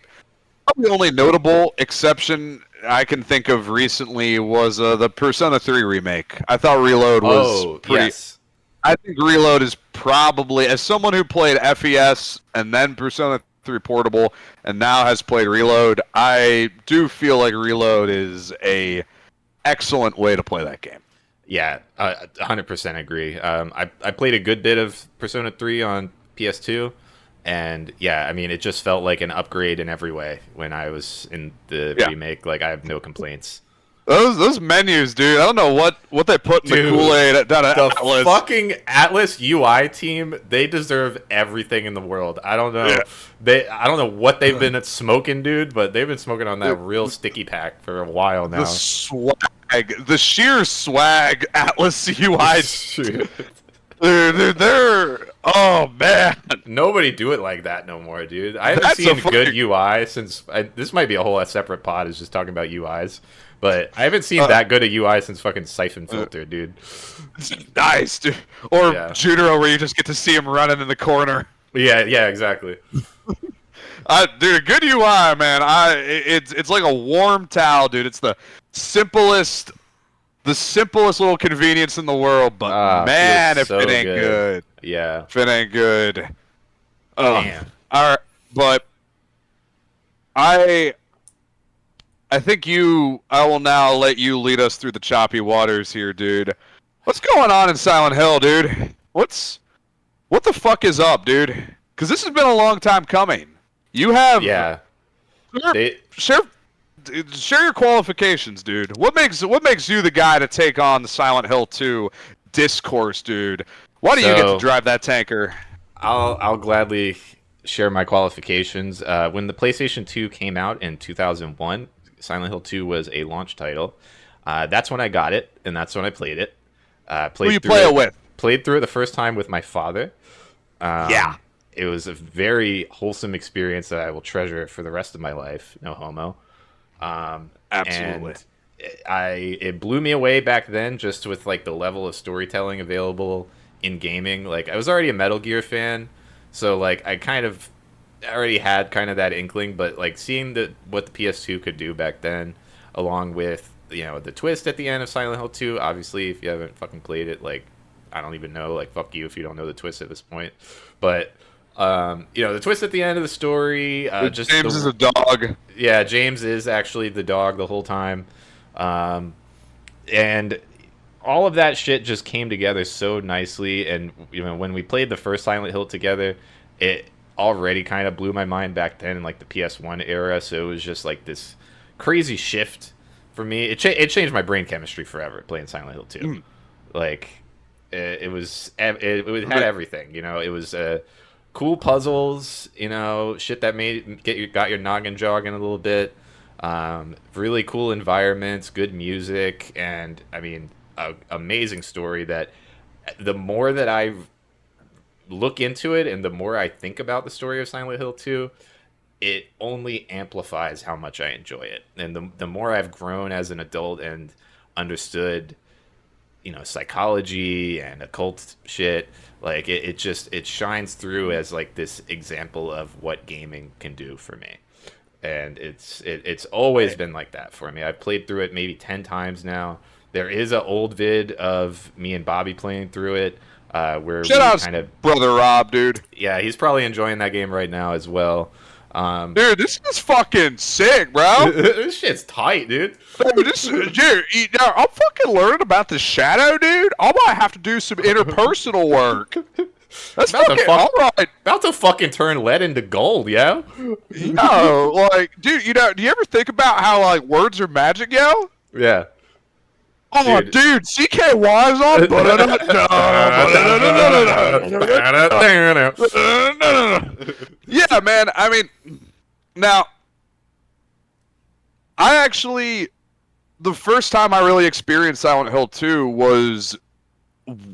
the only notable exception I can think of recently was the Persona 3 remake. I thought Reload was pretty. Yes. I think Reload is probably, as someone who played FES and then Persona 3 Portable and now has played Reload, I do feel like Reload is a excellent way to play that game. Yeah, 100% agree. I played a good bit of Persona 3 on PS2. And yeah, I mean, it just felt like an upgrade in every way when I was in the remake. Like, I have no complaints. Those menus, dude. I don't know what they put in the Kool-Aid down at Atlas. The fucking Atlas UI team, they deserve everything in the world. I don't know. I don't know what they've been smoking, dude, but they've been smoking on that real sticky pack for a while now. The swag, the sheer swag Atlas UI. They're oh man, nobody do it like that no more, dude. I haven't seen good UI since this might be a whole separate pod is just talking about UIs, but I haven't seen that good a UI since fucking Siphon Filter, dude. Nice, dude. Or Jutaro, where you just get to see him running in the corner. Yeah, exactly. Dude, a good UI, man. It's like a warm towel, dude. It's the simplest little convenience in the world, but man, if it ain't good. Yeah. If it ain't good. Damn. Alright, but I think I will now let you lead us through the choppy waters here, dude. What's going on in Silent Hill, dude? What the fuck is up, dude? Because this has been a long time coming. You have... Yeah. Share your qualifications, dude. What makes you the guy to take on the Silent Hill 2 discourse, dude? Why do you get to drive that tanker? I'll gladly share my qualifications. When the PlayStation 2 came out in 2001, Silent Hill 2 was a launch title. That's when I got it, and that's when I played it. Who you play it with? played through it the first time with my father. Yeah. It was a very wholesome experience that I will treasure for the rest of my life. No homo. Absolutely. And it blew me away back then, just with like the level of storytelling available in gaming. Like, I was already a Metal Gear fan, so like I kind of already had kind of that inkling, but like seeing what the PS2 could do back then, along with, you know, the twist at the end of Silent Hill 2. Obviously, if you haven't fucking played it, like, I don't even know, like, fuck you if you don't know the twist at this point. But you know, the twist at the end of the story, just James is a dog. Yeah, James is actually the dog the whole time. And all of that shit just came together so nicely. And, you know, when we played the first Silent Hill together, it already kind of blew my mind back then in like the PS1 era. So it was just like this crazy shift for me. It changed my brain chemistry forever playing Silent Hill 2. Like, it had everything, you know. It was cool puzzles, you know, shit that got your noggin jogging a little bit. Really cool environments, good music, and I mean, amazing story. That the more that I look into it and the more I think about the story of Silent Hill 2, it only amplifies how much I enjoy it. And the more I've grown as an adult and understood, you know, psychology and occult shit, like it shines through as like this example of what gaming can do for me. And it's always been like that for me. I've played through it maybe 10 times now. There is an old vid of me and Bobby playing through it, where Shout out kind of brother Rob, dude. Yeah, he's probably enjoying that game right now as well. Dude, this is fucking sick, bro. This shit's tight, dude. Dude, I'm fucking learning about the shadow, dude. I might have to do some interpersonal work. That's all right. About to fucking turn lead into gold, yo. Yo, like, dude, you know, do you ever think about how like words are magic, yo? Yeah. Oh, dude, CKY is on. Yeah, man. I mean, now, the first time I really experienced Silent Hill 2 was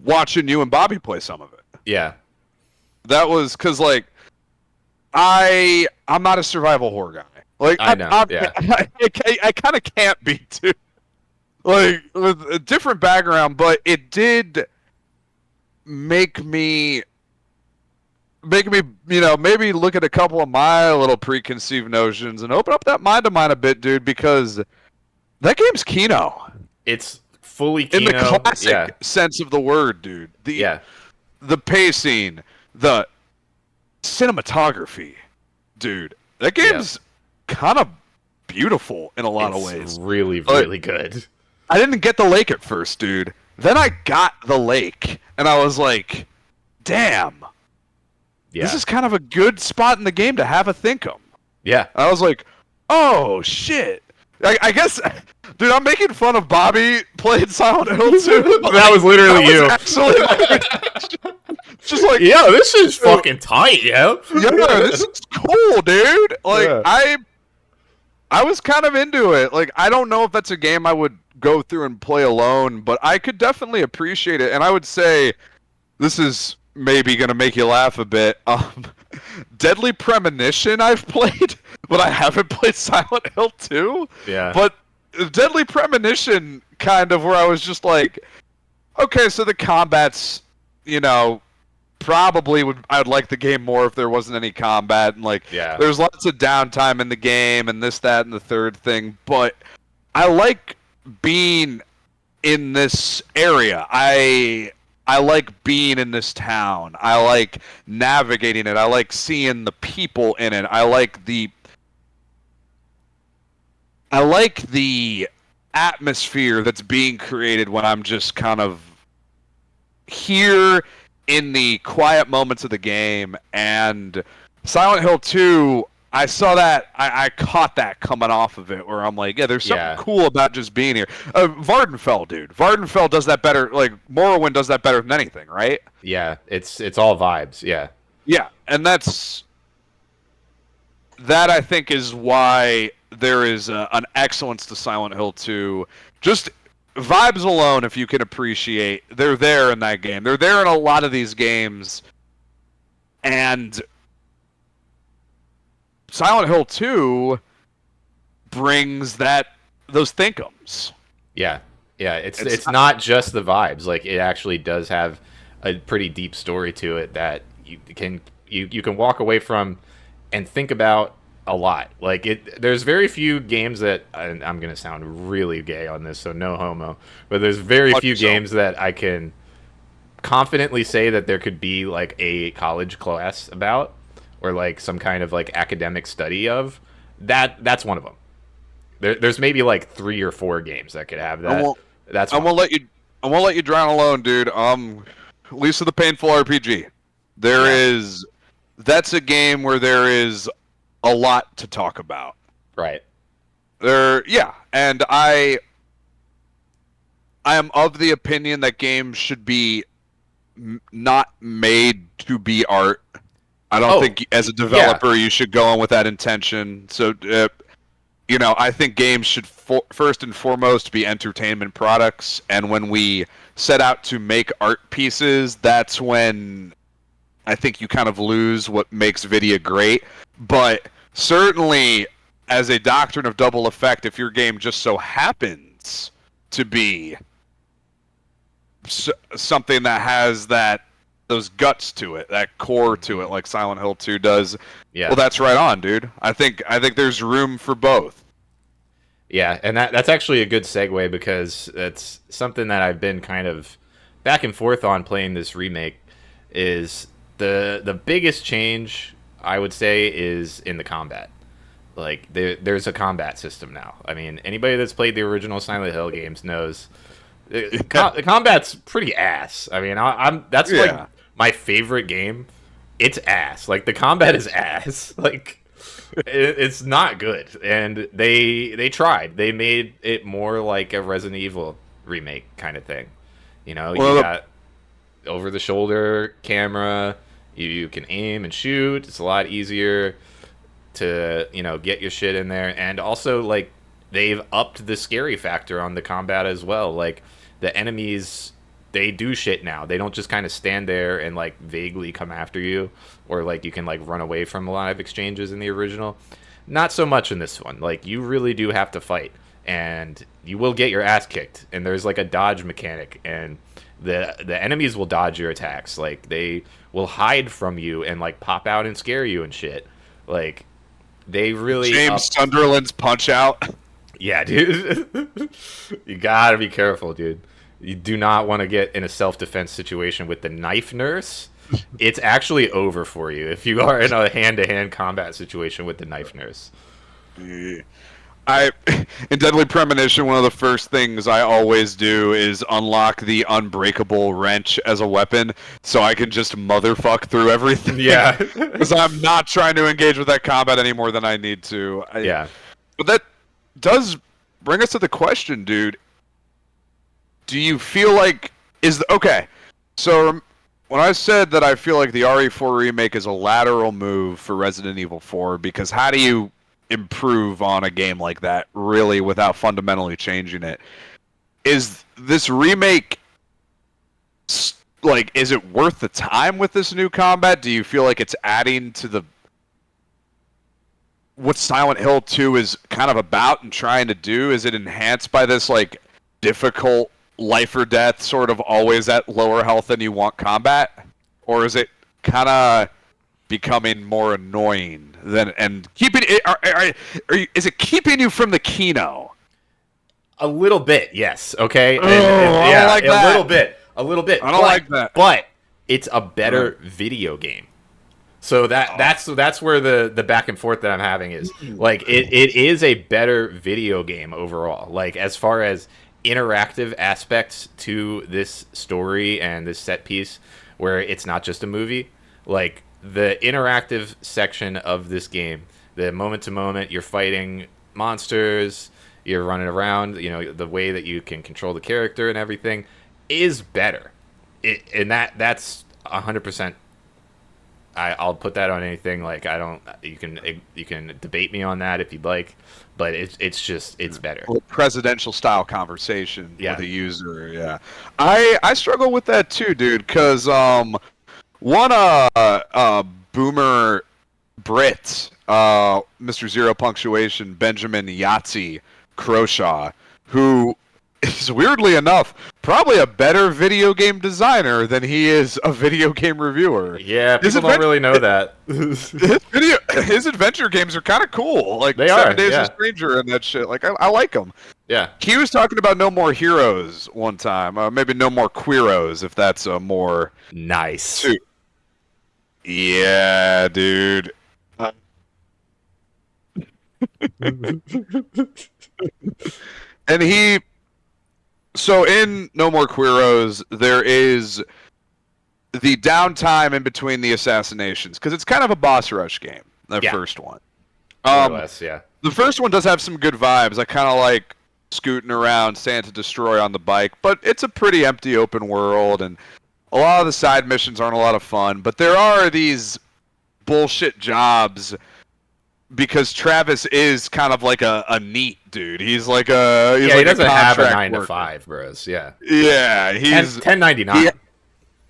watching you and Bobby play some of it. Yeah. That was because, like, I'm not a survival horror guy. Like, I kind of can't be, too. Like, with a different background, but it did make me, you know, maybe look at a couple of my little preconceived notions and open up that mind of mine a bit, dude, because that game's Kino. It's fully Kino. In the classic sense of the word, dude. The pacing, the cinematography, dude. That game's kind of beautiful in a lot of ways. Really, really good. I didn't get the lake at first, dude. Then I got the lake, and I was like, damn. Yeah. This is kind of a good spot in the game to have a Thinkum. Yeah. I was like, oh, shit. I guess, dude, I'm making fun of Bobby playing Silent Hill 2. That was literally you. Actually, like, just like, yeah, this is fucking tight, yo. Yeah, this is cool, dude. Like, I was kind of into it. Like, I don't know if that's a game I would go through and play alone, but I could definitely appreciate it. And I would say, this is maybe going to make you laugh a bit. Deadly Premonition I've played, but I haven't played Silent Hill 2. Yeah. But Deadly Premonition, kind of, where I was just like, okay, so the combat's, you know, probably I'd like the game more if there wasn't any combat, and like there's lots of downtime in the game and this, that, and the third thing, but I like being in this area. I like being in this town. I like navigating it. I like seeing the people in it. I like the atmosphere that's being created when I'm just kind of here in the quiet moments of the game. And Silent Hill 2, I saw that, I caught that coming off of it, where I'm like, yeah, there's something cool about just being here. Vardenfell, dude. Vardenfell does that better, like, Morrowind does that better than anything, right? Yeah, it's all vibes, yeah. Yeah, and that I think is why there is an excellence to Silent Hill 2, just vibes alone, if you can appreciate, they're there in that game. They're there in a lot of these games. And Silent Hill 2 brings those thinkums. Yeah. Yeah, it's not just the vibes. Like, it actually does have a pretty deep story to it that you can walk away from and think about a lot. Like, there's very few games that, and I'm gonna sound really gay on this, so no homo, but there's very few games that I can confidently say that there could be like a college class about, or like some kind of like academic study of. That's one of them. There's maybe like 3 or 4 games that could have that. I won't let you drown alone, dude. Lisa the Painful RPG. That's a game where there is a lot to talk about. Right. And I am of the opinion that games should be not made to be art. I don't think as a developer you should go on with that intention. So, I think games should first and foremost be entertainment products. And when we set out to make art pieces, that's when I think you kind of lose what makes video great. But certainly, as a doctrine of double effect, if your game just so happens to be something that has those guts to it, that core to it, like Silent Hill 2 does, well, that's right on, dude. I think there's room for both. Yeah, and that's actually a good segue, because it's something that I've been kind of back and forth on playing this remake. Is the biggest change, I would say, is in the combat. Like, there's a combat system now. I mean, anybody that's played the original Silent Hill games knows the combat's pretty ass. I mean, that's like my favorite game. It's ass. Like, the combat is ass. Like, it's not good. And they tried. They made it more like a Resident Evil remake kind of thing. You got over-the-shoulder camera. You can aim and shoot. It's a lot easier to, get your shit in there. And also, like, they've upped the scary factor on the combat as well. Like, the enemies, they do shit now. They don't just kind of stand there and, like, vaguely come after you. Or, like, you can, like, run away from a lot of exchanges in the original. Not so much in this one. Like, you really do have to fight. And you will get your ass kicked. And there's, like, a dodge mechanic. And the enemies will dodge your attacks. Like, they will hide from you and, like, pop out and scare you and shit. Like, they really... James Sunderland's Punch-Out! Yeah, dude. You gotta be careful, dude. You do not want to get in a self-defense situation with the knife nurse. It's actually over for you if you are in a hand-to-hand combat situation with the knife nurse. In Deadly Premonition, one of the first things I always do is unlock the unbreakable wrench as a weapon, so I can just motherfuck through everything. Yeah. Because I'm not trying to engage with that combat any more than I need to. But that does bring us to the question, dude. Do you feel like... Okay, so when I said that I feel like the RE4 remake is a lateral move for Resident Evil 4, because how do you improve on a game like that really without fundamentally changing it? Is this remake, like, is it worth the time with this new combat? Do you feel like it's adding to what Silent Hill 2 is kind of about and trying to do? Is it enhanced by this, like, difficult life or death, sort of always at lower health than you want combat? Or is it kind of becoming more annoying and keeping it? Is it keeping you from the Kino? A little bit, yes. Okay. I don't like that. A little bit. I don't like that. But it's a better video game. So that's where the back and forth that I'm having is. Like, it is a better video game overall. Like, as far as interactive aspects to this story and this set piece, where it's not just a movie. Like, the interactive section of this game, the moment to moment, you're fighting monsters, you're running around, the way that you can control the character and everything is better. And that's 100%. I'll put that on anything. Like, you can debate me on that if you'd like, but it's better. Presidential style conversation with a user. Yeah, I struggle with that too, dude. Because one boomer Brit, Mr. Zero Punctuation, Benjamin Yahtzee Croshaw, who is weirdly enough probably a better video game designer than he is a video game reviewer. Yeah, people don't really know that. His adventure games are kind of cool. Like they Seven are, Days yeah. of Stranger and that shit. Like I like them. Yeah. He was talking about No More Heroes one time. Maybe No More Queeros, if that's a more nice. Yeah, dude. And so in No More Queeros, there is the downtime in between the assassinations, because it's kind of a boss rush game, the first one. More or less, yeah. The first one does have some good vibes. I kind of like scooting around Santa Destroy on the bike, but it's a pretty empty open world, and a lot of the side missions aren't a lot of fun, but there are these bullshit jobs because Travis is kind of like a neat dude. He's like a he like doesn't have a 9 worker. to 5, bros. Yeah. Yeah, he's 1099.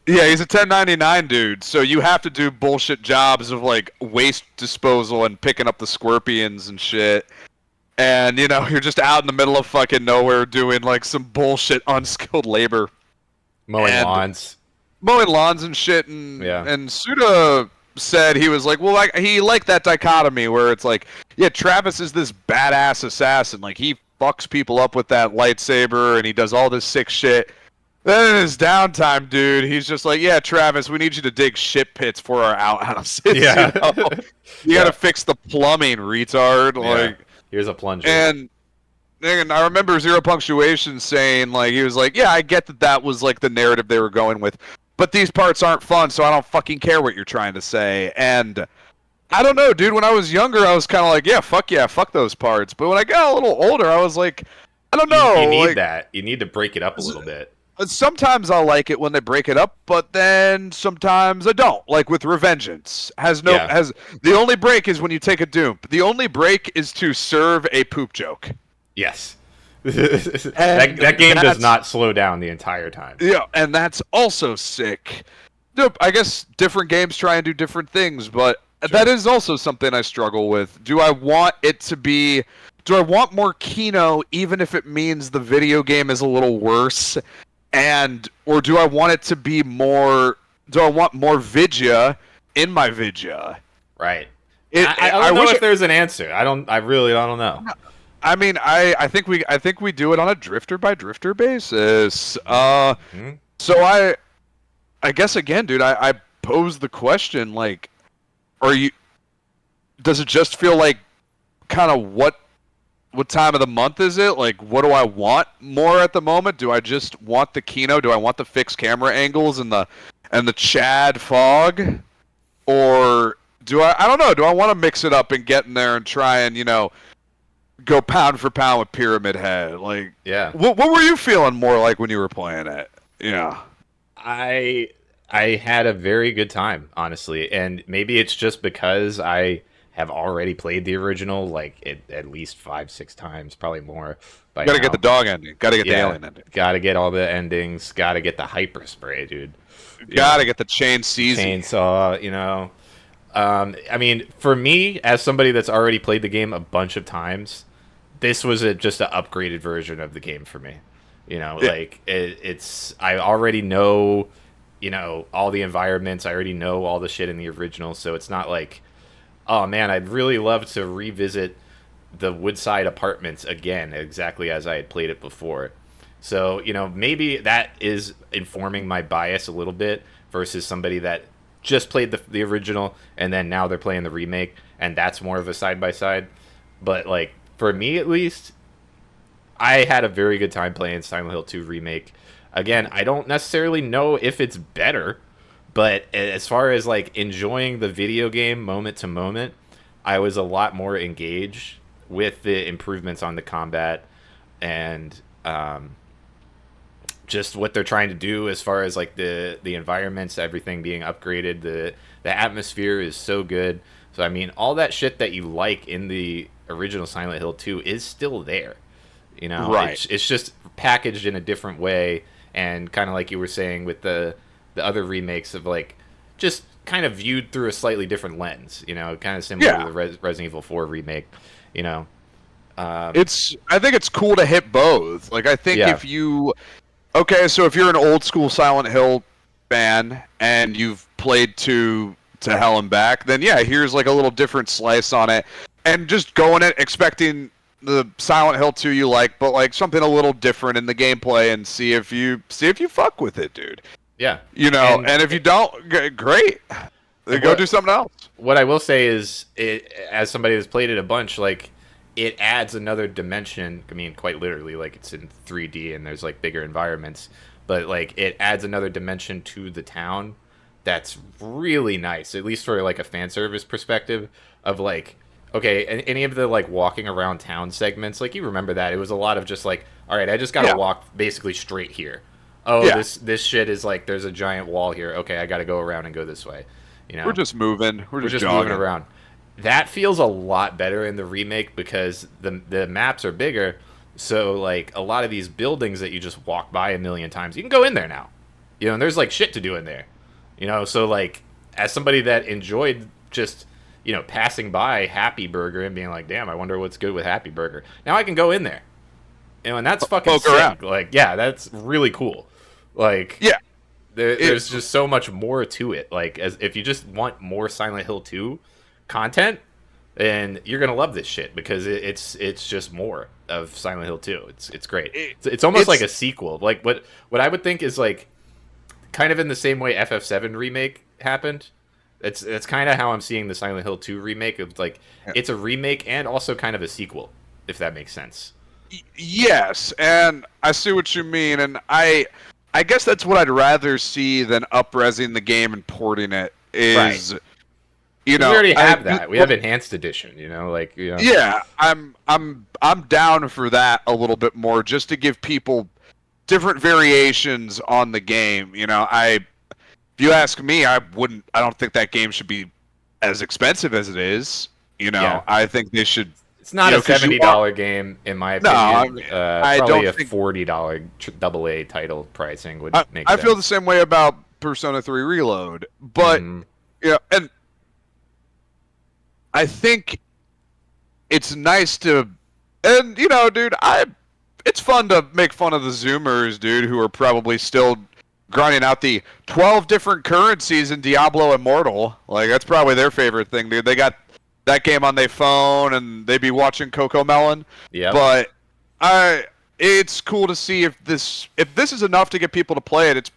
Yeah, he's a 1099 dude. So you have to do bullshit jobs of like waste disposal and picking up the scorpions and shit. And you know, you're just out in the middle of fucking nowhere doing like some bullshit unskilled labor, mowing lawns and shit. And Suda said he was like, well, like he liked that dichotomy where it's like, yeah, Travis is this badass assassin, like he fucks people up with that lightsaber and he does all this sick shit. Then in his downtime, dude, he's just like, yeah, Travis, we need you to dig shit pits for our outhouses. Yeah. You know? You gotta fix the plumbing, retard. Yeah. Like, here's a plunger. And I remember Zero Punctuation saying, like, he was like, yeah, I get that was like the narrative they were going with, but these parts aren't fun, so I don't fucking care what you're trying to say. And I don't know, dude, when I was younger, I was kind of like, yeah, fuck those parts. But when I got a little older, I was like, I don't know. You need like, that. You need to break it up a little bit. Sometimes I'll like it when they break it up, but then sometimes I don't. Like with Revengeance, the only break is when you take a dupe. The only break is to serve a poop joke. Yes. that game does not slow down the entire time. Yeah, and that's also sick. Dude, I guess different games try and do different things, but that is also something I struggle with. Do I want more Kino even if it means the video game is a little worse? Or do I want it to be more? Do I want more Vidya in my Vidya? Right. I don't know if there's an answer. I really don't know. I mean, I think we do it on a drifter by drifter basis. So I guess again, dude, I pose the question like, does it just feel like kind of what time of the month is it? Like, what do I want more at the moment? Do I just want the Kino? Do I want the fixed camera angles and the Chad fog? Or I don't know, do I want to mix it up and get in there and try and, you know, go pound for pound with Pyramid Head? Like, yeah. What were you feeling more like when you were playing it? Yeah. I had a very good time, honestly. And maybe it's just because I have already played the original like at least 5-6 times, probably more. Gotta get the dog ending. Gotta get the alien ending. Gotta get all the endings. Gotta get the hyper spray, dude. Gotta get the chainsaw. You know. I mean, for me, as somebody that's already played the game a bunch of times, this was just an upgraded version of the game for me. You know, like it's I already know, you know, all the environments. I already know all the shit in the original, so it's not like, oh man, I'd really love to revisit the Woodside Apartments again, exactly as I had played it before. So, you know, maybe that is informing my bias a little bit versus somebody that just played the original and then now they're playing the remake, and that's more of a side-by-side. But, like, for me at least, I had a very good time playing Silent Hill 2 Remake. Again, I don't necessarily know if it's better, but as far as, like, enjoying the video game moment to moment, I was a lot more engaged with the improvements on the combat and just what they're trying to do as far as, like, the environments, everything being upgraded. The atmosphere is so good. So I mean, all that shit that you like in the original Silent Hill 2 is still there. You know, Right. it's just packaged in a different way, and kind of like you were saying with the other remakes of like just kind of viewed through a slightly different lens. You know, kind of similar to the Resident Evil 4 remake. You know, I think it's cool to hit both. Like, I think if you, so if you're an old school Silent Hill fan and you've played to Hell and Back, then yeah, here's like a little different slice on it, and just go in it expecting the Silent Hill 2 you like, but like something a little different in the gameplay, and see if you fuck with it, dude. Yeah, you know, and if you don't, great, go do something else. What I will say is, as somebody that's played it a bunch, like, it adds another dimension. I mean, quite literally, like, it's in 3D and there's like bigger environments, but like it adds another dimension to the town that's really nice, at least for like a fan service perspective of like, okay, any of the like walking around town segments, like, you remember that it was a lot of just like, all right, I just gotta walk basically straight here. Oh, this shit is like, there's a giant wall here. Okay, I gotta go around and go this way. You know, we're just moving. We're just moving around. That feels a lot better in the remake because the maps are bigger. So like a lot of these buildings that you just walk by a million times, you can go in there now. You know, and there's like shit to do in there. You know, so like as somebody that enjoyed just, you know, passing by Happy Burger and being like, damn, I wonder what's good with Happy Burger. Now I can go in there. You know, and that's fucking sick. Around. Like, yeah, that's really cool. Like, yeah. There's just so much more to it. Like, as if you just want more Silent Hill 2 content, and you're gonna love this shit because it's just more of Silent Hill 2. It's great. It's almost like a sequel. Like what I would think is like kind of in the same way FF7 remake happened. That's kind of how I'm seeing the Silent Hill 2 remake. It's like it's a remake and also kind of a sequel, if that makes sense. Yes, and I see what you mean, and I guess that's what I'd rather see than up-resing the game and porting it. Is you know, we already have that. We have Enhanced Edition. You know, like, you know. Yeah, I'm down for that a little bit more, just to give people different variations on the game. You know, if you ask me, I don't think that game should be as expensive as it is. You know, I think they should. It's not a $70 game, in my opinion. No, I probably don't a $40 AA title pricing would make sense. I feel the same way about Persona 3 Reload, but yeah, and I think it's nice to, and you know, dude, it's fun to make fun of the Zoomers, dude, who are probably still grinding out the 12 different currencies in Diablo Immortal. Like, that's probably their favorite thing, dude. They got that game on their phone, and they be watching Coco Melon. Yeah. But it's cool to see if this is enough to get people to play it.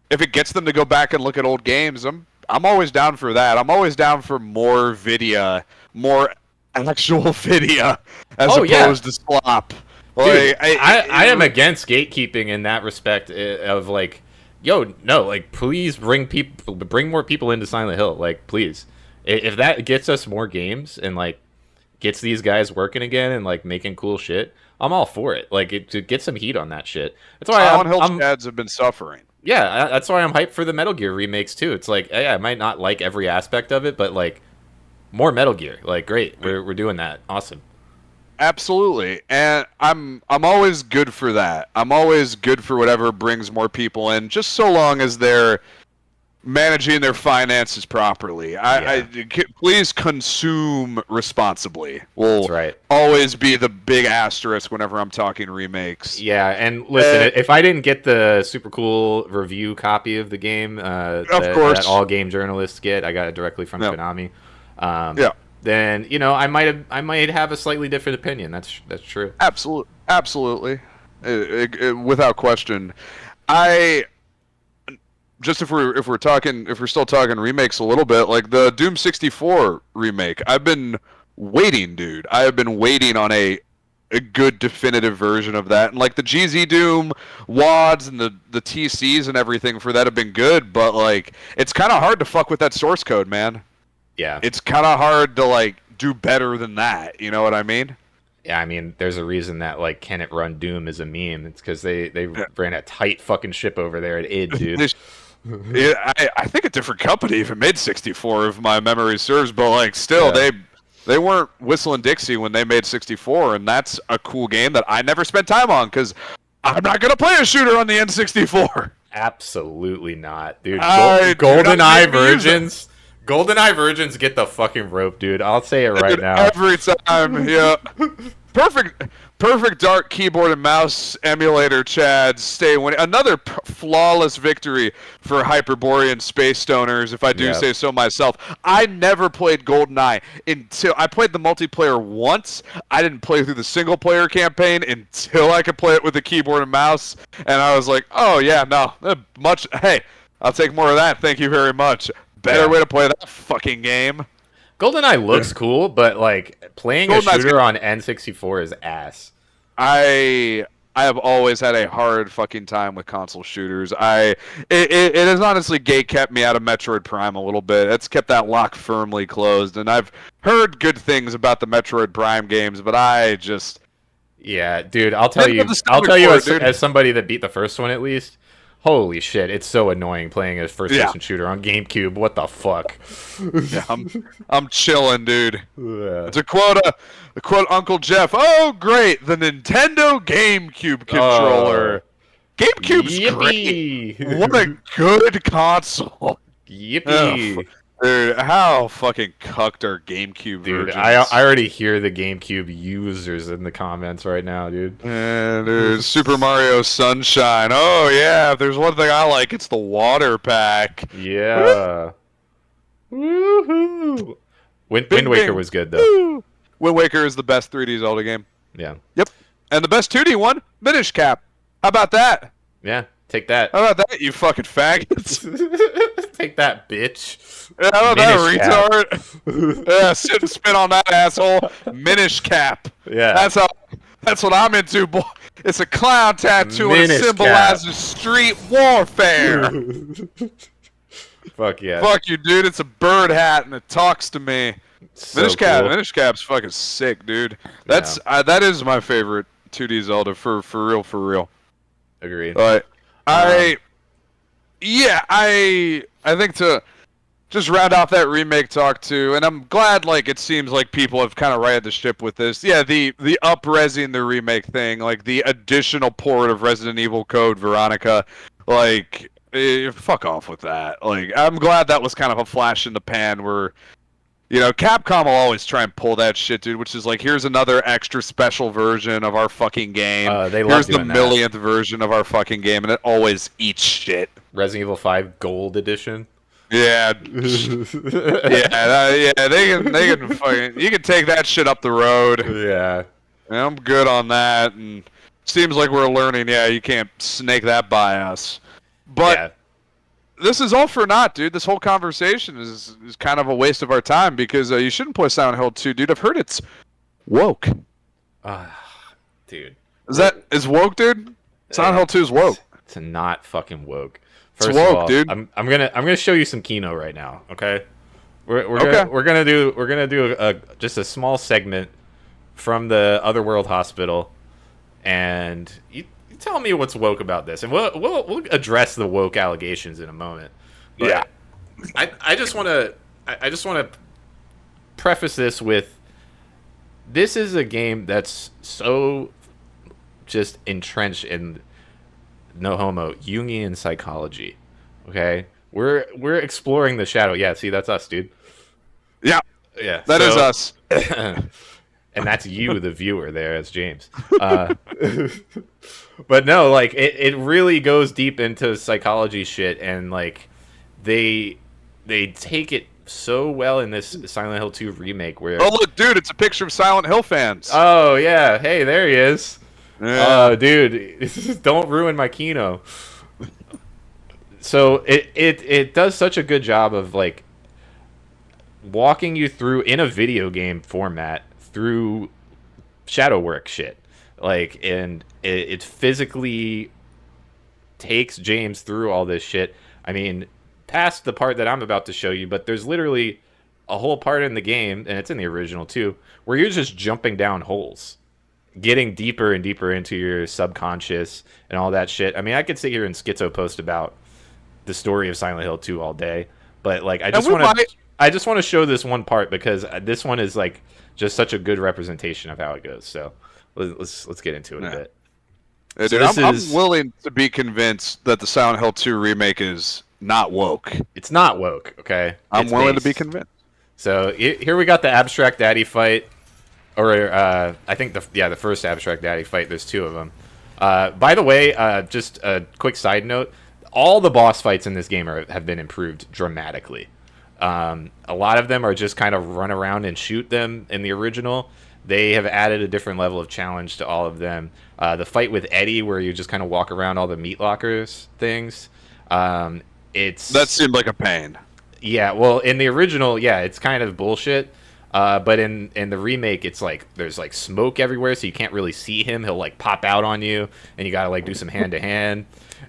If it gets them to go back and look at old games, I'm always down for that. I'm always down for more video, more actual video, as opposed to slop. Dude, I am against gatekeeping in that respect of like, yo, no, like, please bring more people into Silent Hill, like, please. If that gets us more games and like gets these guys working again and like making cool shit, I'm all for it. Like, to get some heat on that shit. That's why Silent Hill chads have been suffering. Yeah, that's why I'm hyped for the Metal Gear remakes too. It's like, yeah, I might not like every aspect of it, but like, more Metal Gear. Like, great, we're doing that. Awesome. Absolutely, and I'm always good for that. I'm always good for whatever brings more people in, just so long as they're managing their finances properly. Please consume responsibly. That's right. Always be the big asterisk whenever I'm talking remakes. Yeah, and listen, if I didn't get the super cool review copy of the game, that all game journalists get, I got it directly from Konami. Then, you know, I might have a slightly different opinion. That's true. Absolutely, without question. Just if we're still talking remakes a little bit, like the Doom 64 remake, I've been waiting, dude. I have been waiting on a good definitive version of that, and like the GZ Doom WADs and the TCs and everything for that have been good, but like it's kind of hard to fuck with that source code, man. Yeah, it's kind of hard to like do better than that. You know what I mean? Yeah, I mean, there's a reason that like "Can It Run Doom" is a meme. It's because they ran a tight fucking ship over there at id, dude. Yeah, I think a different company even made 64, if my memory serves. But like, still, they weren't whistling Dixie when they made 64, and that's a cool game that I never spent time on because I'm not gonna play a shooter on the N64. Absolutely not, dude. GoldenEye versions. GoldenEye versions get the fucking rope, dude. I'll say it right now. Every time, yeah. Perfect dark keyboard and mouse emulator, Chad. Stay winning. Another flawless victory for Hyperborean Space Stoners, if I do say so myself. I never played GoldenEye until I played the multiplayer once. I didn't play through the single player campaign until I could play it with the keyboard and mouse. And I was like, oh yeah, no, hey, I'll take more of that. Thank you very much. Better way to play that fucking game. GoldenEye looks cool, but like playing a shooter on N64 is ass. I have always had a hard fucking time with console shooters. It has honestly kept me out of Metroid Prime a little bit. It's kept that lock firmly closed, and I've heard good things about the Metroid Prime games, but I just dude, I'll tell you as somebody that beat the first one at least. Holy shit, it's so annoying playing a first-person shooter on GameCube. What the fuck? Yeah, I'm chilling, dude. Yeah. To quote Uncle Jeff, oh, great, the Nintendo GameCube controller. GameCube's great. What a good console. Yippee. Dude, how fucking cucked are GameCube dude, versions? I already hear the GameCube users in the comments right now, dude. Yeah, dude, Super Mario Sunshine. Oh, yeah, if there's one thing I like, it's the water pack. Yeah. Woohoo! Wind Waker was good, though. Wind Waker is the best 3D Zelda game. Yeah. Yep. And the best 2D one, Minish Cap. How about that? Yeah, take that. How about that, you fucking faggots? Take that, bitch. Yeah, how about that, retard? Yeah, sit and spit on that, asshole. Minish Cap. Yeah. That's what I'm into, boy. It's a clown tattoo and it symbolizes street warfare. Fuck yeah. Fuck you, dude. It's a bird hat and it talks to me. So Minish Cap's fucking sick, dude. That's that is my favorite 2D Zelda for real. Agreed. I think to just round off that remake talk too, and I'm glad like it seems like people have kind of righted the ship with this. Yeah, the up-resing the remake thing, like the additional port of Resident Evil Code Veronica, like fuck off with that. Like I'm glad that was kind of a flash in the pan where Capcom will always try and pull that shit, dude, which is like, here's another extra special version of our fucking game. Here's the millionth version of our fucking game, and it always eats shit. Resident Evil 5 Gold Edition. Yeah. They can fucking, you can take that shit up the road. Yeah. I'm good on that, and seems like we're learning, you can't snake that by us. But this is all for naught, dude. This whole conversation is kind of a waste of our time because you shouldn't play Silent Hill 2, dude. I've heard it's woke. Dude. Is woke, dude? Silent Hill 2 is woke. It's not fucking woke. First it's woke, of all, dude. I'm gonna show you some Kino right now. Okay. We're gonna do just a small segment from the Otherworld Hospital, and you tell me what's woke about this, and we'll address the woke allegations in a moment. But I just want to preface this with, this is a game that's so just entrenched in, no homo, Jungian psychology. Okay, we're exploring the shadow. Yeah, see, that's us, dude. Yeah, that is us. And that's you, the viewer. There, as James. But no, like it really goes deep into psychology shit, and like they take it so well in this Silent Hill 2 remake. Where look, dude, it's a picture of Silent Hill fans. Oh yeah, hey, there he is. Yeah. Dude, don't ruin my Kino. So it does such a good job of like walking you through in a video game format through shadow work shit, like, and it physically takes James through all this shit. I mean, past the part that I'm about to show you, but there's literally a whole part in the game, and it's in the original too, where you're just jumping down holes, getting deeper and deeper into your subconscious and all that shit. I mean, I could sit here and schizo post about the story of Silent Hill 2 all day, but like I just want to show this one part because this one is like just such a good representation of how it goes. So let's get into it a bit. Yeah, dude, I'm willing to be convinced that the Silent Hill 2 remake is not woke. It's not woke, okay? I'm willing to be convinced. So here we got the Abstract Daddy fight, or I think the first Abstract Daddy fight. There's 2 of them. By the way, just a quick side note: all the boss fights in this game have been improved dramatically. A lot of them are just kind of run around and shoot them in the original. They have added a different level of challenge to all of them. The fight with Eddie, where you just kind of walk around all the meat lockers things. That seemed like a pain. Yeah, well, in the original, yeah, it's kind of bullshit. But in the remake, it's like there's like smoke everywhere, so you can't really see him. He'll like pop out on you, and you gotta like do some hand to hand.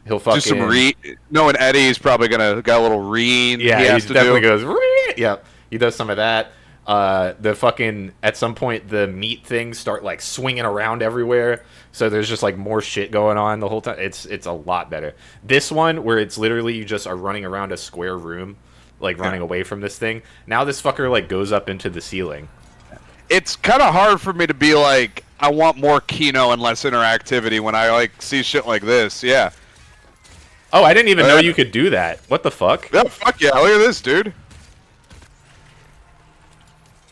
He'll fucking do some No, and Eddie's probably got a little reen. Yeah, he definitely goes. Reen! Yeah, he does some of that. The fucking at some point the meat things start like swinging around everywhere, so there's just like more shit going on the whole time. It's a lot better. This one where it's literally you just are running around a square room, like running away from this thing. Now this fucker like goes up into the ceiling. It's kind of hard for me to be like, I want more Kino and less interactivity when I like see shit like this. Yeah. Oh, I didn't even know you could do that. What the fuck? Yeah, fuck yeah! Look at this, dude.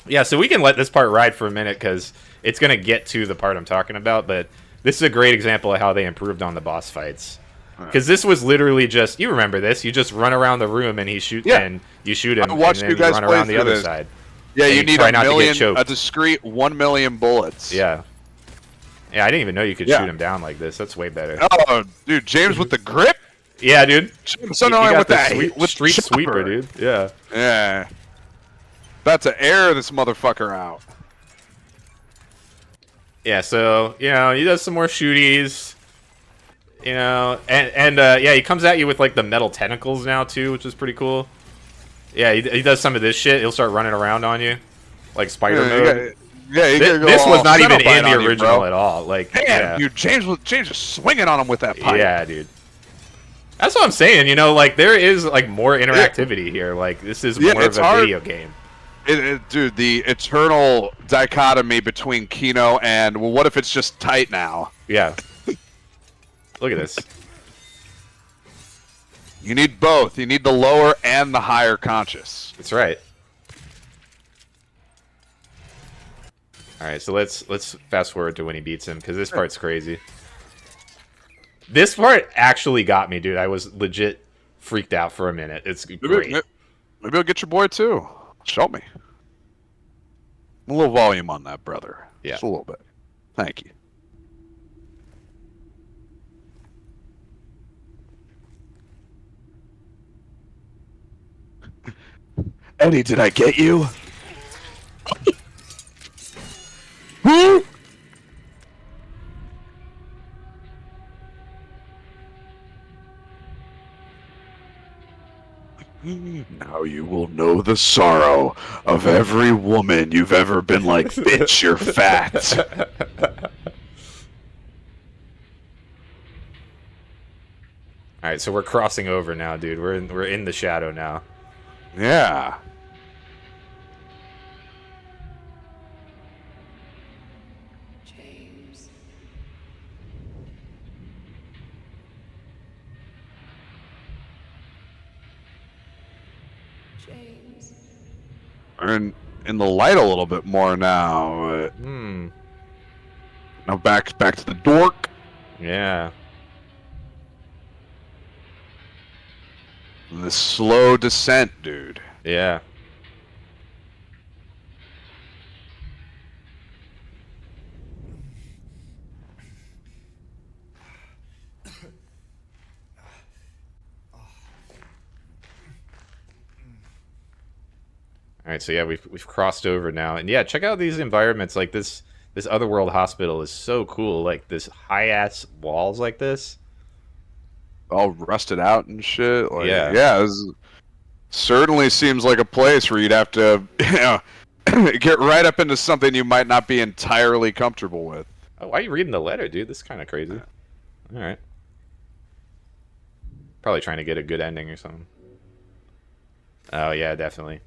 Yeah, so we can let this part ride for a minute because it's gonna get to the part I'm talking about. But this is a great example of how they improved on the boss fights. Because this was literally just, you remember this, you just run around the room and and you shoot him, and then you run around the other side. Yeah, you need a discrete 1 million bullets. Yeah. Yeah, I didn't even know you could shoot him down like this. That's way better. Oh, dude, James with the grip? Yeah, dude. James Sunderland with that street sweeper, dude. Yeah. Yeah. About to air this motherfucker out. Yeah, so, you know, he does some more shooties. You know, and yeah, he comes at you with like the metal tentacles now too, which is pretty cool. Yeah, he does some of this shit. He'll start running around on you, like spider mode. This was not even in the original at all. Like, damn, dude, James was swinging on him with that pipe. Yeah, dude. That's what I'm saying. You know, like there is like more interactivity here. Like this is more of a video game. Dude, the eternal dichotomy between Kino and, well, what if it's just tight now? Yeah. Look at this. You need both. You need the lower and the higher conscious. That's right. All right, so let's fast forward to when he beats him because this part's crazy. This part actually got me, dude. I was legit freaked out for a minute. It's great. Maybe I'll get your boy too. Show me. A little volume on that, brother. Yeah. Just a little bit. Thank you. Eddie, did I get you? Now you will know the sorrow of every woman you've ever been like, bitch, you're fat. All right, so we're crossing over now, dude. We're in the shadow now. Yeah. James. James. We're in the light a little bit more now. Now back to the dork. Yeah. The slow descent, dude. Yeah. All right, so yeah, we've crossed over now, and yeah, check out these environments. Like this Otherworld hospital is so cool. Like this high ass walls like this, all rusted out and shit. Like, yeah, this certainly seems like a place where you'd have to, get right up into something you might not be entirely comfortable with. Oh, why are you reading the letter, dude? This is kind of crazy. All right. Probably trying to get a good ending or something. Oh yeah, definitely.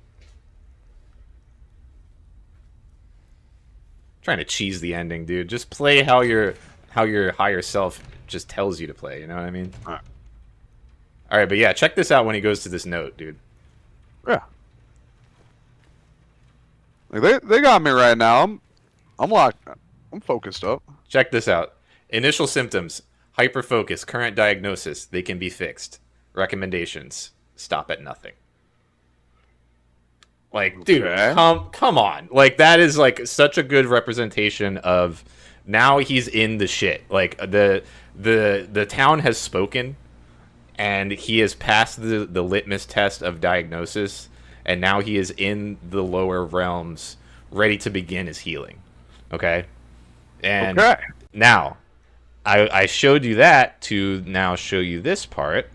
Trying to cheese the ending, dude. Just play how your higher self just tells you to play. You know what I mean? All right, but yeah, check this out when he goes to this note, dude. Yeah. Like they got me right now. I'm locked. I'm focused up. Check this out. Initial symptoms: hyperfocus. Current diagnosis: they can be fixed. Recommendations: stop at nothing. Like, dude, come on. Like, that is like such a good representation of now he's in the shit. Like the town has spoken, and he has passed the litmus test of diagnosis, and now he is in the lower realms, ready to begin his healing. Okay, and now I showed you that to now show you this part.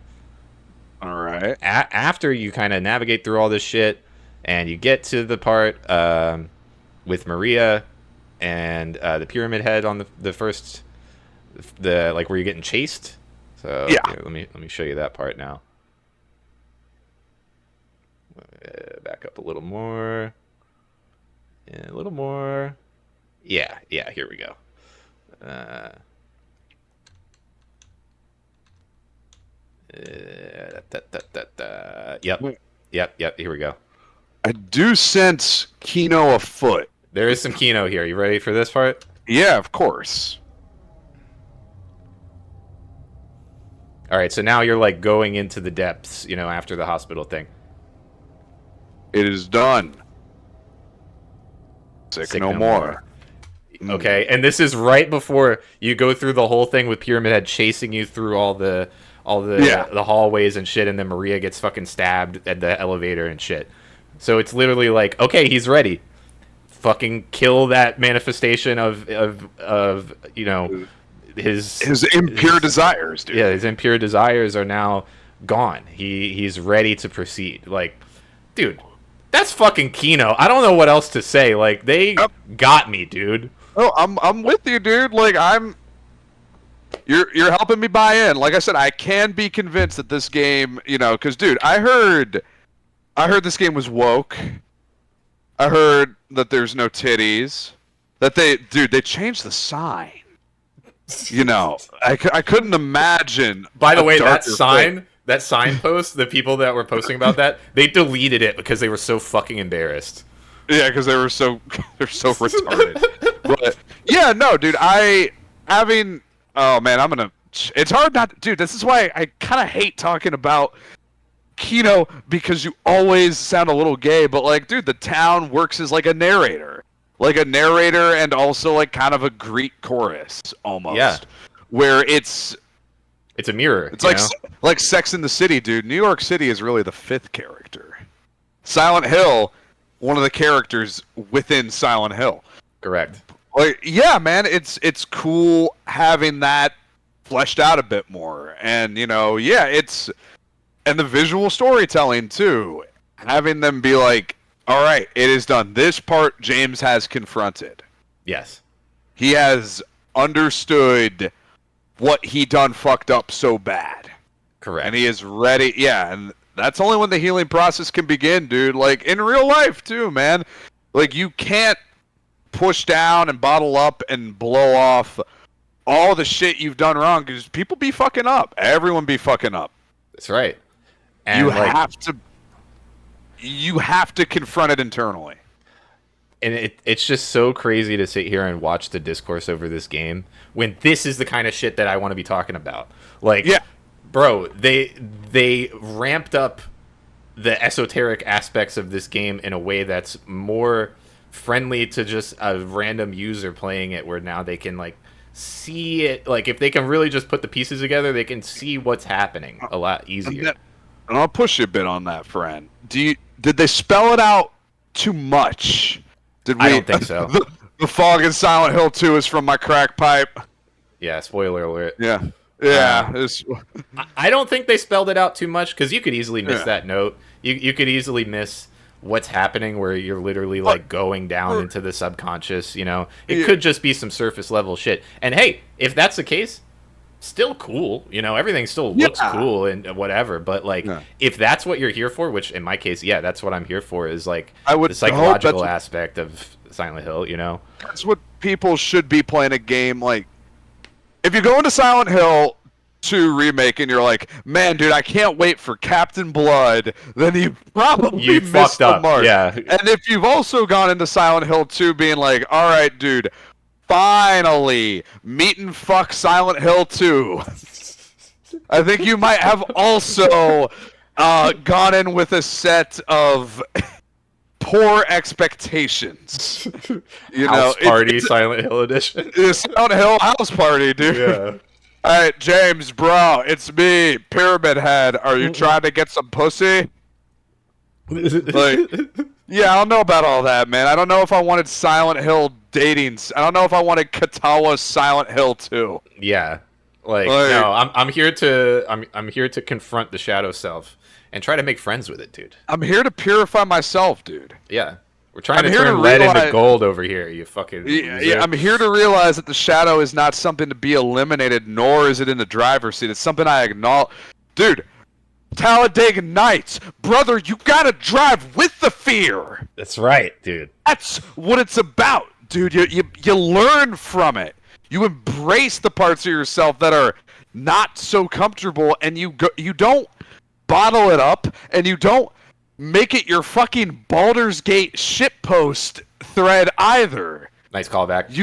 All right. After you kind of navigate through all this shit, and you get to the part with Maria and the pyramid head on the first, like where you're getting chased. So yeah, here, let me show you that part now. Back up a little more, and a little more. Yeah, here we go. Yep, here we go. I do sense Kino afoot. There is some Kino here. You ready for this part? Yeah, of course. All right, so now you're like going into the depths, you know, after the hospital thing. It is done. Sick no more. Okay, and this is right before you go through the whole thing with Pyramid Head chasing you through all the hallways and shit, and then Maria gets fucking stabbed at the elevator and shit. So it's literally like, okay, he's ready. Fucking kill that manifestation of you know, his impure desires, dude. Yeah, his impure desires are now gone. He's ready to proceed. Like, dude, that's fucking Kino. I don't know what else to say. Like, they got me, dude. Oh, I'm with you, dude. Like, you're helping me buy in. Like I said, I can be convinced that this game, you know, because dude, I heard this game was woke. I heard that there's no titties. That they changed the sign. You know, I couldn't imagine. By the way, that signpost, the people that were posting about that, they deleted it because they were so fucking embarrassed. Yeah, because they're so retarded. But yeah, no, dude, oh man, it's hard not, dude. This is why I kind of hate talking about Kino, because you always sound a little gay. But like, dude, the town works as like a narrator, and also like kind of a Greek chorus almost. Yeah, where it's a mirror. It's like Sex in the City, dude. New York City is really the fifth character. Silent Hill, one of the characters within Silent Hill. Correct. Like, yeah, man, it's cool having that fleshed out a bit more, and you know, yeah, and the visual storytelling too, having them be like, all right, it is done. This part James has confronted. Yes, he has understood what he done fucked up so bad. Correct. And he is ready. Yeah, and that's only when the healing process can begin, dude. Like in real life too, man. Like you can't push down and bottle up and blow off all the shit you've done wrong, because people be fucking up. Everyone be fucking up. That's right. And you have to confront it internally. And it's just so crazy to sit here and watch the discourse over this game when this is the kind of shit that I want to be talking about. Like, yeah, bro, they ramped up the esoteric aspects of this game in a way that's more friendly to just a random user playing it, where now they can like see it. Like, if they can really just put the pieces together, they can see what's happening a lot easier. And I'll push you a bit on that, friend. Did they spell it out too much? I don't think so. The fog in Silent Hill 2 is from my crack pipe. Yeah, spoiler alert. Yeah. I don't think they spelled it out too much, because you could easily miss that note. You could easily miss what's happening, where you're literally like going down into the subconscious. You know, it could just be some surface level shit. And hey, if that's the case, still cool. You know, everything still looks cool and whatever. But like, if that's what you're here for, which in my case, yeah, that's what I'm here for. Is like the psychological aspect of Silent Hill. You know, that's what people should be playing a game like. If you go into Silent Hill 2 remake and you're like, man, dude, I can't wait for Captain Blood, then you probably missed the mark. Yeah. And if you've also gone into Silent Hill 2 being like, all right, dude, finally meet and fuck Silent Hill 2, I think you might have also gone in with a set of poor expectations. You House know, Party Silent Hill edition. Silent Hill House Party, dude. Yeah. All right, James, bro, it's me, Pyramid Head. Are you trying to get some pussy? Like, yeah, I don't know about all that, man. I don't know if I wanted Silent Hill dating. I don't know if I wanted Katawa Silent Hill 2. Yeah, like no, I'm here to I'm here to confront the shadow self and try to make friends with it, dude. I'm here to purify myself, dude. Yeah. We're trying to turn lead into gold over here, you fucking yeah, I'm here to realize that the shadow is not something to be eliminated, nor is it in the driver's seat. It's something I acknowledge. Dude, Talladega Nights, brother, you gotta drive with the fear. That's right, dude. That's what it's about, dude. You learn from it. You embrace the parts of yourself that are not so comfortable, and you don't bottle it up, and you don't make it your fucking Baldur's Gate shitpost thread either. Nice callback.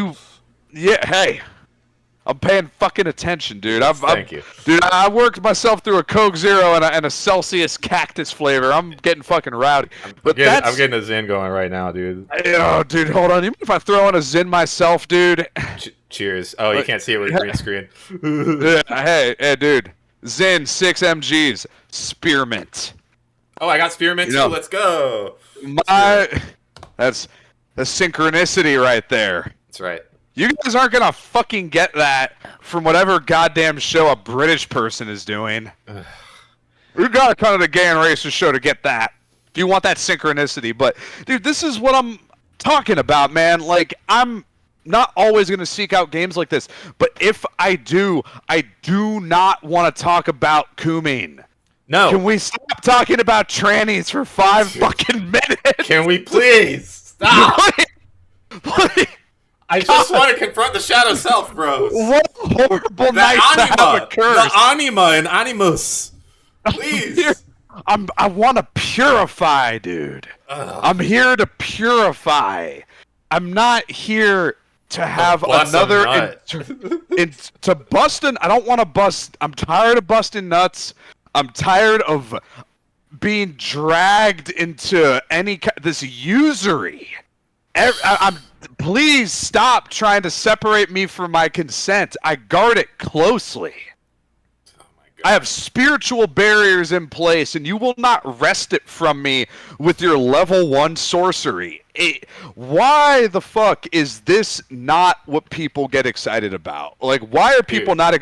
Yeah, hey. I'm paying fucking attention, dude. Thank you. Dude, I worked myself through a Coke Zero and a Celsius cactus flavor. I'm getting fucking rowdy. I'm getting a Zen going right now, dude. Oh, dude, hold on. Even if I throw in a Zen myself, dude. Cheers. Oh, you can't see it with a green screen. Hey, dude. Zen 6 mgs. Spearmint. Oh, I got spearmint too. Let's go. That's the synchronicity right there. That's right. You guys aren't gonna fucking get that from whatever goddamn show a British person is doing. We gotta come to the Gay and Racist show to get that. If you want that synchronicity, but dude, this is what I'm talking about, man. Like, I'm not always gonna seek out games like this, but if I do not want to talk about Kumine. No. Can we stop talking about trannies for 5 fucking minutes? Can we please stop? Please. I just want to confront the shadow self, bros. What a horrible night to have occurred. The anima and animus. Please. I want to purify, dude. I'm here to purify. I'm not here to have another to bust I don't want to bust. I'm tired of busting nuts. I'm tired of being dragged into this usury. Please stop trying to separate me from my consent. I guard it closely. Oh my God. I have spiritual barriers in place, and you will not wrest it from me with your level 1 sorcery. Why the fuck is this not what people get excited about? Like, why are people not?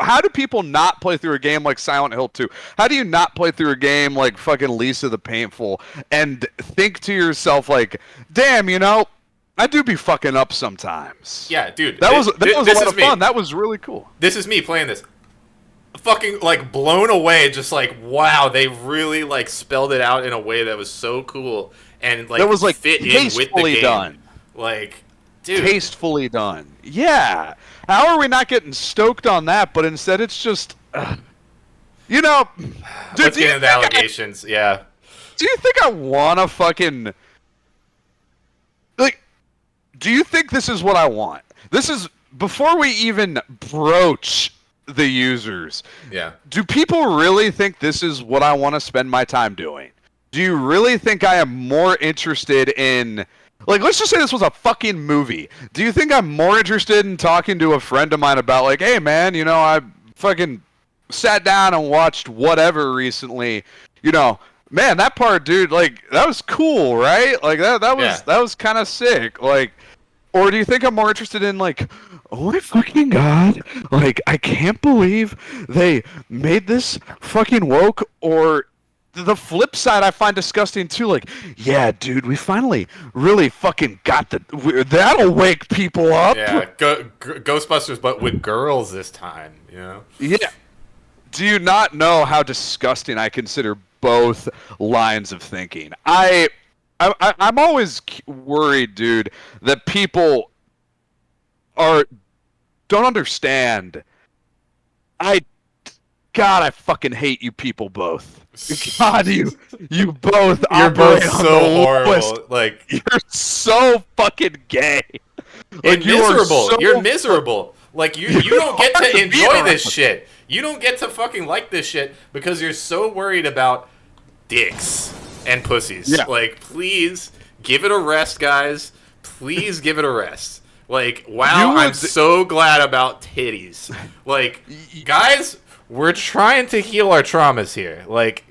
How do people not play through a game like Silent Hill 2? How do you not play through a game like fucking Lisa the Painful and think to yourself like, damn, you know, I do be fucking up sometimes. Yeah, dude. That was a lot of fun. That was really cool. This is me playing this. Fucking like blown away, just like wow, they really like spelled it out in a way that was so cool and like that was like fit in with the game. Done. Like, dude, tastefully done. Yeah. How are we not getting stoked on that? But instead, it's just, you know. Dude, let's get into the allegations. Yeah. Do you think I want to fucking like? Do you think this is what I want? This is before we even broach the users. Yeah. Do people really think this is what I want to spend my time doing? Do you really think I am more interested in, like, let's just say this was a fucking movie. Do you think I'm more interested in talking to a friend of mine about, like, hey, man, you know, I fucking sat down and watched whatever recently, you know, man, that part, dude, like, that was cool, right? Like, that was kind of sick. Like, or do you think I'm more interested in, like, oh my fucking god, like, I can't believe they made this fucking woke, or the flip side I find disgusting too. Like, yeah, dude, we finally really fucking got that'll wake people up. Yeah, Ghostbusters, but with girls this time, you know? Yeah. Do you not know how disgusting I consider both lines of thinking? I'm always worried, dude, that people don't understand. God, I fucking hate you people both. God, you both. You're both so horrible. Like, you're so fucking gay. And miserable. You're miserable. Like, you don't get to enjoy this shit. You don't get to fucking like this shit because you're so worried about dicks and pussies. Yeah. Like, please give it a rest, guys. Please give it a rest. Like, wow, I'm so glad about titties. Like, guys, we're trying to heal our traumas here. Like,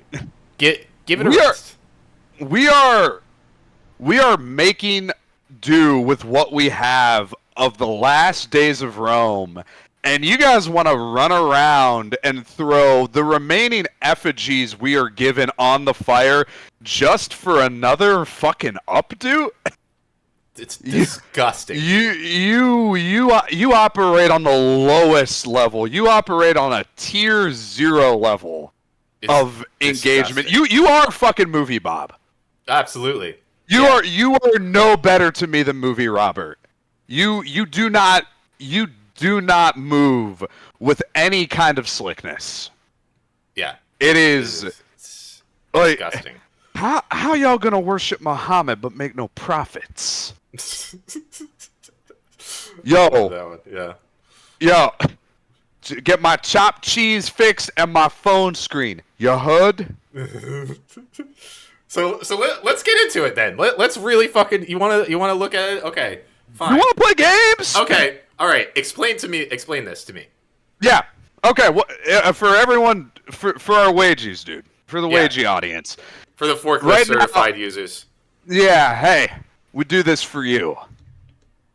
give it a rest. We are making do with what we have of the last days of Rome, and you guys want to run around and throw the remaining effigies we are given on the fire just for another fucking updo? It's disgusting. You operate on the lowest level. You operate on a tier 0 level of engagement. You are fucking Movie Bob. Absolutely. You are no better to me than Movie Robert. You do not move with any kind of slickness. Yeah. It is like, disgusting. How y'all gonna worship Muhammad but make no profits? Yo, yeah. Get my chopped cheese fixed and my phone screen. You heard? So let's get into it then. Let's really fucking. You wanna look at it? Okay, fine. You wanna play games? Okay, all right. Explain this to me. Yeah. Okay. Well, for everyone, for our wages, dude, for the wagey audience, for the forklift certified users. Yeah. Hey, we do this for you.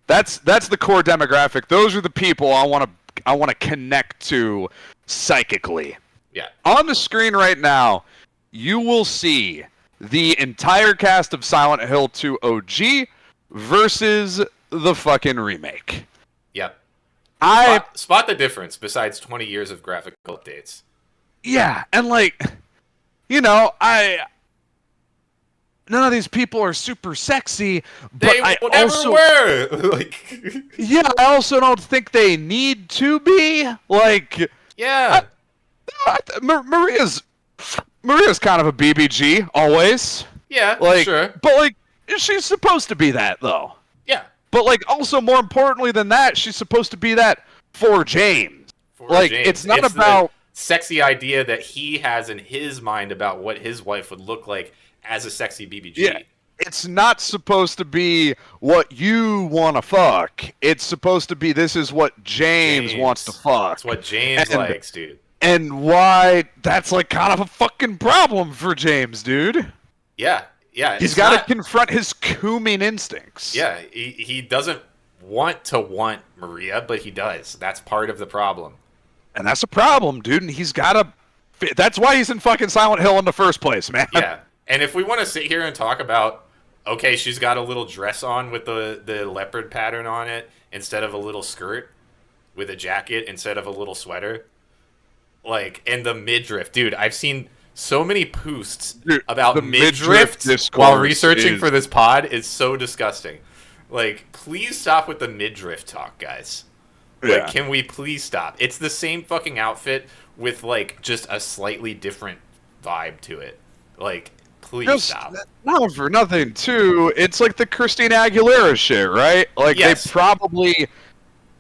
That's the core demographic. Those are the people I want to connect to psychically. Yeah. On the screen right now, you will see the entire cast of Silent Hill 2 OG versus the fucking remake. Yep. Spot the difference besides 20 years of graphical updates. Yeah, and like, you know, none of these people are super sexy, but they never were. Like, yeah, I also don't think they need to be. Like, yeah, Maria's kind of a BBG always. Yeah, like, sure. But like, she's supposed to be that though. Yeah. But like, also more importantly than that, she's supposed to be that for James. James. It's not about the sexy idea that he has in his mind about what his wife would look like as a sexy BBG. Yeah. It's not supposed to be what you want to fuck. It's supposed to be this is what James wants to fuck. That's what James likes, dude. And why that's like kind of a fucking problem for James, dude. Yeah. Yeah. He's got to confront his cooming instincts. Yeah. He doesn't want to want Maria, but he does. That's part of the problem. And that's a problem, dude. And he's got to... That's why he's in fucking Silent Hill in the first place, man. Yeah. And if we want to sit here and talk about, okay, she's got a little dress on with the leopard pattern on it instead of a little skirt, with a jacket instead of a little sweater. Like, and the midriff. Dude, I've seen so many posts about midriff while researching for this pod. Is so disgusting. Like, please stop with the midriff talk, guys. Like, can we please stop? It's the same fucking outfit with, like, just a slightly different vibe to it. Like, please stop. Not for nothing, too. It's like the Christina Aguilera shit, right? Like, they probably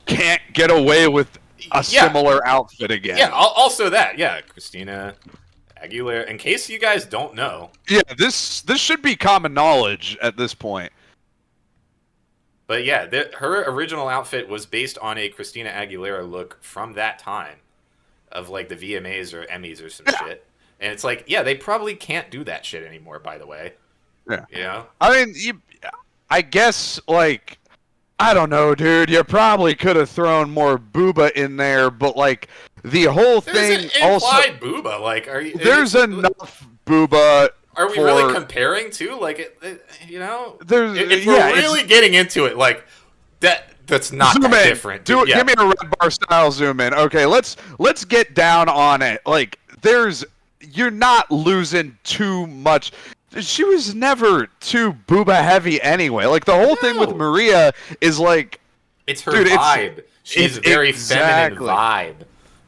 can't get away with a similar outfit again. Yeah, also that. Yeah, Christina Aguilera. In case you guys don't know. Yeah, this should be common knowledge at this point. But yeah, her original outfit was based on a Christina Aguilera look from that time of like the VMAs or Emmys or some shit. And it's like, yeah, they probably can't do that shit anymore, by the way. Yeah. You know? I mean, I guess, like, I don't know, dude. You probably could have thrown more booba in there, but, like, the whole thing also... There's an implied booba. Like, are you... There's enough booba. Are we really comparing too? Like, you know, There's if we're really getting into it, like that's not zoom that in. different. Do it. Yeah. Give me a red bar style zoom in. Okay, let's get down on it. Like, you're not losing too much. She was never too booba heavy anyway. Like, the whole thing with Maria is like, it's her vibe. She's a very feminine vibe.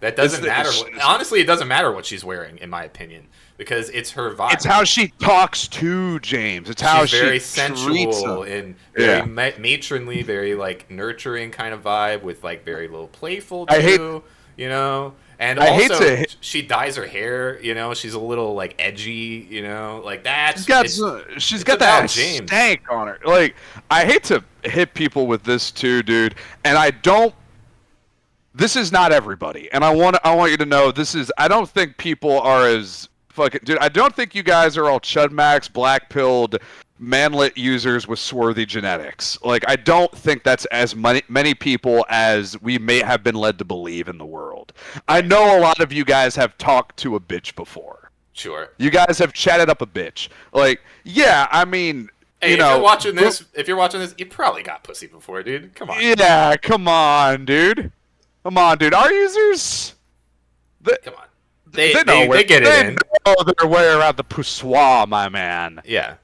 That doesn't matter. Honestly, it doesn't matter what she's wearing, in my opinion, because it's her vibe. It's how she talks to James. It's how she's very she sensual and very matronly, very like nurturing kind of vibe with like very little playful too. You know. And also, she dyes her hair. You know, she's a little like edgy. You know, like that. She's got that stank on her. Like, I hate to hit people with this too, dude. And I don't. This is not everybody, and I want you to know this is. I don't think people are as fucking. Dude, I don't think you guys are all Chudmax, black-pilled, manlet users with swarthy genetics. Like, I don't think that's as many people as we may have been led to believe in the world. I know a lot of you guys have talked to a bitch before. Sure. You guys have chatted up a bitch. Like, yeah, I mean, hey, you know, if you're watching this, you probably got pussy before, dude. Come on. Yeah, come on, dude. Come on, dude. Our users, come on. They get it in. They know their way around the poussoir, my man. Yeah.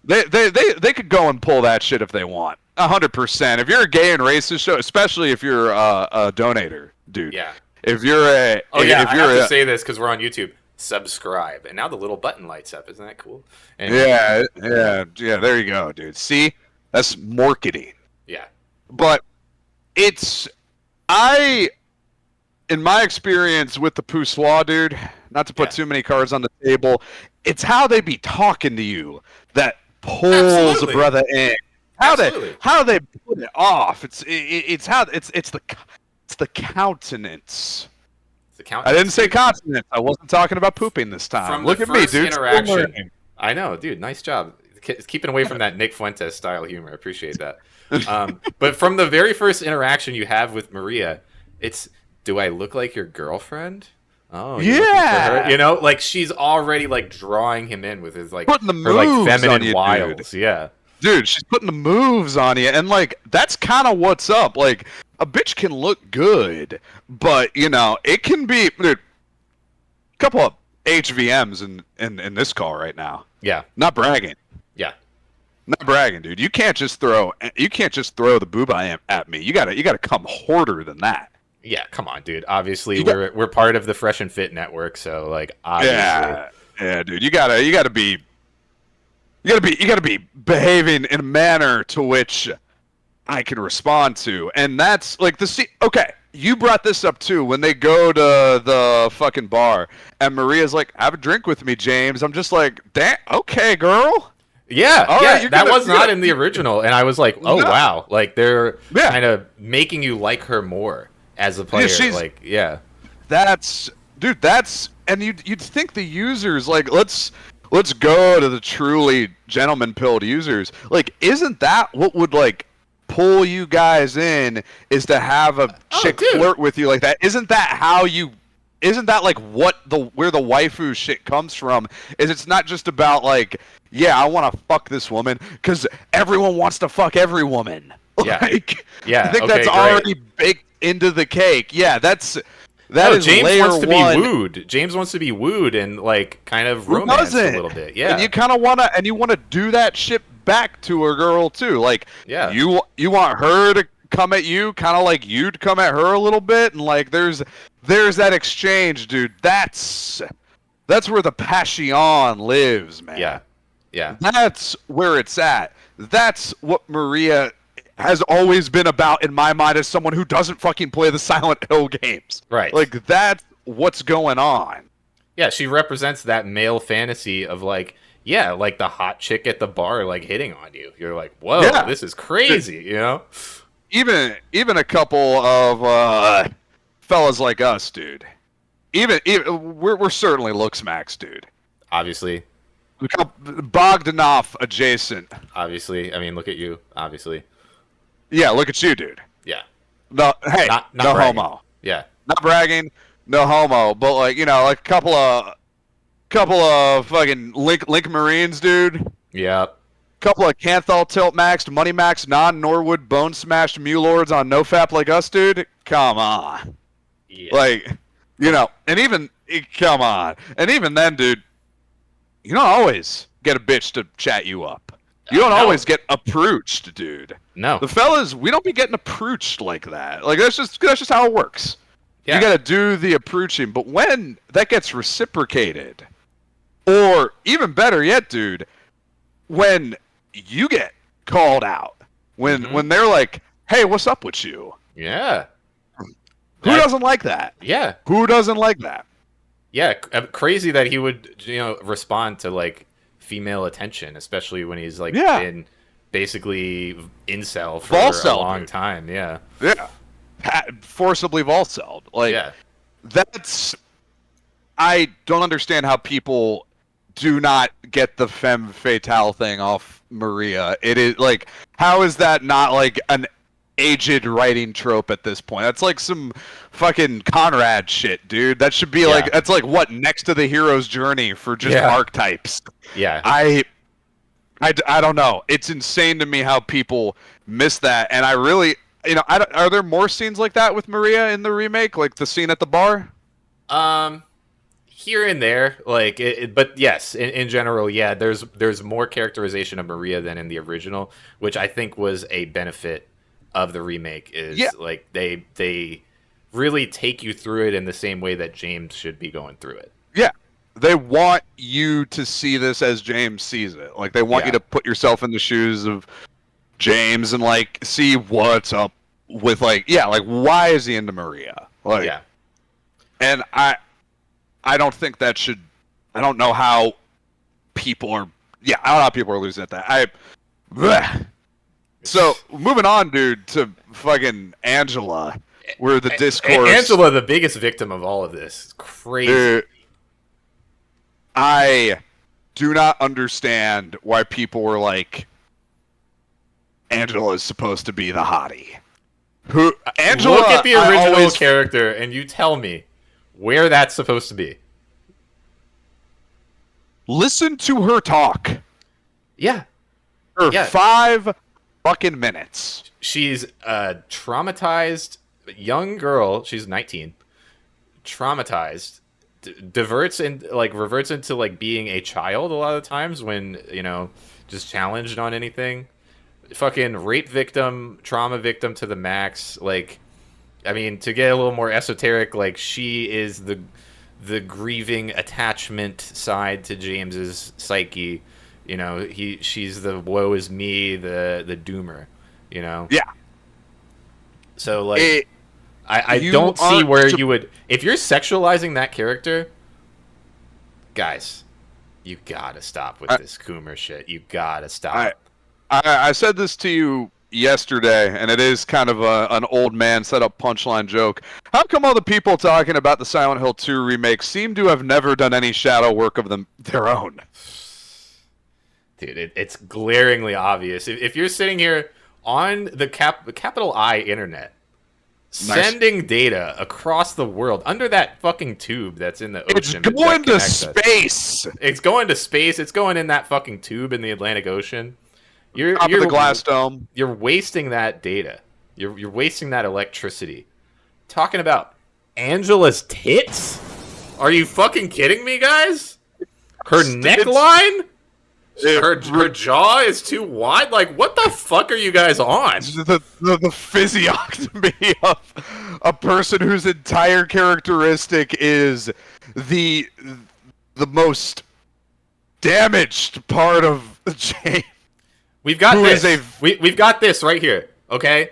They could go and pull that shit if they want. 100%. If you're a gay and racist show, especially if you're a donator, dude. Yeah. If you're a I have to say this because we're on YouTube. Subscribe, and now the little button lights up. Isn't that cool? And yeah. There you go, dude. See, that's marketing. Yeah. But in my experience with the poussoir, dude, not to put too many cards on the table, it's how they be talking to you that pulls a brother in. How they put it off. It's the countenance. I didn't say consonant. I wasn't talking about pooping this time. From Look at me, dude. Interaction. I know, dude. Nice job. Keeping away from that Nick Fuentes style humor. I appreciate that. But from the very first interaction you have with Maria, it's, do I look like your girlfriend? Oh, yeah. You know, like she's already like drawing him in with his like putting the her like moves feminine on you, wiles. dude. Yeah. Dude, she's putting the moves on you, and like that's kind of what's up. Like, a bitch can look good, but you know it can be. Dude, a couple of HVMs in this call right now. Yeah. Not bragging. Yeah. Not bragging, dude. You can't just throw the booba at me. You gotta come harder than that. Yeah, come on, dude. Obviously, we're part of the Fresh and Fit network, so like obviously. Yeah, dude. You gotta be behaving in a manner to which I can respond to, and that's like okay. You brought this up too when they go to the fucking bar, and Maria's like, "Have a drink with me, James." I'm just like, "Damn, okay, girl." Yeah, right, that was not in the original, and I was like, "Oh wow!" Like they're kind of making you like her more as a player. That's and you'd think the users like let's go to the truly gentleman pilled users. Like, isn't that what would like pull you guys in? Is to have a chick flirt with you like that? Isn't that like where the waifu shit comes from? Is it's not just about like, yeah, I want to fuck this woman because everyone wants to fuck every woman. Yeah, I think that's already baked into the cake. Yeah, that is James layer wants to one. be wooed. James wants to be wooed and like kind of romance a little bit. Yeah, and you kind of want to do that shit back to a girl too. Like, yeah, you want her to come at you, kind of like you'd come at her a little bit, and like there's that exchange, dude. That's where the passion lives, man. Yeah. That's where it's at. That's what Maria has always been about in my mind as someone who doesn't fucking play the Silent Hill games. Right. Like, that's what's going on. Yeah, she represents that male fantasy of like, yeah, like the hot chick at the bar like hitting on you. You're like, whoa, this is crazy, you know? Even a couple of fellas like us, dude. Even we're certainly looks max, dude. Obviously. Bogdanov adjacent. Obviously. I mean, look at you. Obviously. Yeah, look at you, dude. Yeah. No, hey, not no bragging. homo. Yeah. Not bragging, no homo. But like, you know, like a couple of couple of fucking Link Marines, dude. Yep. Couple of Canthal tilt maxed, money maxed, non-Norwood bone smashed Mulords on no fap like us, dude. Come on. Yeah. Like, you know, and even come on. And even then, dude, you don't always get a bitch to chat you up. You don't always get approached, dude. No. The fellas, we don't be getting approached like that. Like that's just how it works. Yeah. You got to do the approaching, but when that gets reciprocated, or even better yet, dude, when you get called out, when they're like, "Hey, what's up with you?" Yeah. Who doesn't like that? Yeah. Who doesn't like that? Yeah, crazy that he would, respond to like female attention, especially when he's like been basically incel for a long time. Yeah. Yeah. Forcibly volcelled. Like, that's... I don't understand how people do not get the femme fatale thing off Maria. It is, like, how is that not, like, an aged writing trope at this point? That's like some fucking Conrad shit, dude. That should be like, that's like, what, next to the hero's journey for just archetypes. Yeah. I don't know. It's insane to me how people miss that, and I really... are there more scenes like that with Maria in the remake? Like the scene at the bar? Here and there, like, but yes, in general, yeah. There's more characterization of Maria than in the original, which I think was a benefit of the remake. Is like they really take you through it in the same way that James should be going through it. Yeah, they want you to see this as James sees it. Like they want you to put yourself in the shoes of James and like see what's up with like why is he into Maria? Like and I don't think that should... I don't know how people are... I don't know how people are losing at that. So, moving on, dude, to fucking Angela, where the discourse... Angela, the biggest victim of all of this. It's crazy. Dude, I do not understand why people were like, Angela is supposed to be the hottie. Angela, look at the original character and you tell me where that's supposed to be. Listen to her talk. Yeah. For 5 fucking minutes. She's a traumatized young girl. She's 19. Traumatized. Reverts into like being a child a lot of times when, just challenged on anything. Fucking rape victim, trauma victim to the max. Like, I mean, to get a little more esoteric, like she is the grieving attachment side to James's psyche. She's the woe is me, the doomer. Yeah. So like, I don't see where you would, if you're sexualizing that character, guys, you gotta stop with this Coomer shit. You gotta stop. I said this to you yesterday, and it is kind of an old man set up punchline joke. How come all the people talking about the Silent Hill 2 remake seem to have never done any shadow work of their own? Dude, it's glaringly obvious. If you're sitting here on the capital I internet, sending data across the world under that fucking tube that's in the ocean. It's going to space. It's going to space. It's going in that fucking tube in the Atlantic Ocean. You're the glass dome. You're wasting that data. You're wasting that electricity. Talking about Angela's tits? Are you fucking kidding me, guys? Her neckline? Her jaw is too wide? Like, what the fuck are you guys on? The physiognomy of a person whose entire characteristic is the most damaged part of James. We've got this. We've got this right here, okay?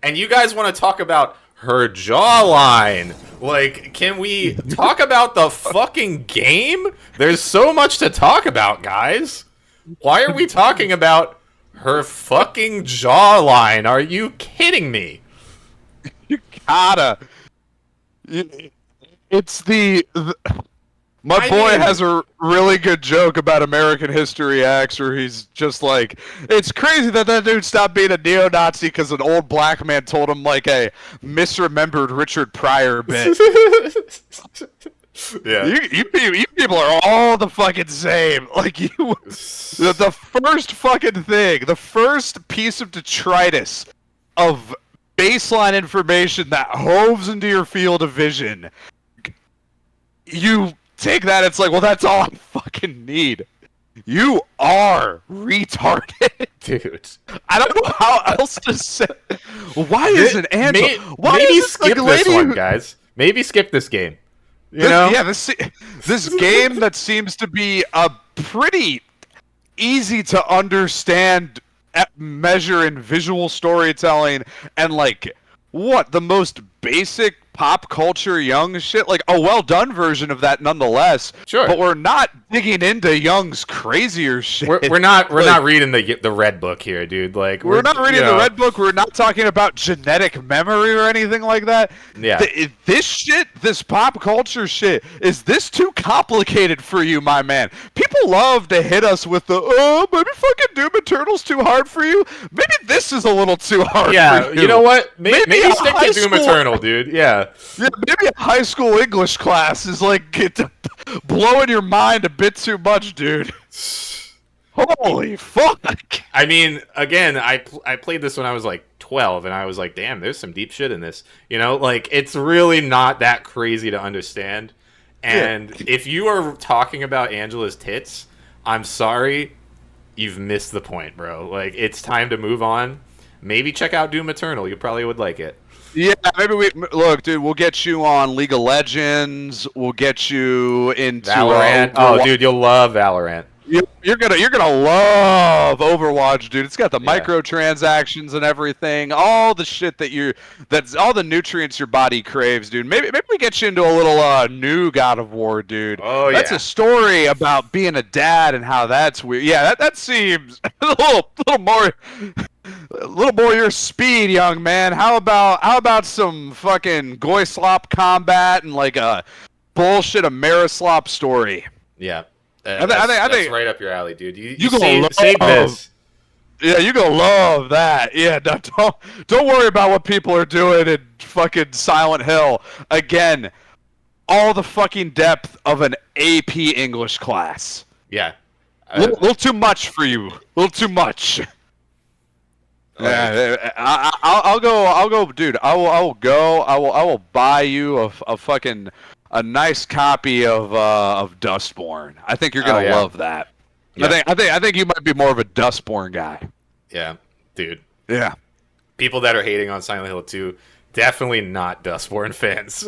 And you guys want to talk about her jawline. Like, can we talk about the fucking game? There's so much to talk about, guys. Why are we talking about her fucking jawline? Are you kidding me? You gotta. It's my boy has a really good joke about American History X where he's just like, it's crazy that dude stopped being a neo-Nazi because an old black man told him like a misremembered Richard Pryor bit. Yeah. You people are all the fucking same. Like you, the first fucking thing, the first piece of detritus of baseline information that hoves into your field of vision. You take that, it's like, well, that's all I fucking need. You are retarded, dude. I don't know how else to say. Why isn't Angela? Why maybe is skip this one, guys? Maybe skip this game. You know? Yeah, this game that seems to be a pretty easy to understand measure in visual storytelling and like what the most basic pop culture Young shit, like a well done version of that nonetheless. Sure, but we're not digging into Young's crazier shit. We're not reading the red book here, dude. Like we're not reading the red book. We're not talking about genetic memory or anything like that. Yeah, this shit, this pop culture shit, is this too complicated for you, my man? People love to hit us with the maybe fucking Doom Eternal's too hard for you. Maybe this is a little too hard. Yeah, for you. You know what? Maybe stick to Doom school... Eternal, dude. Yeah. Yeah, maybe a high school English class is like blowing your mind a bit too much, dude. Holy fuck! I mean, again, I played this when I was like 12, and I was like, damn, there's some deep shit in this. You know, like it's really not that crazy to understand. And if you are talking about Angela's tits, I'm sorry, you've missed the point, bro. Like it's time to move on. Maybe check out Doom Eternal. You probably would like it. Yeah, maybe look, dude. We'll get you on League of Legends. We'll get you into Valorant. Oh, dude, you'll love Valorant. You're gonna love Overwatch, dude. It's got the microtransactions and everything, all the shit that's all the nutrients your body craves, dude. Maybe we get you into a little new God of War, dude. Oh that's a story about being a dad and how that's weird. Yeah, that seems a little more your speed, young man. How about some fucking Goyslop combat and like a bullshit Amerislop story? Yeah. I That's right up your alley, dude. You save this. Yeah, you gonna love that. Yeah, don't worry about what people are doing in fucking Silent Hill. Again, all the fucking depth of an AP English class. Yeah. Little too much for you. Little too much. Yeah, I'll go, dude. I will go. I will buy you a fucking a nice copy of Dustborn. I think you're gonna love that. Yeah. I think you might be more of a Dustborn guy. Yeah, dude. Yeah. People that are hating on Silent Hill 2, definitely not Dustborn fans.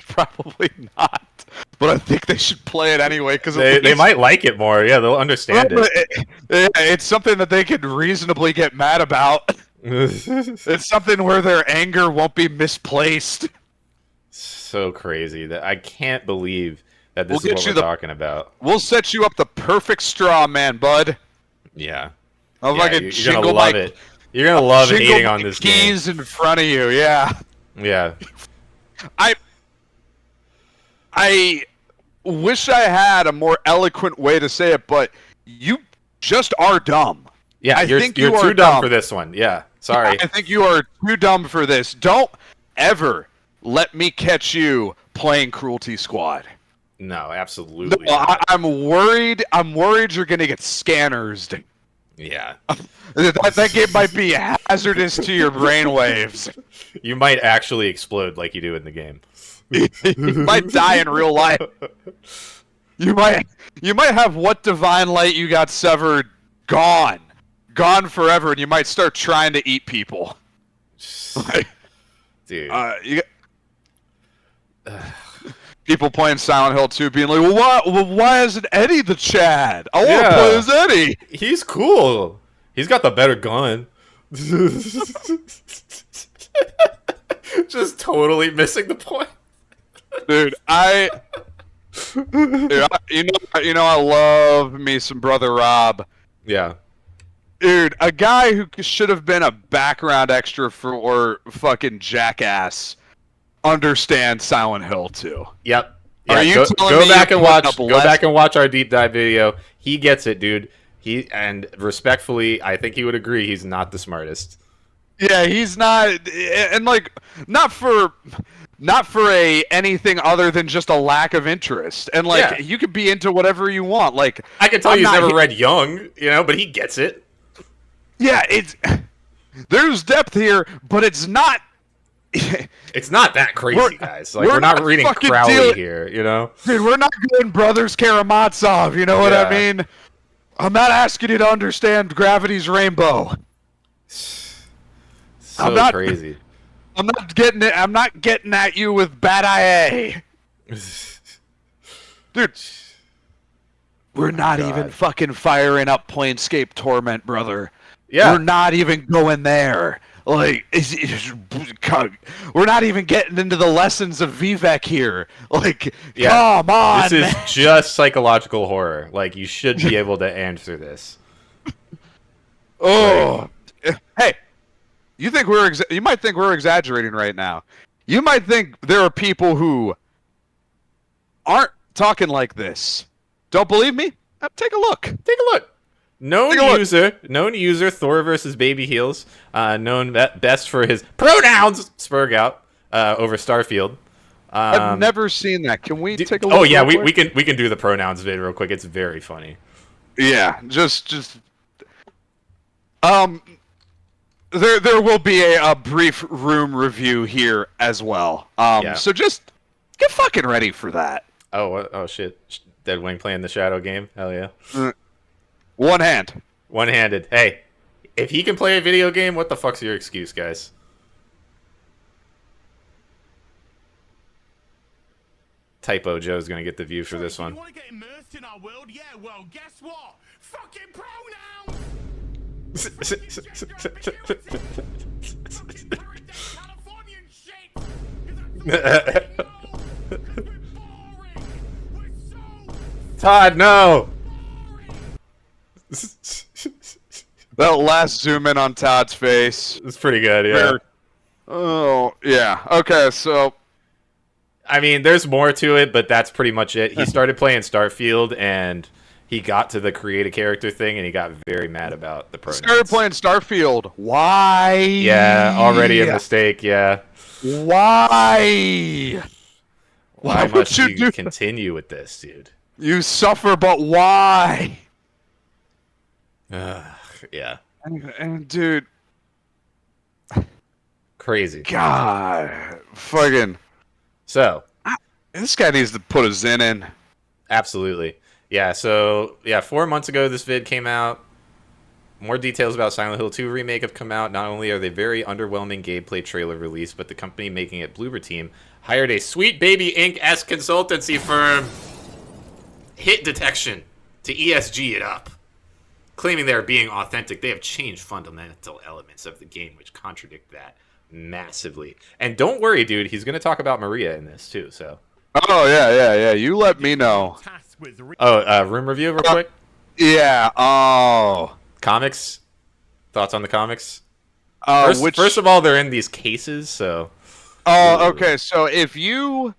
Probably not. But I think they should play it anyway because they might like it more. Yeah, they'll understand it. It's something that they could reasonably get mad about. It's something where their anger won't be misplaced. So crazy that I can't believe that this is what we're talking about. We'll set you up the perfect straw man, bud. Yeah. You're gonna love it. You're gonna love hating on this game. Keys in front of you, yeah. Yeah. I wish I had a more eloquent way to say it, but you just are dumb. Yeah, you're too dumb for this one. Yeah, sorry. I think you are too dumb for this. Don't ever let me catch you playing Cruelty Squad. No, absolutely. No, I'm worried. I'm worried you're gonna get scanners. Yeah. That game might be hazardous to your brainwaves. You might actually explode like you do in the game. You might die in real life. You might have what divine light you got severed gone forever, and you might start trying to eat people. Dude. People playing Silent Hill 2 being like, well, why isn't Eddie the Chad? I want to play as Eddie. He's cool. He's got the better gun. Just totally missing the point. Dude, I love me some Brother Rob. Yeah. Dude, a guy who should have been a background extra for fucking Jackass understands Silent Hill 2. Yep. Yeah, are you go back and watch? Go back and watch our deep dive video. He gets it, dude. And respectfully, I think he would agree. He's not the smartest. Yeah, he's not, and like not for not for anything other than just a lack of interest. And like you could be into whatever you want. Like I can tell he's never read Young, you know, but he gets it. Yeah, there's depth here, but it's not. It's not that crazy, guys. Like we're not reading Crowley here, you know. Dude, we're not going Brothers Karamazov. You know what I mean? I'm not asking you to understand gravity's rainbow. So crazy. I'm not getting it. I'm not getting at you with Bad IA. Dude, we're not even fucking firing up Planescape Torment, brother. Yeah. We're not even going there. Like, we're not even getting into the lessons of Vivek here. Like, come on, This is just psychological horror. Like, you should be able to answer this. Oh, hey, you might think we're exaggerating right now. You might think there are people who aren't talking like this. Don't believe me? Take a look. Take a look. Known user, Thor versus Baby Heels, known best for his pronouns, Spurg out over Starfield. I've never seen that. Can we take a look? Oh yeah, we can do the pronouns vid real quick. It's very funny. Yeah, just there will be a brief room review here as well. So just get fucking ready for that. Oh shit, Deadwing playing the Shadow game. Hell yeah. One-handed. Hey, if he can play a video game, what the fuck's your excuse, guys? Typo Joe's gonna get the view for this one. You want to get immersed in our world? Yeah, well, guess what? Fucking Todd, no! That last zoom in on Todd's face. It's pretty good, yeah. Oh, yeah. Okay, so... I mean, there's more to it, but that's pretty much it. He started playing Starfield, and he got to the create a character thing, and he got very mad about the pronouns. Started playing Starfield. Why? Yeah, already a mistake, yeah. Why? Why must you continue with this, dude? You suffer, but why? Yeah. And dude, crazy. God, fucking. So this guy needs to put a Zen in. Absolutely. Yeah. So 4 months ago, this vid came out. More details about Silent Hill 2 remake have come out. Not only are they very underwhelming gameplay trailer released, but the company making it, Bloober Team, hired a Sweet Baby Inc.-esque consultancy firm, Hit Detection, to ESG it up. Claiming they're being authentic, they have changed fundamental elements of the game, which contradict that massively. And don't worry, dude, he's going to talk about Maria in this, too, so. Oh, yeah. You let me know. Oh, room review real quick? Yeah, Comics? Thoughts on the comics? First of all, they're in these cases, so. Oh, okay, so if you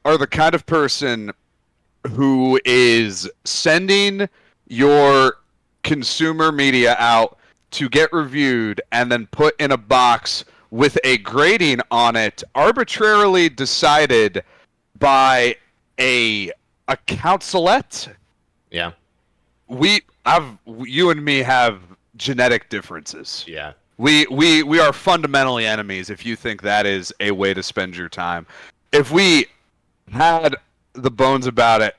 are the kind of person who is sending your consumer media out to get reviewed and then put in a box with a grading on it arbitrarily decided by a counselette. Yeah. You and me have genetic differences. Yeah. We are fundamentally enemies if you think that is a way to spend your time. If we had the bones about it,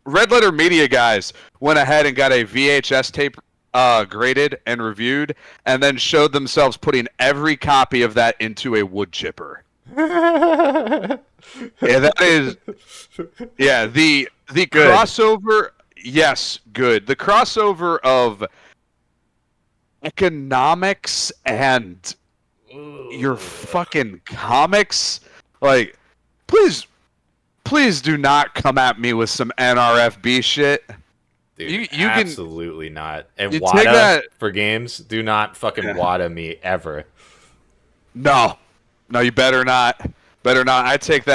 Red Letter Media guys went ahead and got a VHS tape graded and reviewed, and then showed themselves putting every copy of that into a wood chipper. Yeah, that is. Yeah, the good. Crossover. Yes, good. The crossover of economics and your fucking comics, like, please do not come at me with some NRFB shit. Dude, you absolutely not. And you WADA for games, do not fucking WADA me ever. No, you better not. I take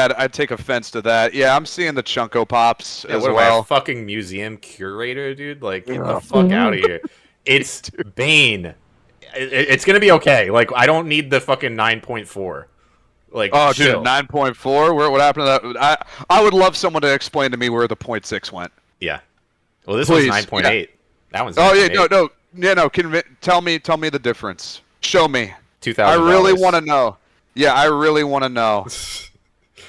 offense to that. Yeah, I'm seeing the Chunko Pops as what well. Am I a fucking museum curator, dude? Like, get the fuck out of here. It's Bane. It's gonna be okay. Like, I don't need the fucking 9.4. Like, oh, chill. dude, 9.4. What happened to that? I would love someone to explain to me where the 0.6 went. Yeah. Well, this Please. was 9.8. Yeah. That one's. Oh 9.8. no. Tell me the difference. Show me. $2,000. I really want to know. Yeah, I really want to know.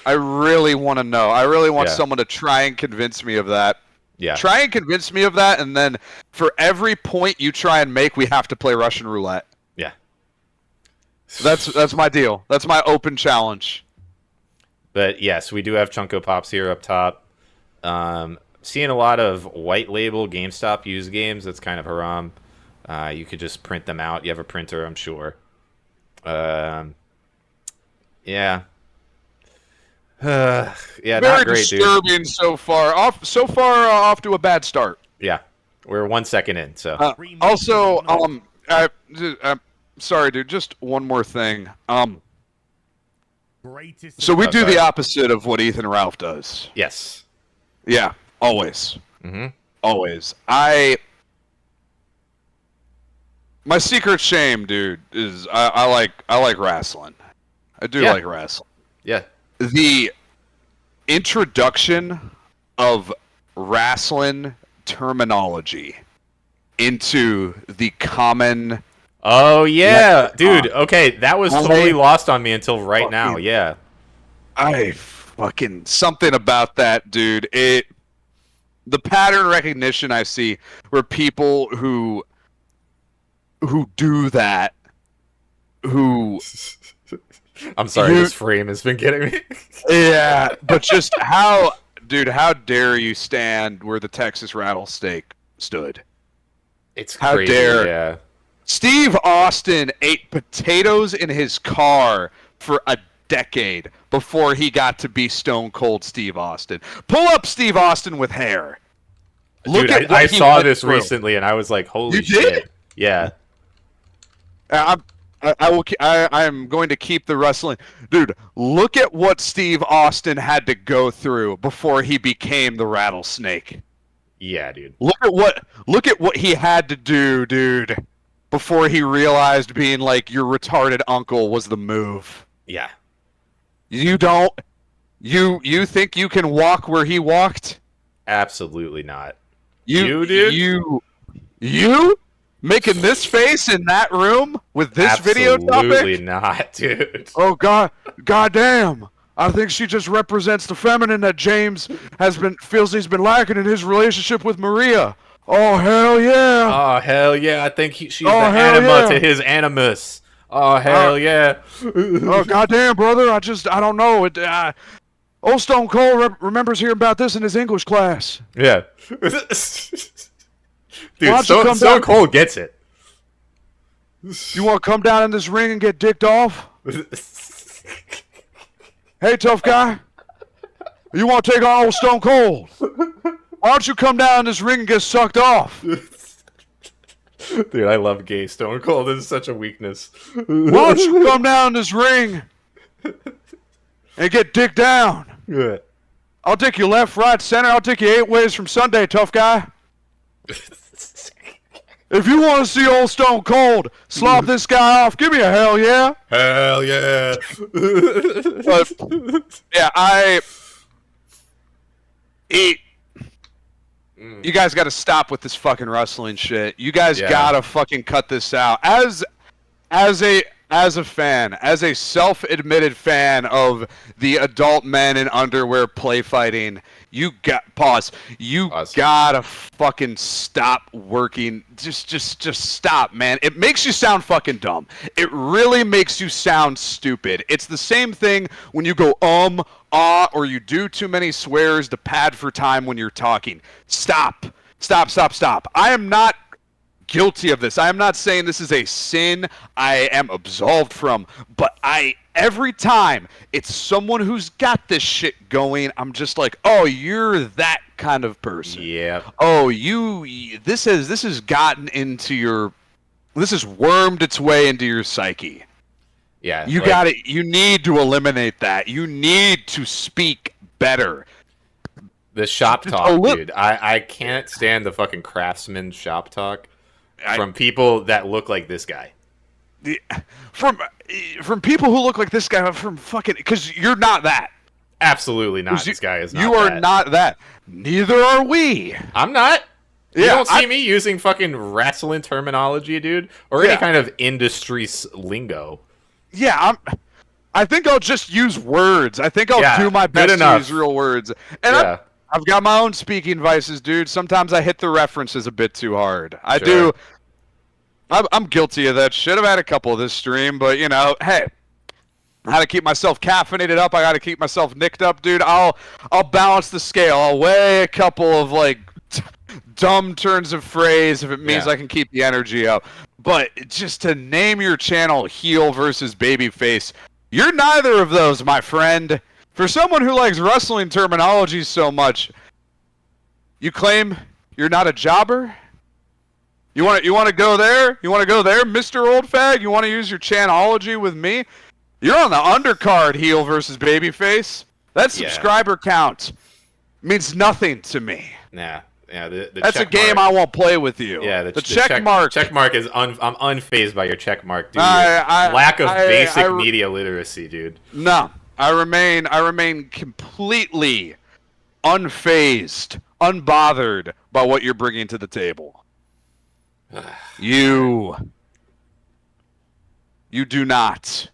I really want to know. I really want someone to try and convince me of that. Yeah. Try and convince me of that, and then for every point you try and make, we have to play Russian roulette. Yeah. That's my deal. That's my open challenge. But yes, we do have Chunko Pops here up top. Seeing a lot of white label GameStop used games. That's kind of haram. You could just print them out. You have a printer, I'm sure. Yeah. Yeah, Very not great, disturbing dude. so far. Off to a bad start. Yeah, we're 1 second in. So also, sorry, dude. Just one more thing. So we do the opposite of what Ethan Ralph does. Yes. Yeah. Always. Mm-hmm. Always. My secret shame, dude, is I like wrestling. I do like wrestling. Yeah. The introduction of wrestling terminology into the common. Oh yeah, dude. Okay, that was totally lost on me until right now. Yeah. I fucking something about that, dude. The pattern recognition I see where people who do that, I'm sorry, this frame has been getting me. Yeah, but just how dare you stand where the Texas Rattlesnake stood? It's how crazy, dare yeah. Steve Austin ate potatoes in his car for a decade before he got to be Stone Cold Steve Austin. Pull up Steve Austin with hair. Dude, I saw this recently and I was like, holy shit. Yeah. I am going to keep the wrestling. Dude, look at what Steve Austin had to go through before he became the Rattlesnake. Yeah, dude. Look at what he had to do, dude, before he realized being like your retarded uncle was the move. Yeah. You think you can walk where he walked? Absolutely not. You dude? You making this face in that room with this video topic? Absolutely not, dude. Oh god damn. I think she just represents the feminine that James feels he's been lacking in his relationship with Maria. Oh hell yeah. Oh hell yeah. I think she's the anima to his animus. Oh hell yeah. Oh goddamn, brother. I don't know. Old Stone Cold remembers hearing about this in his English class. Yeah. Dude, Stone Cold gets it. You want to come down in this ring and get dicked off? Hey, tough guy. You want to take on old Stone Cold? Why don't you come down in this ring and get sucked off? Dude, I love gay Stone Cold. This is such a weakness. Why don't you come down in this ring and get dicked down? Yeah. I'll take you left, right, center. I'll take you 8 ways from Sunday, tough guy. If you want to see old Stone Cold slop this guy off, give me a hell yeah. Hell yeah. Yeah, you guys got to stop with this fucking wrestling shit. You guys got to fucking cut this out. As a fan, as a self-admitted fan of the adult men in underwear play fighting, you gotta fucking stop working. Just stop, man. It makes you sound fucking dumb. It really makes you sound stupid. It's the same thing when you go or you do too many swears to pad for time when you're talking. Stop. I am not guilty of this. I am not saying this is a sin I am absolved from, but every time it's someone who's got this shit going, I'm just like, oh, you're that kind of person. Yeah. Oh, this has gotten into this has wormed its way into your psyche. Yeah. You need to eliminate that. You need to speak better. The shop talk, dude. I can't stand the fucking craftsman shop talk from people that look like this guy. from people who look like this guy, from fucking, because you're not that. Absolutely not. This guy is not You are that. not that. Neither are we. I'm not. You Yeah, don't see me using fucking wrestling terminology, dude, or any Yeah. kind of industry lingo. Yeah, I think I'll just use words. I think I'll do my best to use real words. And I've got my own speaking vices, dude. Sometimes I hit the references a bit too hard. I do. I'm guilty of that shit. I've had a couple of this stream, but you know, hey, I gotta keep myself caffeinated up. I gotta keep myself nicked up, dude. I'll balance the scale. I'll weigh a couple of like dumb turns of phrase if it means I can keep the energy up. But just to name your channel heel versus babyface, you're neither of those, my friend. For someone who likes wrestling terminology so much, you claim you're not a jobber? You want to go there? You want to go there, Mr. Old Fag? You want to use your chanology with me? You're on the undercard, heel versus babyface. That subscriber count means nothing to me. Yeah. Yeah, that's a game I won't play with you. Yeah, the check mark. Check mark is I'm unfazed by your check mark, dude. Lack of basic media literacy, dude. No, I remain completely unfazed, unbothered by what you're bringing to the table. You do not.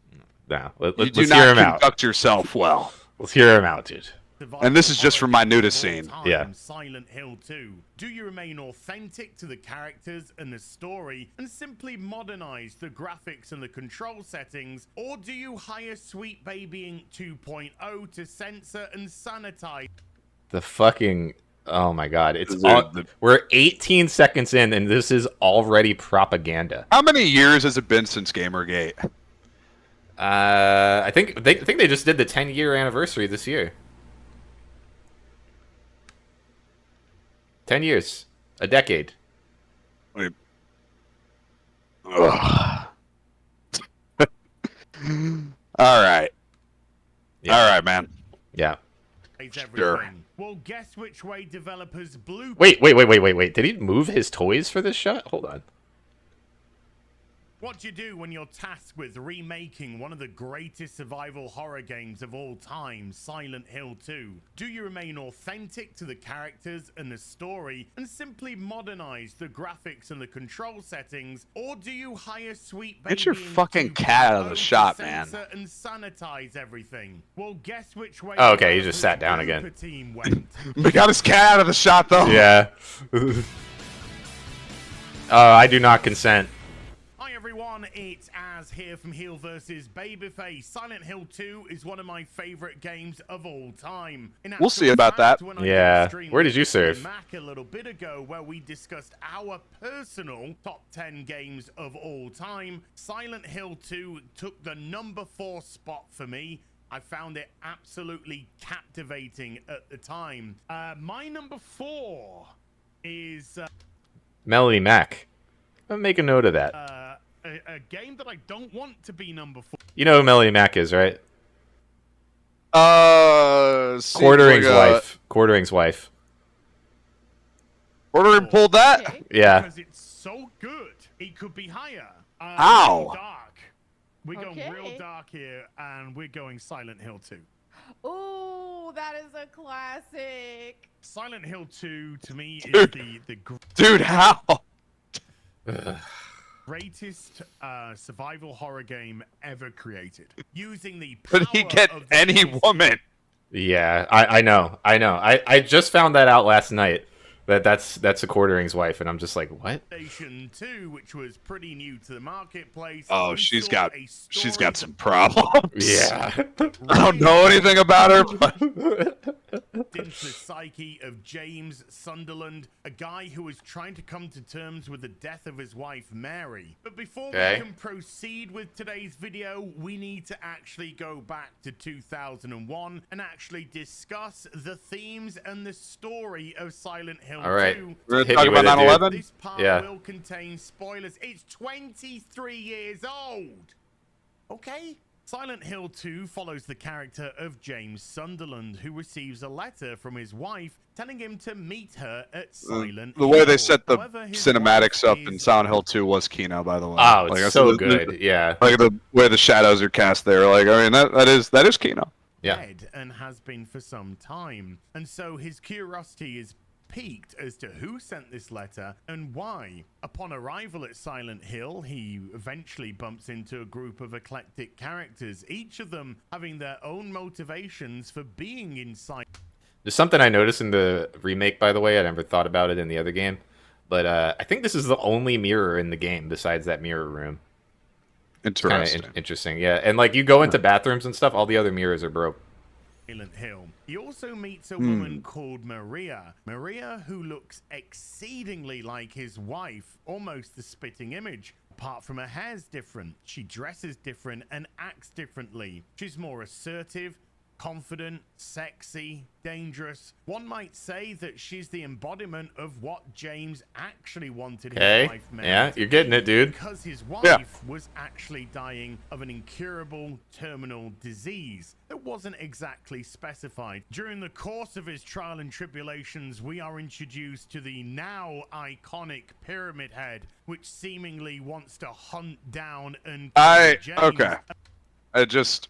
No, you do not conduct yourself well. Let's hear him out, dude. And this is just from my nudist scene. Yeah. Silent Hill 2. Do you remain authentic to the characters and the story and simply modernize the graphics and the control settings, or do you hire Sweet Baby Inc. 2.0 to censor and sanitize? The fucking oh my god, we're 18 seconds in and this is already propaganda. How many years has it been since Gamergate? I think they just did the 10-year anniversary this year. 10 years. A decade. Wait. All right. Yeah. All right, man. Yeah. Sure. Well, guess which way developers Bloober... Wait. Did he move his toys for this shot? Hold on. What do you do when you're tasked with remaking one of the greatest survival horror games of all time, Silent Hill 2? Do you remain authentic to the characters and the story and simply modernize the graphics and the control settings, or do you hire Sweet Baby Get your fucking cat out of the shot, man. And sanitize everything? Well, guess which way... Oh, okay, he just sat down again. Team went. We got his cat out of the shot, though. Yeah. I do not consent. Hi everyone, it's Az here from Heel vs. Babyface. Silent Hill 2 is one of my favorite games of all time. We'll see about that. Yeah. Where did you serve? Mac a little bit ago where we discussed our personal top 10 games of all time. Silent Hill 2 took the number 4 spot for me. I found it absolutely captivating at the time. My number 4 is... Melody Mac. I'll make a note of that. A game that I don't want to be number 4. You know who Melody Mac is, right? Quartering's wife. Quartering's wife. Quartering pulled that? Yeah. Because it's so good, it could be higher. How? Dark. We're going real dark here, and we're going Silent Hill 2. Ooh, that is a classic. Silent Hill 2 to me is the dude, how? Greatest survival horror game ever created. Using the Could he get any woman? Yeah, I know. I just found that out last night. That's a Quartering's wife, and I'm just like, what? Station 2, which was pretty new to the marketplace. Oh, she's got some problems. Yeah. I don't know anything about her, but into the psyche of James Sunderland, a guy who was trying to come to terms with the death of his wife, Mary. But before we can proceed with today's video, we need to actually go back to 2001 and actually discuss the themes and the story of Silent Hill 2. All right. We're going to talk about 9/11? This part will contain spoilers. It's 23 years old. Okay? Silent Hill 2 follows the character of James Sunderland, who receives a letter from his wife telling him to meet her at Silent The Hill. way they set the However, his cinematics wife up in is Silent Hill 2 was Kino, by the way. Oh, Like, it's that's so good. Yeah. Like the way the shadows are cast there. Like, I mean, that is Kino. Yeah. dead and has been for some time. And so his curiosity is piqued as to who sent this letter and why. Upon arrival at Silent Hill, he eventually bumps into a group of eclectic characters, each of them having their own motivations for being inside. There's something I noticed in the remake, by the way. I never thought about it in the other game. But I think this is the only mirror in the game besides that mirror room. Interesting. Kind of interesting, yeah. And like you go into bathrooms and stuff, all the other mirrors are broke. Silent Hill. He also meets a woman called Maria. Maria, who looks exceedingly like his wife, almost the spitting image. Apart from her hair's different, she dresses different and acts differently. She's more assertive, confident, sexy, dangerous. One might say that she's the embodiment of what James actually wanted his wife Mary Yeah, to you're getting be, it, dude. because his wife was actually dying of an incurable terminal disease that wasn't exactly specified. During the course of his trial and tribulations, we are introduced to the now iconic Pyramid Head, which seemingly wants to hunt down and kill James.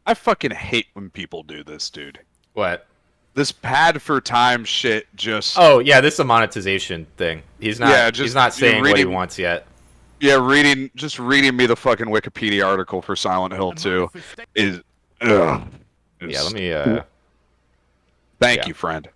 I fucking hate when people do this, dude. What? This pad for time shit just... Oh, yeah, this is a monetization thing. He's not he's not saying what he wants yet. Yeah, just reading me the fucking Wikipedia article for Silent Hill 2 is... Yeah, let me... Thank you, friend.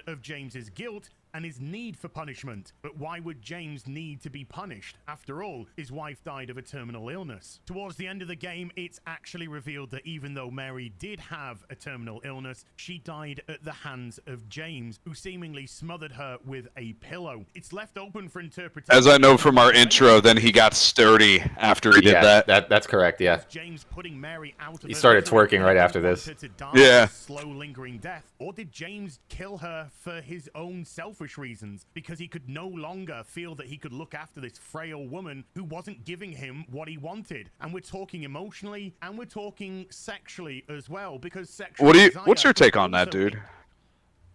Of James's guilt and his need for punishment. But why would James need to be punished? After all, his wife died of a terminal illness. Towards the end of the game, it's actually revealed that even though Mary did have a terminal illness, she died at the hands of James, who seemingly smothered her with a pillow. It's left open for interpretation. As I know from our intro, then he got sturdy after he did that. That's correct, yeah. James putting Mary out of He started twerking right after this. Yeah. Slow lingering death, or did James kill her for his own selfish reasons because he could no longer feel that he could look after this frail woman who wasn't giving him what he wanted? And we're talking emotionally and we're talking sexually as well, because sexual What's your take on that, dude?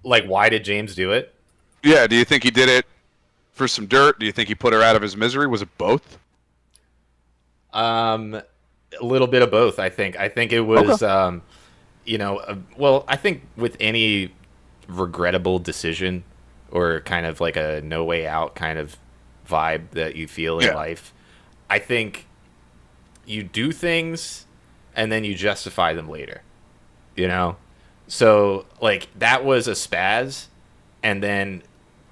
Like, why did James do it? Yeah, do you think he did it for some dirt? Do you think he put her out of his misery? Was it both? A little bit of both, I think. I think it was well, I think with any regrettable decision or kind of like a no way out kind of vibe that you feel in life, I think you do things and then you justify them later, you know? So like that was a spaz, and then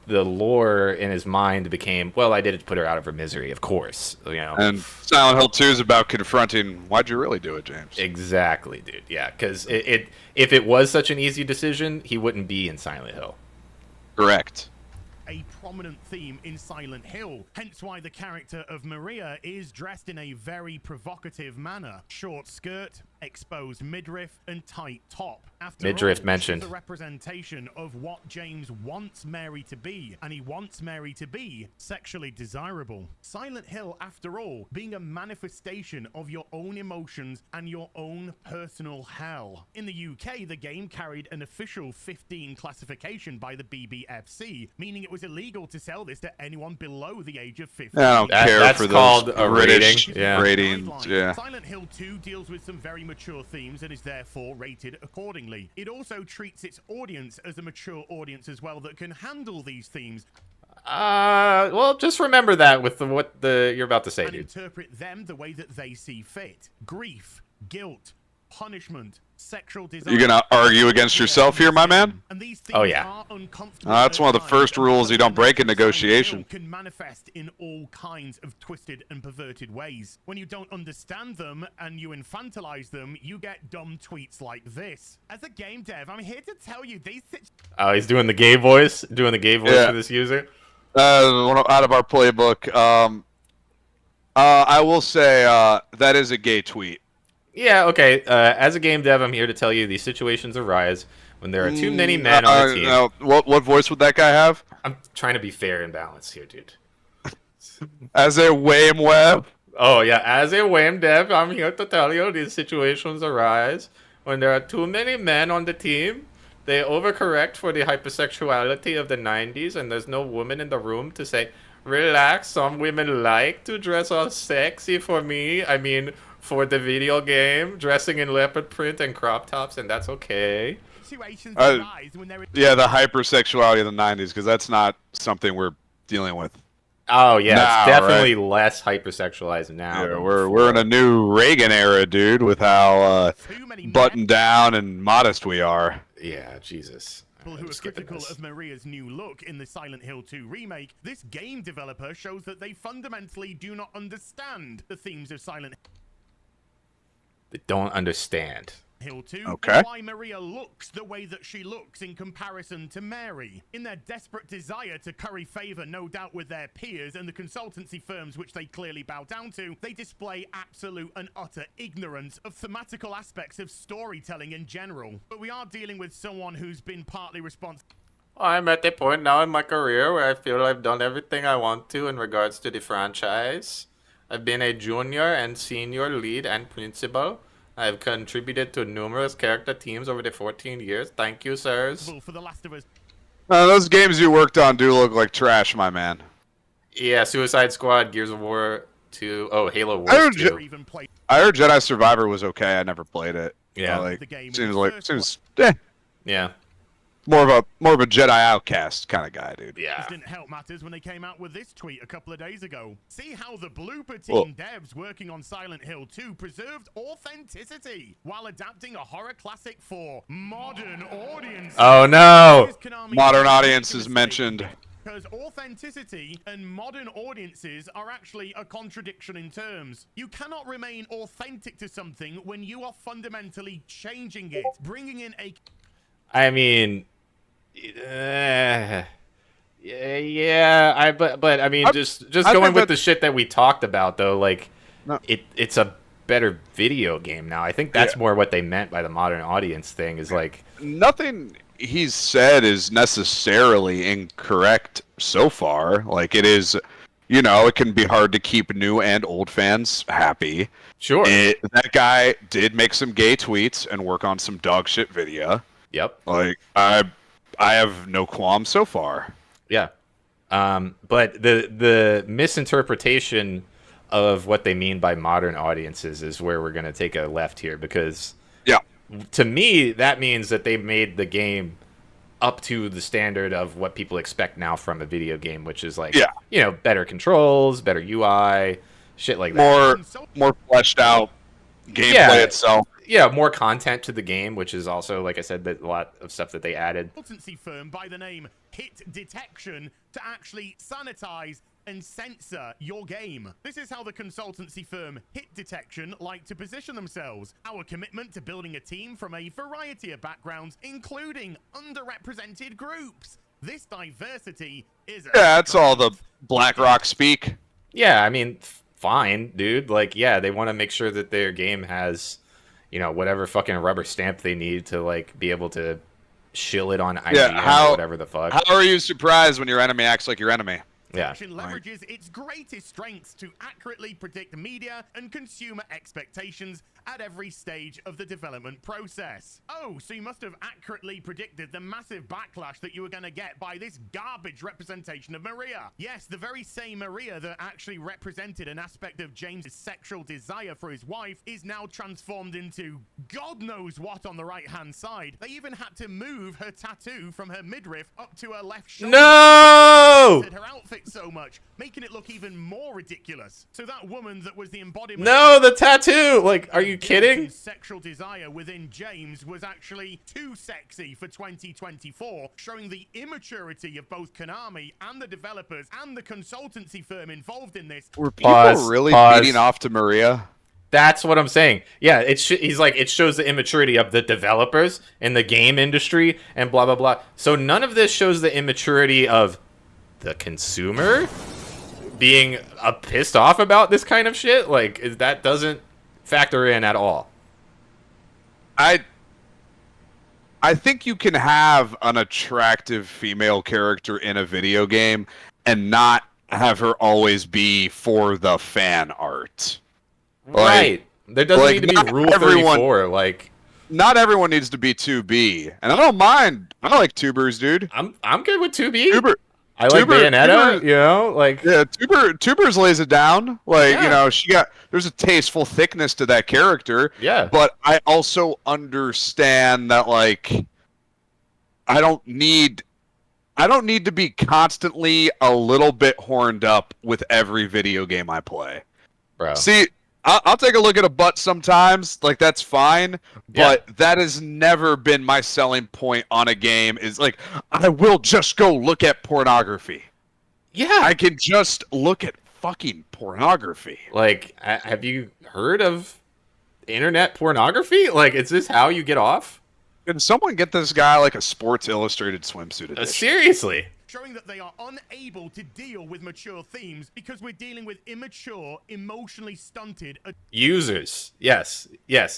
the lore in his mind became, well, I did it to put her out of her misery, of course, you know. And Silent Hill 2 is about confronting, why'd you really do it, James? Exactly, dude. Yeah, because if it was such an easy decision, he wouldn't be in Silent Hill. Correct. A prominent theme in Silent Hill, hence why the character of Maria is dressed in a very provocative manner. Short skirt, exposed midriff, and tight top. After Midriff all, mentioned. she's a representation of what James wants Mary to be, and he wants Mary to be sexually desirable. Silent Hill, after all, being a manifestation of your own emotions and your own personal hell. In the UK, the game carried an official 15 classification by the BBFC, meaning it was illegal to sell this to anyone below the age of 15. I don't care that's for called those a British rating. Yeah. ratings. Yeah. Silent Hill 2 deals with some very mature themes and is therefore rated accordingly. It also treats its audience as a mature audience as well that can handle these themes. Well, just remember that with what you're about to say, and dude. interpret them the way that they see fit. Grief, guilt, punishment, sexual desire. You gonna argue against yourself here, my man? Oh yeah. That's one of the first rules you don't break in negotiation. Can manifest in all kinds of twisted and perverted ways. When you don't understand them and you infantilize them, you get dumb tweets like this. As a game dev, I'm here to tell you these. Oh, he's doing the gay voice. Doing the gay voice for this user. Out of our playbook. I will say that is a gay tweet. Yeah, okay. As a game dev, I'm here to tell you these situations arise when there are too many men on the team. What voice would that guy have? I'm trying to be fair and balanced here, dude. As a Wham Web? Oh yeah, as a WAM dev, I'm here to tell you these situations arise when there are too many men on the team. They overcorrect for the hypersexuality of the 90s, and there's no woman in the room to say, relax, some women like to dress all sexy for me. I mean, for the video game, dressing in leopard print and crop tops, and that's okay. Yeah, the hypersexuality of the 90s, because that's not something we're dealing with. Oh yeah, now, it's definitely right? less hypersexualized now. Yeah, we're in a new Reagan era, dude, with how buttoned down and modest we are. Yeah, Jesus. People who are critical of Maria's new look in the Silent Hill 2 remake, this game developer shows that they fundamentally do not understand the themes of Silent They don't understand. Hill 2, okay. Why Maria looks the way that she looks in comparison to Mary. In their desperate desire to curry favor, no doubt, with their peers and the consultancy firms which they clearly bow down to, they display absolute and utter ignorance of thematical aspects of storytelling in general. But we are dealing with someone who's been partly responsible. I'm at the point now in my career where I feel I've done everything I want to in regards to the franchise. I've been a junior and senior lead and principal. I've contributed to numerous character teams over the 14 years. Thank you, sirs. For The Last of Us. Those games you worked on do look like trash, my man. Yeah, Suicide Squad, Gears of War 2. Oh, Halo Wars 2. I heard Jedi Survivor was okay. I never played it. Yeah. Seems yeah. More of a Jedi outcast kind of guy, dude. This didn't help matters when they came out with this tweet a couple of days ago. See how the Bloober Team devs working on Silent Hill 2 preserved authenticity while adapting a horror classic for modern audiences. Oh no! Modern audiences mentioned. Because authenticity and modern audiences are actually a contradiction in terms. You cannot remain authentic to something when you are fundamentally changing it, bringing in a... I mean, yeah, but I mean, just going with the shit that we talked about though, like, it's a better video game now. I think that's more what they meant by the modern audience thing. Is like nothing he's said is necessarily incorrect so far. Like it is, you know, it can be hard to keep new and old fans happy. Sure, that guy did make some gay tweets and work on some dog shit video. Yep. Like I have no qualms so far. Yeah. But the misinterpretation of what they mean by modern audiences is where we're going to take a left here, because to me that means that they made the game up to the standard of what people expect now from a video game, which is like you know, better controls, better UI, shit like that. More fleshed out gameplay itself. Yeah, more content to the game, which is also, like I said, that a lot of stuff that they added. Consultancy firm by the name Hit Detection to actually sanitize and censor your game. This is how the consultancy firm Hit Detection like to position themselves. Our commitment to building a team from a variety of backgrounds, including underrepresented groups. This diversity is that's all the BlackRock speak. Yeah, I mean, fine, dude. Like, yeah, they want to make sure that their game has, you know, whatever fucking rubber stamp they need to, like, be able to shill it on IGN or whatever the fuck. How are you surprised when your enemy acts like your enemy? Yeah. Leverages its greatest strengths to accurately predict media and consumer expectations at every stage of the development process. Oh, so you must have accurately predicted the massive backlash that you were going to get by this garbage representation of Maria. Yes, the very same Maria that actually represented an aspect of James's sexual desire for his wife is now transformed into God knows what on the right-hand side. They even had to move her tattoo from her midriff up to her left shoulder. No! Her outfit so much, making it look even more ridiculous. So that woman that was the embodiment... No, the tattoo! Like, are you kidding? Sexual desire within James was actually too sexy for 2024, showing the immaturity of both Konami and the developers and the consultancy firm involved in this. Were people really beating off to Maria? That's what I'm saying. Yeah, he's like, it shows the immaturity of the developers in the game industry and blah, blah, blah. So none of this shows the immaturity of the consumer being pissed off about this kind of shit. Like, that doesn't factor in at all. I think you can have an attractive female character in a video game and not have her always be for the fan art. Right. There doesn't need to be Rule 34. Like, not everyone needs to be 2B, and I don't mind. I like tubers, dude. I'm good with 2B. I like Tuber, Bayonetta, you know, like Tubers lays it down. Like, you know, there's a tasteful thickness to that character. Yeah. But I also understand that, like, I don't need to be constantly a little bit horned up with every video game I play. Bro. See, I'll take a look at a butt sometimes, like that's fine, but that has never been my selling point on a game, is like, I will just go look at pornography. Yeah. I can just look at fucking pornography. Like, have you heard of internet pornography? Like, is this how you get off? Can someone get this guy like a Sports Illustrated swimsuit edition? Seriously. Showing that they are unable to deal with mature themes because we're dealing with immature, emotionally stunted Users. Yes.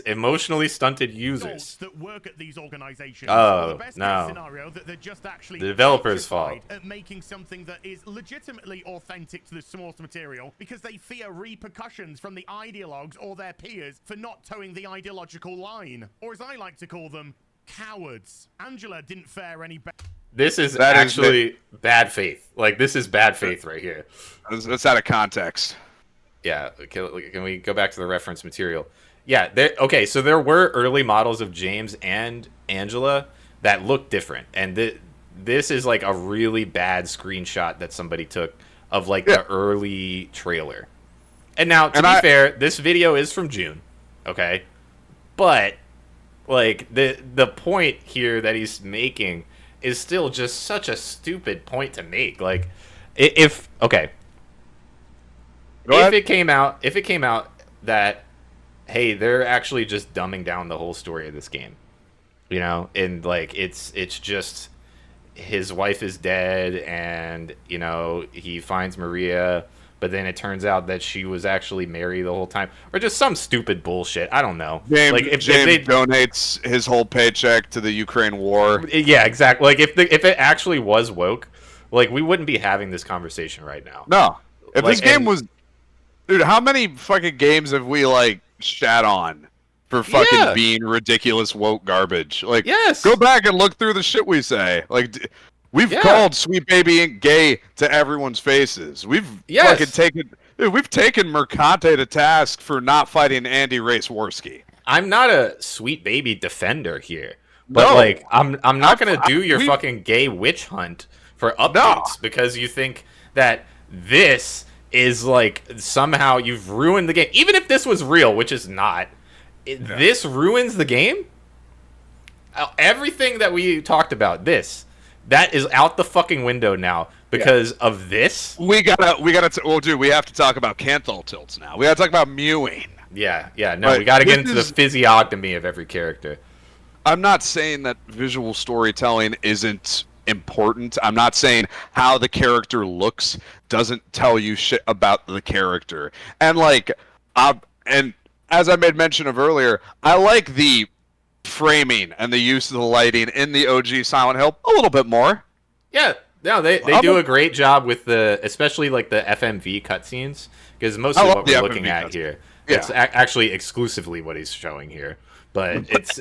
Emotionally stunted users. that work at these organizations. Oh, the best no. case scenario that they're just actually The developer's fault. at making something that is legitimately authentic to the source material because they fear repercussions from the ideologues or their peers for not towing the ideological line. Or as I like to call them, cowards. Angela didn't fare any better. This is actually bad faith. Like, this is bad faith right here. That's out of context. Yeah. Can we go back to the reference material? Yeah. Okay, so there were early models of James and Angela that looked different. And this is, like, a really bad screenshot that somebody took of, like, the early trailer. And now, to be fair, this video is from June. Okay? But, like, the point here that he's making is still just such a stupid point to make. Like, if it came out that, hey, they're actually just dumbing down the whole story of this game, you know, and like it's just his wife is dead, and you know he finds Maria, but then it turns out that she was actually Mary the whole time, or just some stupid bullshit. I don't know. James, like if James they donates his whole paycheck to the Ukraine war. Yeah, exactly. Like if it actually was woke, like we wouldn't be having this conversation right now. No, if Like, this game was, dude, how many fucking games have we like shat on for fucking being ridiculous woke garbage? Like, go back and look through the shit we say. Like. We've called Sweet Baby Inc. gay to everyone's faces. We've fucking taken Mercante to task for not fighting Andy Raceworski. I'm not a Sweet Baby defender here, but like I'm not gonna do your fucking gay witch hunt for updates because you think that this is like somehow you've ruined the game. Even if this was real, which is not, this ruins the game. Everything that we talked about, that is out the fucking window now because of this. We have to talk about Canthal tilts now. We gotta talk about mewing. Yeah. No, we gotta get into the physiognomy of every character. I'm not saying that visual storytelling isn't important. I'm not saying how the character looks doesn't tell you shit about the character. And like, and as I made mention of earlier, I like the framing and the use of the lighting in the OG Silent Hill a little bit more. Yeah, no, they do a great job with especially like the FMV cutscenes, because mostly what we're looking at here, it's actually exclusively what he's showing here. But it's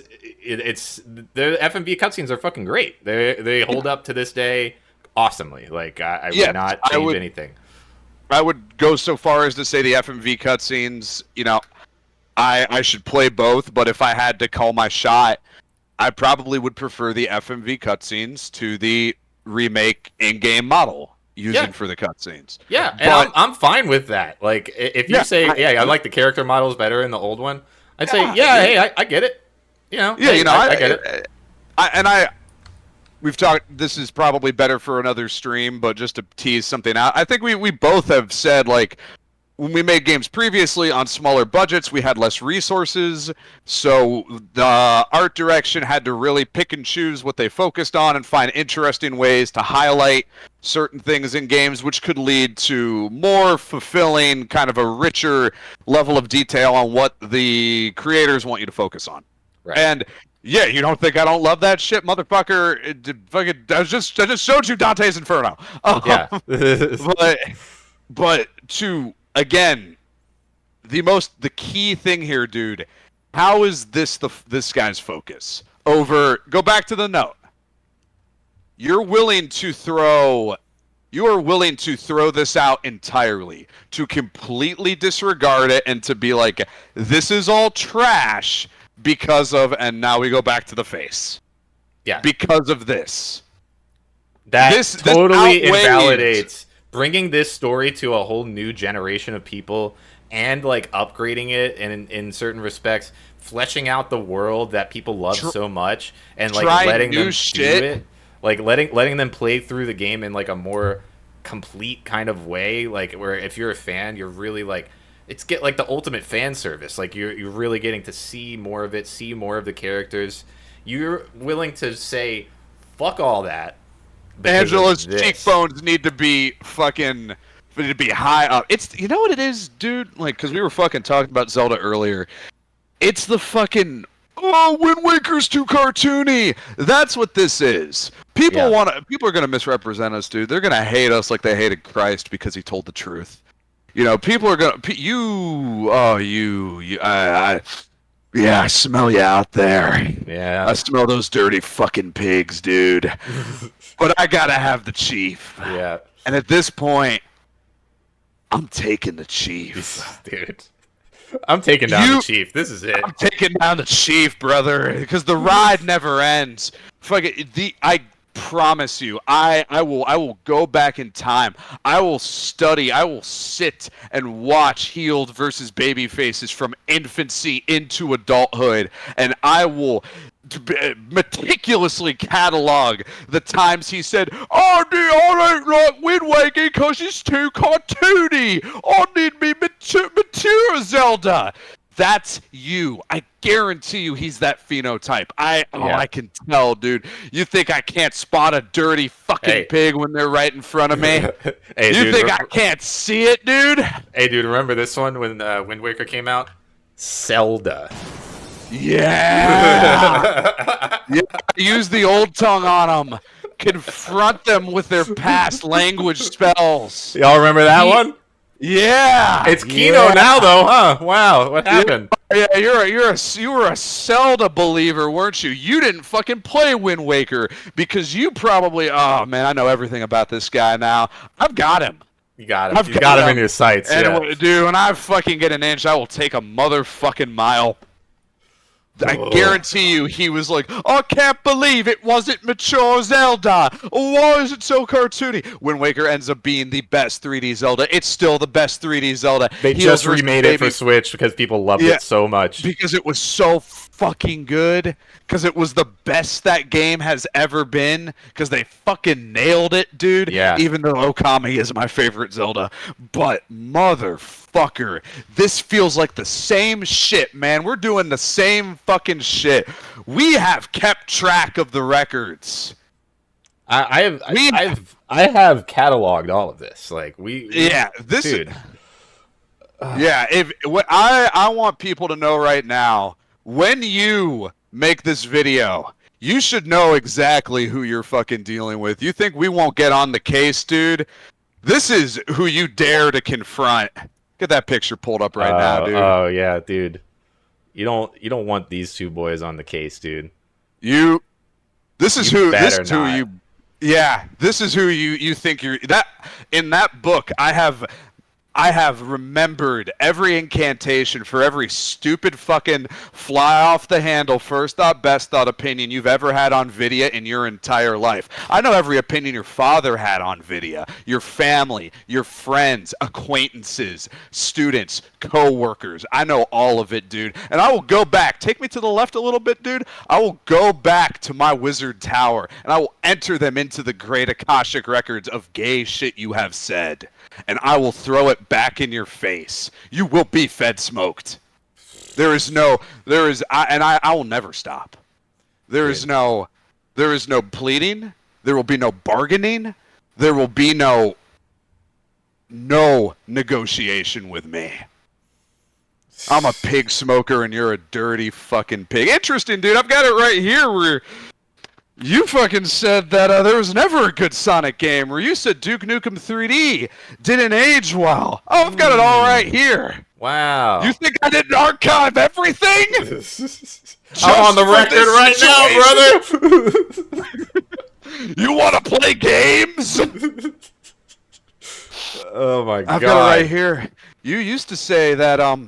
the FMV cutscenes are fucking great. They hold up to this day awesomely. Like I would not change anything. I would go so far as to say the FMV cutscenes, you know, I should play both, but if I had to call my shot, I probably would prefer the FMV cutscenes to the remake in-game model using for the cutscenes. Yeah, and I'm fine with that. Like, if you say, I like the character models better in the old one, I'd say, hey, I get it. You know, I get it. We've talked, this is probably better for another stream, but just to tease something out, I think we both have said, like, when we made games previously on smaller budgets, we had less resources, so the art direction had to really pick and choose what they focused on and find interesting ways to highlight certain things in games, which could lead to more fulfilling, kind of a richer level of detail on what the creators want you to focus on. Right. And yeah, you don't think I don't love that shit, motherfucker? I just showed you Dante's Inferno. Yeah. But again, the key thing here, dude, how is this this guy's focus? Go back to the note. You are willing to throw this out entirely, to completely disregard it and to be like, this is all trash because of, and now we go back to the face. Yeah. Because of this. This totally invalidates bringing this story to a whole new generation of people and like upgrading it and in certain respects fleshing out the world that people love so much and like letting them do it, like letting them play through the game in like a more complete kind of way, like where if you're a fan, you're really like it's like the ultimate fan service. Like you're really getting to see more of it, see more of the characters. You're willing to say fuck all that. Angela's cheekbones need to be high up. It's, you know what it is, dude? Like, because we were fucking talking about Zelda earlier. It's the fucking, Wind Waker's too cartoony. That's what this is. People are gonna misrepresent us, dude. They're gonna hate us like they hated Christ because he told the truth. You know, people are gonna, yeah, I smell you out there. Yeah. I smell those dirty fucking pigs, dude. But I gotta have the chief. Yeah. And at this point, I'm taking the chief. Dude. I'm taking down the chief. This is it. I'm taking down the chief, brother. Because the ride never ends. I promise you, I will go back in time. I will study. I will sit and watch healed versus baby faces from infancy into adulthood, and I will meticulously catalog the times he said, I don't like Wind Waker because it's too cartoony. I need me mature Zelda. That's you. I guarantee you he's that phenotype. I can tell, dude. You think I can't spot a dirty fucking pig when they're right in front of me? You think I can't see it, dude? Hey, dude, remember this one when Wind Waker came out? Zelda. Yeah! Use the old tongue on them. Confront them with their past language spells. Y'all remember that one? Yeah, it's Kino now, though, huh? Wow, what happened? Yeah, you were a Zelda believer, weren't you? You didn't fucking play Wind Waker because you probably. Oh man, I know everything about this guy now. I've got him. You got him. You got him in your sights. And dude, when I fucking get an inch, I will take a motherfucking mile. I guarantee you he was like, I can't believe it wasn't mature Zelda. Why is it so cartoony? Wind Waker ends up being the best 3D Zelda. It's still the best 3D Zelda. They just remade it for Switch because people loved it so much. Because it was so fucking good. Because it was the best that game has ever been. Because they fucking nailed it, dude. Yeah. Even though Okami is my favorite Zelda. But motherfucker, this feels like the same shit, man. We're doing the same fucking shit. We have kept track of the records. I have cataloged all of this. Like dude. I want people to know right now, when you make this video, you should know exactly who you're fucking dealing with. You think we won't get on the case, dude? This is who you dare to confront. Get that picture pulled up right now, dude. Oh yeah, dude. You don't want these two boys on the case, dude. This is who you think you're in that book. I have remembered every incantation for every stupid fucking fly off the handle, first thought, best thought opinion you've ever had on Vidya in your entire life. I know every opinion your father had on Vidya, your family, your friends, acquaintances, students, co-workers. I know all of it, dude. And I will go back. Take me to the left a little bit, dude. I will go back to my wizard tower, and I will enter them into the great Akashic records of gay shit you have said. And I will throw it back in your face. You will be fed smoked. I will never stop. There is no pleading. There will be no bargaining. There will be no negotiation with me. I'm a pig smoker and you're a dirty fucking pig. Interesting, dude. I've got it right here where You fucking said that there was never a good Sonic game, or you said Duke Nukem 3D didn't age well. Oh, I've got it all right here. Wow. You think I didn't archive everything? I'm on the record right now, brother. You want to play games? Oh my god. I've got it right here. You used to say that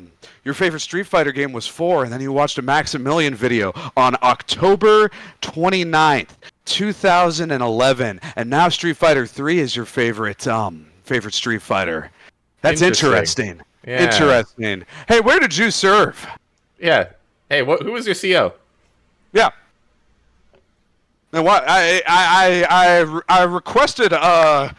your favorite Street Fighter game was 4, and then you watched a Maximilian video on October 29th, 2011, and now Street Fighter 3 is your favorite Street Fighter. That's interesting. Yeah. Interesting. Hey, where did you serve? Yeah. Hey, who was your CO? Yeah. And what I requested I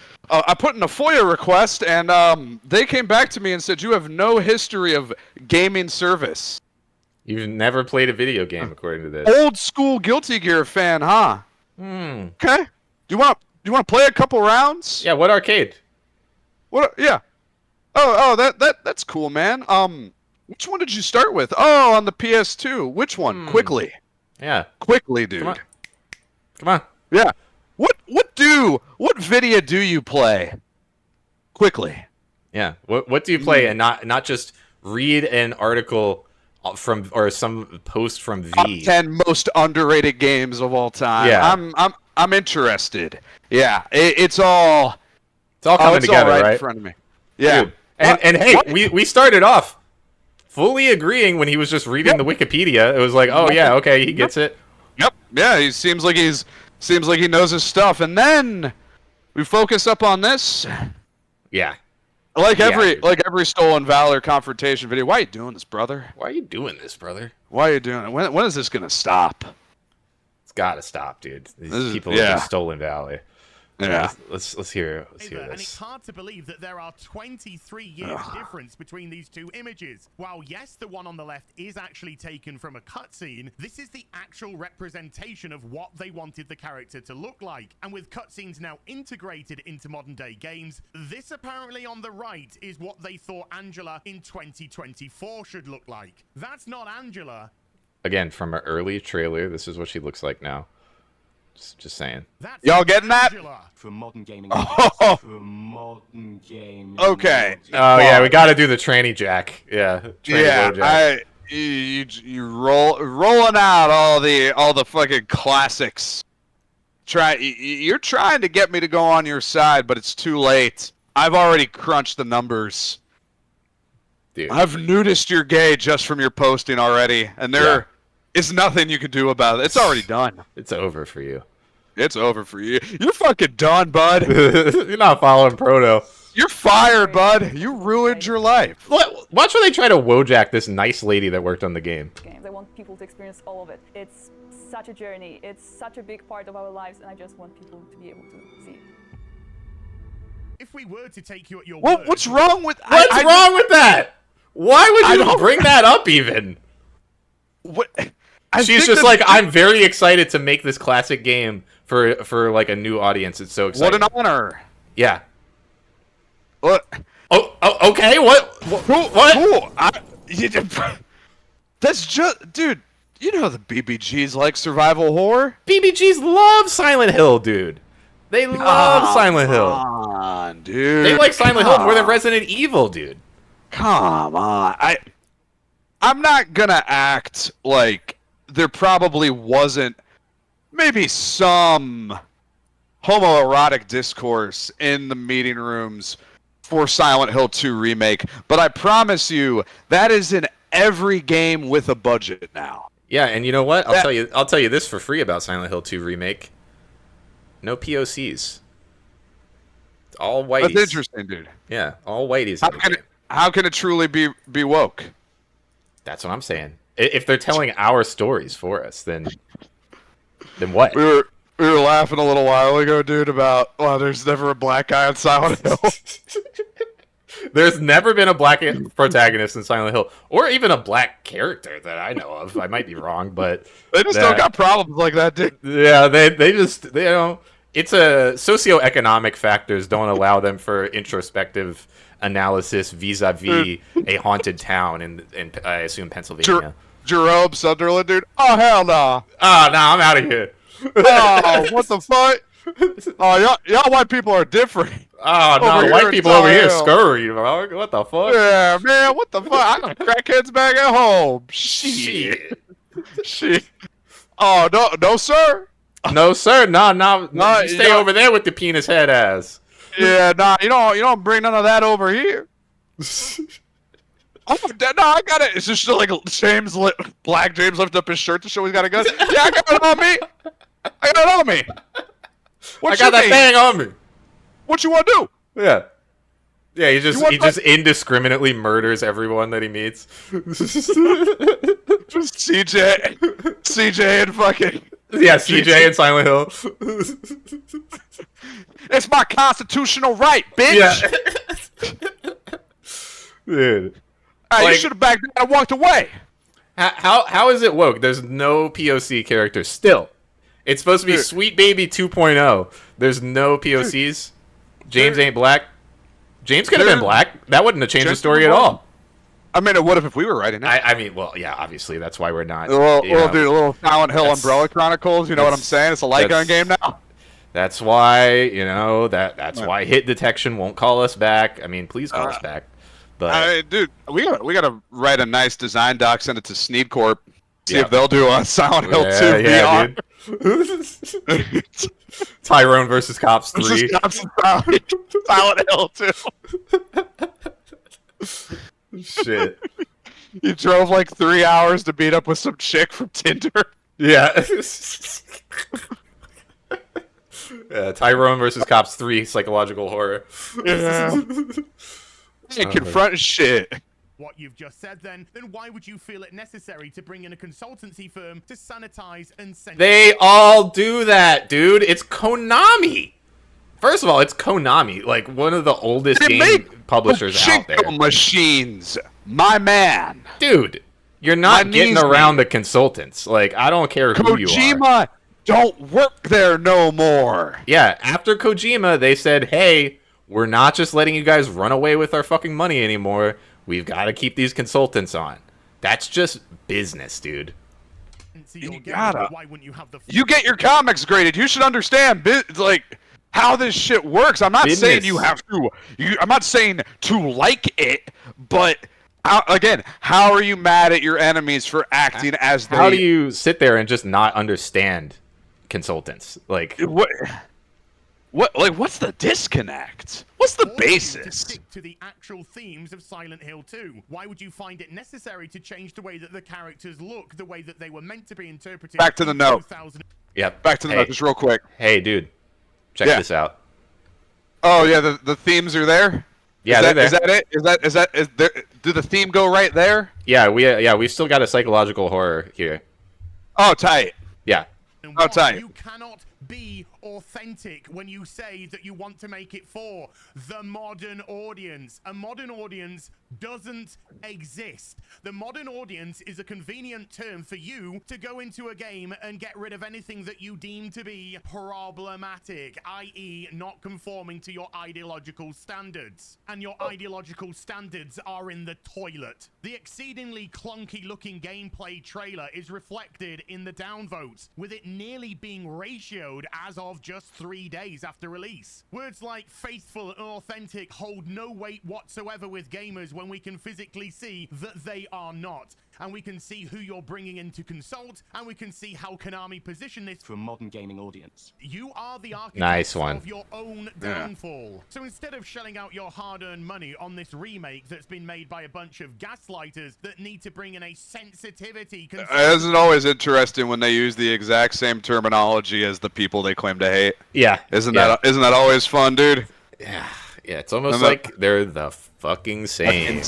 put in a FOIA request, and they came back to me and said you have no history of gaming service. You've never played a video game, according to this. Old school Guilty Gear fan, huh? Hmm. Okay. Do you want to play a couple rounds? Yeah. What arcade? What? Yeah. Oh, that's cool, man. Which one did you start with? Oh, on the PS2. Which one? Quickly. Yeah. Quickly, dude. Come on. Yeah. What video do you play? Quickly. Yeah. What do you play and not just read an article from or some post from V? Top 10 most underrated games of all time. Yeah. I'm interested. Yeah. It's all coming together, all right? in front of me. Yeah. Dude. And hey, we started off fully agreeing when he was just reading the Wikipedia. It was like, oh yeah, okay, he gets it. Yep. Yeah, he seems like he knows his stuff. And then we focus up on this. Yeah. Like every Stolen Valor confrontation video. Why are you doing this, brother? Why are you doing this, brother? Why are you doing it? When is this gonna stop? It's gotta stop, dude. These people live in Stolen Valley. Yeah. Let's hear this. And it's hard to believe that there are 23 years difference between these two images. While yes, the one on the left is actually taken from a cutscene, this is the actual representation of what they wanted the character to look like. And with cutscenes now integrated into modern day games, this apparently on the right is what they thought Angela in 2024 should look like. That's not Angela. Again, from an early trailer, this is what she looks like now. Just saying. Y'all getting that? For modern gaming. Oh. For modern gaming. Okay. Oh yeah, we got to do the tranny jack. Yeah. You rolling out all the fucking classics. You're trying to get me to go on your side, but it's too late. I've already crunched the numbers. Dude. I've noticed you're gay just from your posting already, and there is nothing you can do about it. It's already done. It's over for you. It's over for you. You're fucking done, bud. You're not following Proto. You're fired, bud. You ruined your life. Watch when they try to Wojak this nice lady that worked on the game. I want people to experience all of it. It's such a journey. It's such a big part of our lives, and I just want people to be able to see it. If we were to take you at your word, what's wrong with wrong with that? Why would you bring that up even? What? She's just like, I'm very excited to make this classic game for like a new audience. It's so exciting. What an honor. Yeah. What? Oh, okay. What? That's just, dude. You know the BBGs like survival horror. BBGs love Silent Hill, dude. They love Silent Hill. Come on, dude. They like Silent Hill more than Resident Evil, dude. Come on. I'm not gonna act like there probably wasn't maybe some homoerotic discourse in the meeting rooms for Silent Hill 2 Remake, but I promise you that is in every game with a budget now. Yeah, and you know what? I'll tell you this for free about Silent Hill 2 Remake. No POCs. It's all whiteys. That's interesting, dude. Yeah, all whiteys. How can it truly be woke? That's what I'm saying. If they're telling our stories for us, then what? We were laughing a little while ago, dude, about there's never a black guy on Silent Hill. There's never been a black protagonist in Silent Hill, or even a black character that I know of. I might be wrong, but they just don't got problems like that, dude. Yeah, they don't. It's a socioeconomic factors don't allow them for introspective analysis vis-a-vis a haunted town in I assume Pennsylvania. James Sunderland, dude. Oh hell no. Oh no, I'm out of here. Oh, what the fuck? Oh, y'all white people are different. Oh no, the white people over here scurry, bro. What the fuck? Yeah, man, what the fuck? I got crackheads back at home. Shit. Shit. Oh, no, sir. No, sir. No. You stay over there with the penis head ass. Yeah, nah, you don't bring none of that over here. Oh, no, I got it. It's just like Black James lifted up his shirt to show he's got a gun. Yeah, I got it on me. I got it on me. I got that thing on me. What you want to do? Yeah. Yeah, he just indiscriminately murders everyone that he meets. Just CJ and fucking... Yeah, CJ and Silent Hill. It's my constitutional right, bitch! Yeah. Dude. You should have backed down and walked away. How is it woke? There's no POC characters still. It's supposed to be Sweet Baby 2.0. There's no POCs. James ain't black. James could have been black. That wouldn't have changed the story at all. I mean, it would have if we were writing it. I mean, well, yeah, obviously that's why we're not. Dude, a little Silent Hill Umbrella Chronicles. You know what I'm saying? It's a light gun game now. That's why that's why hit detection won't call us back. I mean, please call us back. But dude, we gotta write a nice design doc, send it to Sneed Corp, see if they'll do a Silent Hill 2 VR. Tyrone versus Cops 3. Silent Hill 2. Shit. You drove like 3 hours to meet up with some chick from Tinder. Yeah. Yeah, Tyrone versus Cops 3, psychological horror. Yeah. You confront shit. What you've just said then why would you feel it necessary to bring in a consultancy firm to sanitize and censor? They all do that, dude. It's Konami. First of all, it's Konami, like one of the oldest game publishers out there. Machines, my man. Dude, you're not getting around the consultants. Like, I don't care who you are. Kojima don't work there no more. Yeah, after Kojima, they said, hey, we're not just letting you guys run away with our fucking money anymore. We've got to keep these consultants on. That's just business, dude. You gotta. You get your comics graded. You should understand, like, how this shit works. I'm not saying you have to. I'm not saying to like it, but again, how are you mad at your enemies for acting as they? How do you sit there and just not understand consultants? Like what? Like, what's the disconnect? What's the basis? To stick to the actual themes of Silent Hill 2. Why would you find it necessary to change the way that the characters look, the way that they were meant to be interpreted? Back to the note. Yep. Back to the note, just real quick. Hey, dude, check this out. Oh yeah, the themes are there. Yeah, they're there. Is that it? Is there? Do the theme go right there? Yeah, we still got a psychological horror here. Oh, tight. Yeah. Oh, tight. You cannot be authentic when you say that you want to make it for the modern audience. A modern audience doesn't exist. The modern audience is a convenient term for you to go into a game and get rid of anything that you deem to be problematic, i.e. not conforming to your ideological standards. And your ideological standards are in the toilet. The exceedingly clunky looking gameplay trailer is reflected in the downvotes, with it nearly being ratioed as of just 3 days after release. Words like faithful and authentic hold no weight whatsoever with gamers when we can physically see that they are not. And we can see who you're bringing in to consult, and we can see how Konami position this for a modern gaming audience. You are the architect of your own downfall. Yeah. So instead of shelling out your hard-earned money on this remake that's been made by a bunch of gaslighters that need to bring in a sensitivity... Isn't it always interesting when they use the exact same terminology as the people they claim to hate? Yeah. Isn't that always fun, dude? Yeah. Yeah, it's almost like they're the fucking same.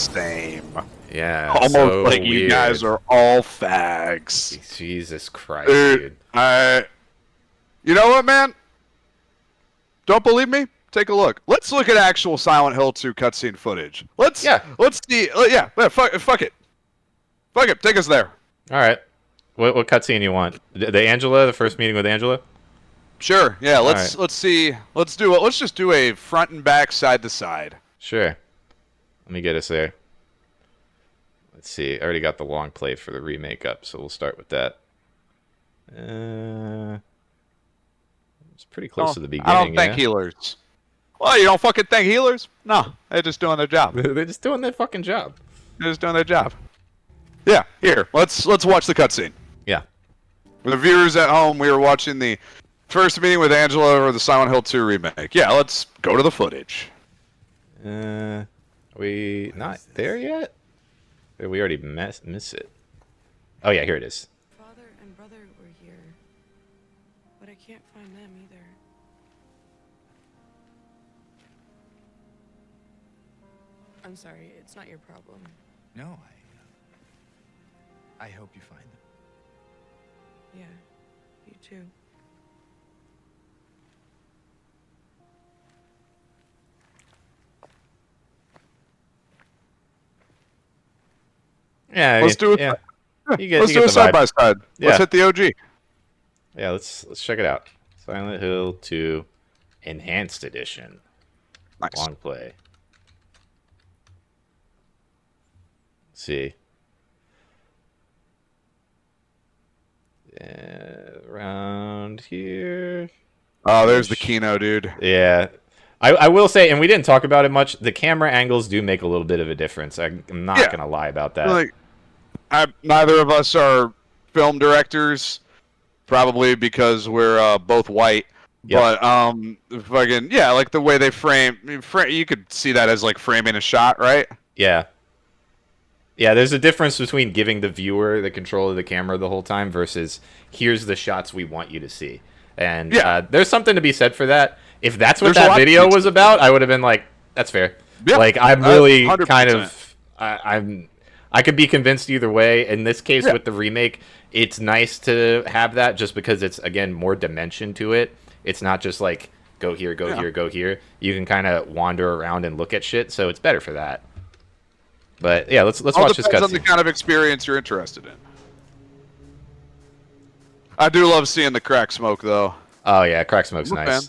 Yeah. Almost so like you weird. guys are all fags. Jesus Christ, dude. You know what, man? Don't believe me? Take a look. Let's look at actual Silent Hill 2 cutscene footage. Let's see. Yeah, fuck it. Fuck it. Take us there. All right. What cutscene you want? The Angela, the first meeting with Angela? Sure. Yeah. Let's see. Let's just do a front and back, side to side. Sure. Let me get us there. Let's see. I already got the long play for the remake up, so we'll start with that. pretty close to the beginning. I don't thank healers. Well, you don't fucking thank healers? No, they're just doing their job. They're just doing their fucking job. They're just doing their job. Yeah, here, let's watch the cutscene. Yeah. For the viewers at home, we were watching the first meeting with Angela over the Silent Hill 2 remake. Yeah, let's go to the footage. Are we not there yet? Or we already miss it. Oh yeah, here it is. Father and brother were here, but I can't find them either. I'm sorry, it's not your problem. No, I hope you find them. Yeah, you too. Yeah, let's do it. Yeah. Let's do it side by side. Yeah. Let's hit the OG. Yeah, let's check it out. Silent Hill 2 Enhanced Edition. Nice. Long play. Let's see. Around here. Oh, there's the Kino, dude. Yeah. I will say, and we didn't talk about it much, the camera angles do make a little bit of a difference. I'm not going to lie about that. Like, neither of us are film directors, probably because we're both white. Yep. But fucking yeah, like the way they frame, you could see that as like framing a shot, right? Yeah. Yeah, there's a difference between giving the viewer the control of the camera the whole time versus here's the shots we want you to see. And there's something to be said for that. If that's what that video was about, I would have been like, that's fair. Yeah, like, I'm really 100%. kind of, I could be convinced either way. In this case, with the remake, it's nice to have that just because it's, again, more dimension to it. It's not just like, go here, go here, go here. You can kind of wander around and look at shit, so it's better for that. But yeah, let's watch this cutscene. On cutscene. the kind of experience you're interested in. I do love seeing the crack smoke, though. Oh yeah, crack smoke's nice. Fan.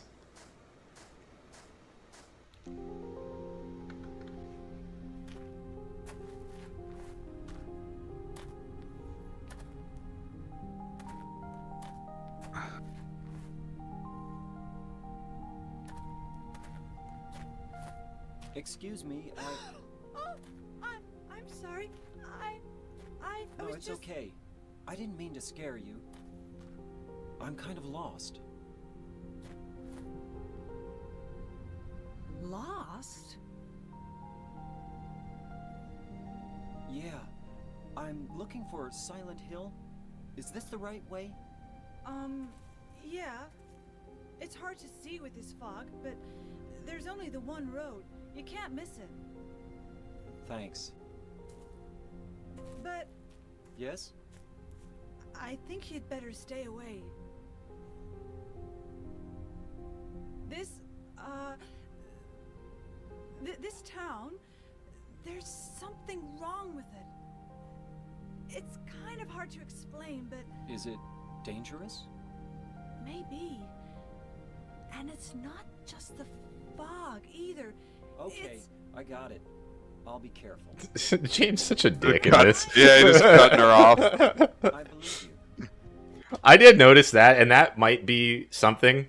Excuse me, I'm sorry. I No, was it's just... okay. I didn't mean to scare you. I'm kind of lost. Lost? Yeah. I'm looking for Silent Hill. Is this the right way? Yeah. It's hard to see with this fog, but there's only the one road. You can't miss it. Thanks. But Yes? I think you'd better stay away. This town, there's something wrong with it. It's kind of hard to explain, but... Is it dangerous? Maybe. And it's not just the fog, either. Okay, I got it. I'll be careful. James such a dick in Cut- this. Yeah, he's just cutting her off. I believe you. I did notice that, and that might be something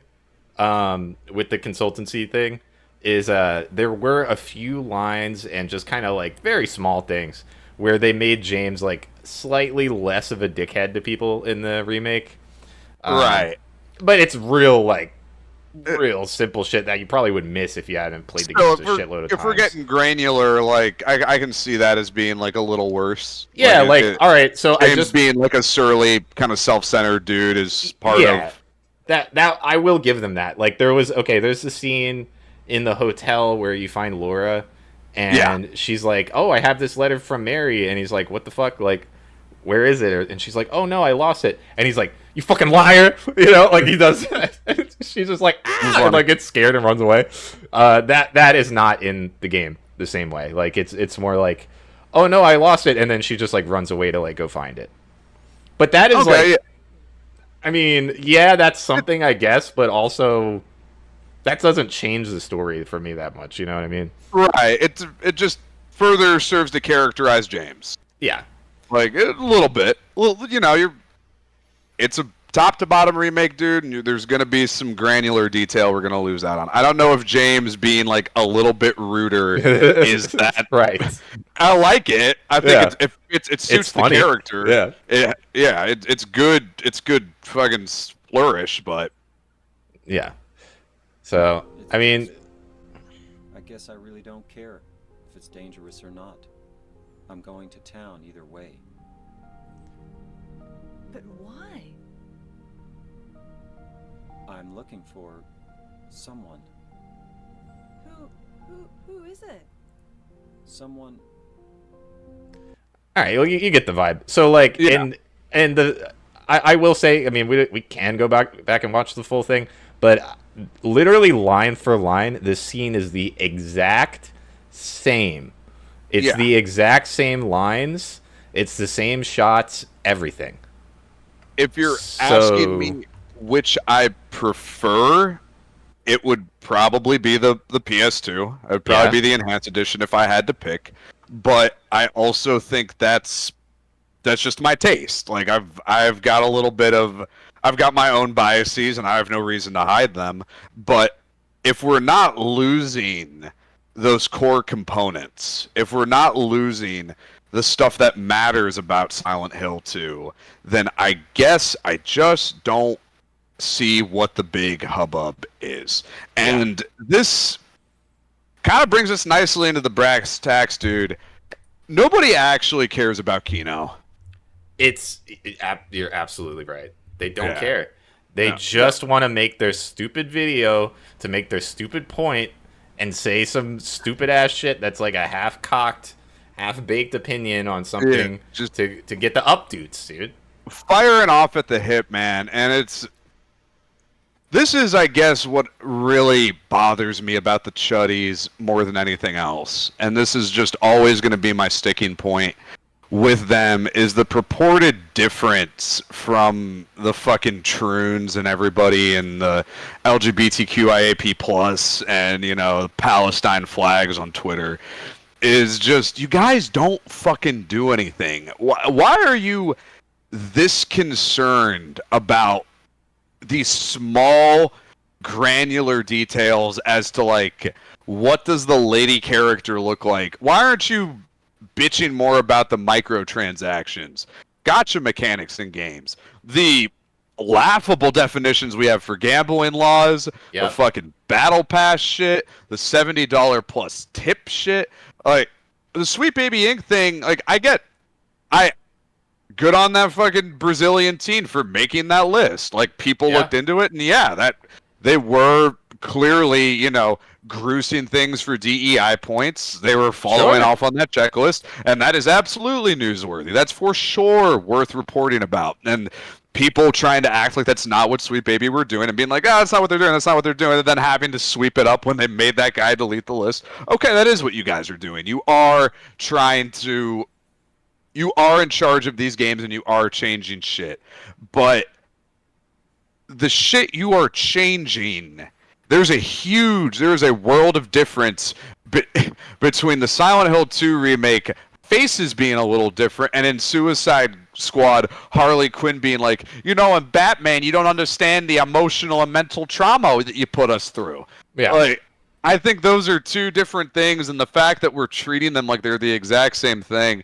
with the consultancy thing, is there were a few lines and just kind of like very small things where they made James like slightly less of a dickhead to people in the remake. Right. But it's real simple shit that you probably would miss if you hadn't played the games a shitload of times. If we're getting granular, like I can see that as being like a little worse. Yeah, all right, so James I just being like a surly, kind of self-centered dude is part of that. I will give them that. Like there's the scene in the hotel where you find Laura, and she's like, "Oh, I have this letter from Mary," and he's like, "What the fuck? Like, where is it?" And she's like, "Oh no, I lost it." And he's like, "You fucking liar!" You know, like he does. She's just like, "Ah!" and like gets scared and runs away. That is not in the game the same way. Like it's more like, "Oh no, I lost it," and then she just like runs away to like go find it. But that is I mean, yeah, that's something I guess, but also that doesn't change the story for me that much. You know what I mean? Right. It just further serves to characterize James. Yeah. Like a little bit. Well, you know, it's a top to bottom remake, dude, and there's gonna be some granular detail we're gonna lose out on. I don't know if James being like a little bit ruder is that right. I like it. I think it suits the funny. character. It's good. It's good fucking flourish, but yeah. So I mean, I guess I really don't care if it's dangerous or not. I'm going to town either way. But why? I'm looking for someone. Who is it? Someone. All right, well, you get the vibe. So like I will say, I mean, we can go back and watch the full thing, but literally line for line, this scene is the exact same. It's the exact same lines. It's the same shots, everything. If you're asking me which I prefer, it would probably be the PS2. It would probably be the Enhanced Edition if I had to pick. But I also think that's just my taste. Like I've got a little bit of I've got my own biases and I have no reason to hide them. But if we're not losing those core components, if we're not losing the stuff that matters about Silent Hill 2, then I guess I just don't see what the big hubbub is. And this kind of brings us nicely into the brass tacks, dude. Nobody actually cares about Kino. You're absolutely right. They don't care. They just want to make their stupid video to make their stupid point and say some stupid ass shit that's like a half-cocked, half-baked opinion on something just to get the updates, dude. Firing off at the hip, man. And this is, I guess, what really bothers me about the Chuddies more than anything else. And this is just always going to be my sticking point with them, is the purported difference from the fucking Troons and everybody and the LGBTQIAP plus and, you know, Palestine flags on Twitter is just, you guys don't fucking do anything. Why are you this concerned about these small granular details as to like, what does the lady character look like? Why aren't you bitching more about the microtransactions, gotcha mechanics in games, the laughable definitions we have for gambling laws, the fucking battle pass shit, the $70 plus tip shit, like the Sweet Baby Inc. thing? Like, good on that fucking Brazilian teen for making that list. Like, people looked into it, and that they were clearly, you know, gruesing things for DEI points. They were following off on that checklist, and that is absolutely newsworthy. That's for sure worth reporting about. And people trying to act like that's not what Sweet Baby were doing and being like, that's not what they're doing, that's not what they're doing, and then having to sweep it up when they made that guy delete the list. Okay, that is what you guys are doing. You are in charge of these games and you are changing shit. But the shit you are changing, there's a world of difference between the Silent Hill 2 remake, faces being a little different, and in Suicide Squad, Harley Quinn being like, you know, in Batman, you don't understand the emotional and mental trauma that you put us through. Yeah. Like, I think those are two different things, and the fact that we're treating them like they're the exact same thing.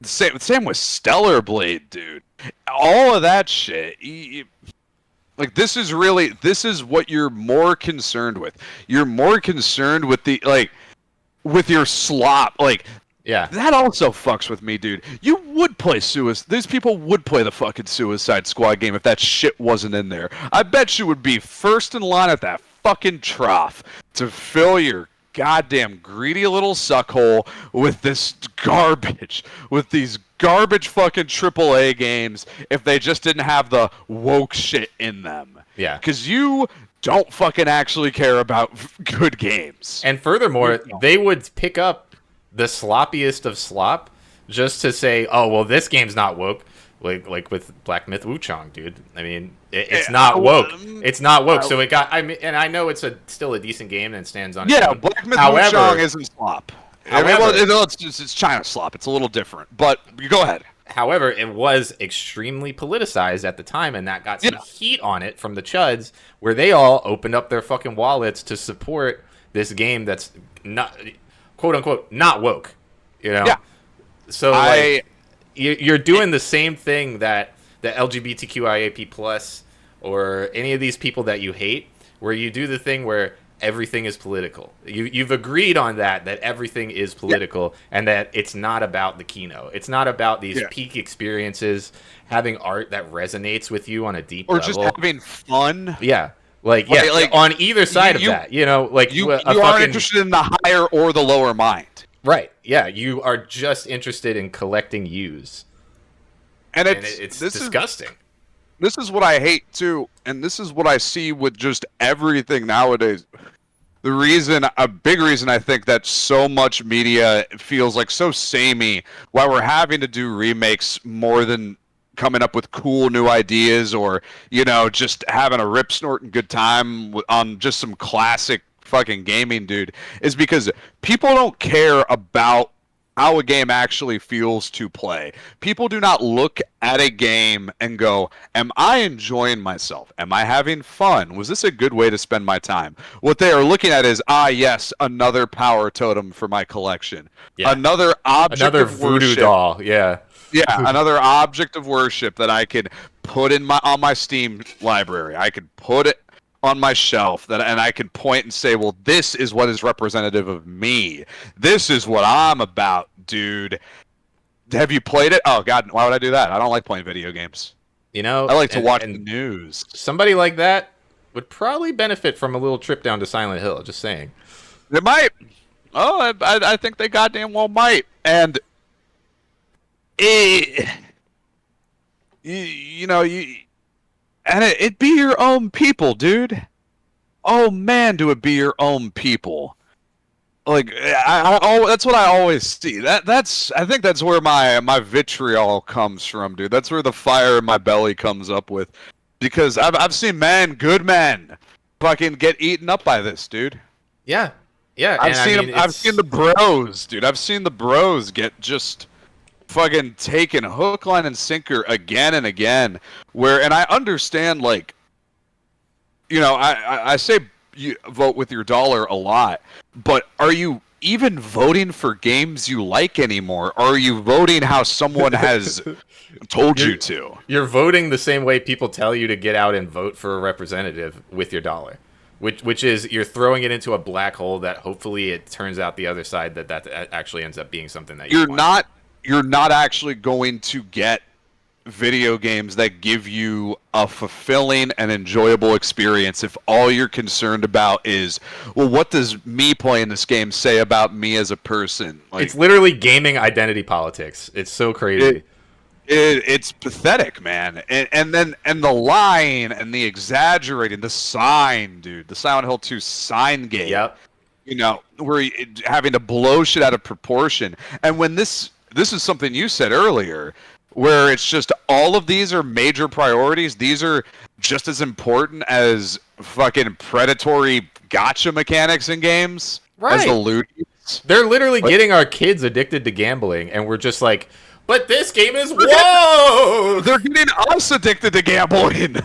Same with Stellar Blade, dude. All of that shit. Like, this is what you're more concerned with. You're more concerned with with your slop. Like, that also fucks with me, dude. You would play these people would play the fucking Suicide Squad game if that shit wasn't in there. I bet you would be first in line at that fucking trough to fill your goddamn greedy little suckhole with this garbage, with these garbage fucking AAA games if they just didn't have the woke shit in them. Yeah. Because you don't fucking actually care about good games. And furthermore, they would pick up the sloppiest of slop just to say, oh, well, this game's not woke. Like with Black Myth Wukong, dude. I mean, it's not woke. It's not woke. So it got. I mean, and I know it's still a decent game and stands on. Yeah, Black Myth Wukong isn't slop. I mean, well, it's China slop. It's a little different. But you go ahead. However, it was extremely politicized at the time, and that got some heat on it from the chuds, where they all opened up their fucking wallets to support this game that's not, quote unquote, not woke. You know? Yeah. So like, you're doing the same thing that the LGBTQIAP plus or any of these people that you hate, where you do the thing where everything is political. You've agreed on that everything is political, and that it's not about the keynote. It's not about these peak experiences, having art that resonates with you on a deep level. Or just having fun. Yeah. Like on either side of that, you know, like you aren't interested in the higher or the lower mind. Right. Yeah, you are just interested in collecting use. And it's disgusting. This is what I hate too, and this is what I see with just everything nowadays. A big reason I think that so much media feels like so samey, why we're having to do remakes more than coming up with cool new ideas, or, you know, just having a rip snorting good time on just some classic fucking gaming, dude, is because people don't care about how a game actually feels to play. People do not look at a game and go, am I enjoying myself? Am I having fun? Was this a good way to spend my time? What they are looking at is, yes, another power totem for my collection. Yeah. Another object of voodoo worship. Doll, yeah. Yeah, another object of worship that I could put on my Steam library. I could put it on my shelf, and I can point and say, well, this is what is representative of me. This is what I'm about, dude. Have you played it? Oh god, why would I do that? I don't like playing video games. You know, I like to watch the news. Somebody like that would probably benefit from a little trip down to Silent Hill, just saying. They might. Oh, I think they goddamn well might. And it'd be your own people, dude. Oh man, do it be your own people. Like that's what I always see. I think that's where my vitriol comes from, dude. That's where the fire in my belly comes up with, because I've seen good men, fucking get eaten up by this, dude. Yeah, yeah. I've seen the bros, dude. I've seen the bros get just fucking taken hook, line, and sinker again and again. And I understand, like, you know, I say you vote with your dollar a lot, but are you even voting for games you like anymore? Or are you voting how someone has told you to? You're voting the same way people tell you to get out and vote for a representative with your dollar. Which is, you're throwing it into a black hole that hopefully it turns out the other side that actually ends up being something that you're not actually going to get video games that give you a fulfilling and enjoyable experience if all you're concerned about is, well, what does me playing this game say about me as a person? Like, it's literally gaming identity politics. It's so crazy. It's pathetic, man. And the lying and the exaggerating, the sign, dude, the Silent Hill 2 sign game. Yep. You know, where you're having to blow shit out of proportion. And when this is something you said earlier, where it's just all of these are major priorities. These are just as important as fucking predatory gotcha mechanics in games. Right. As the loot. They're literally getting our kids addicted to gambling, and we're just like, but this game is whoa! They're getting us addicted to gambling.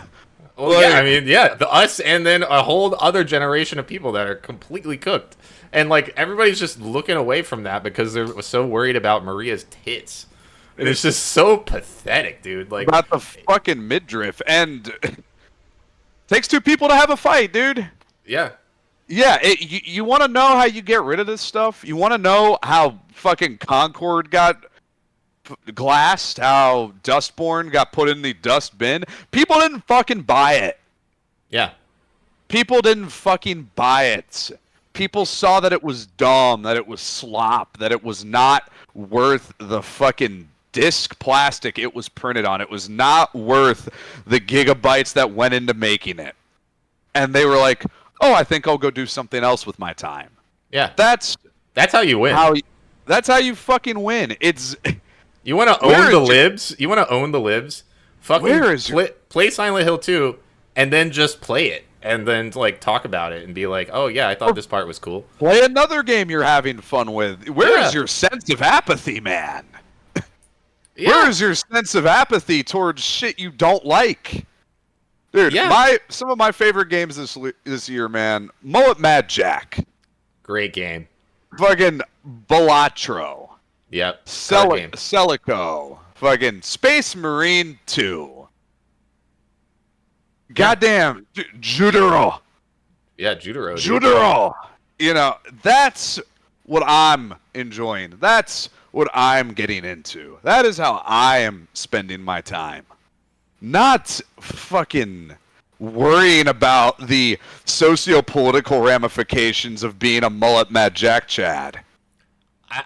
Well, yeah, I mean, yeah, us and then a whole other generation of people that are completely cooked. And, like, everybody's just looking away from that because they're so worried about Maria's tits. And it's just so pathetic, dude. Like, about the fucking midriff. And takes two people to have a fight, dude. Yeah. Yeah, you want to know how you get rid of this stuff? You want to know how fucking Concord got glassed, how Dustborn got put in the dust bin? People didn't fucking buy it. Yeah. People didn't fucking buy it. People saw that it was dumb, that it was slop, that it was not worth the fucking disc plastic it was printed on. It was not worth the gigabytes that went into making it. And they were like, oh, I think I'll go do something else with my time. Yeah. That's how you win. That's how you fucking win. It's you want to own the libs? You want to own the libs? Fucking play Silent Hill 2 and then just play it. And then, like, talk about it and be like, oh, yeah, I thought this part was cool. Play another game you're having fun with. Where is your sense of apathy, man? Yeah. Where is your sense of apathy towards shit you don't like? Dude, some of my favorite games this year, man. Mullet Mad Jack. Great game. Fucking Balatro. Yep. Celico. Fucking Space Marine 2. Goddamn. Judoro. Yeah, Judoro. Judoro. You know, that's what I'm enjoying. That's what I'm getting into. That is how I am spending my time. Not fucking worrying about the socio-political ramifications of being a Mullet Mad Jack Chad.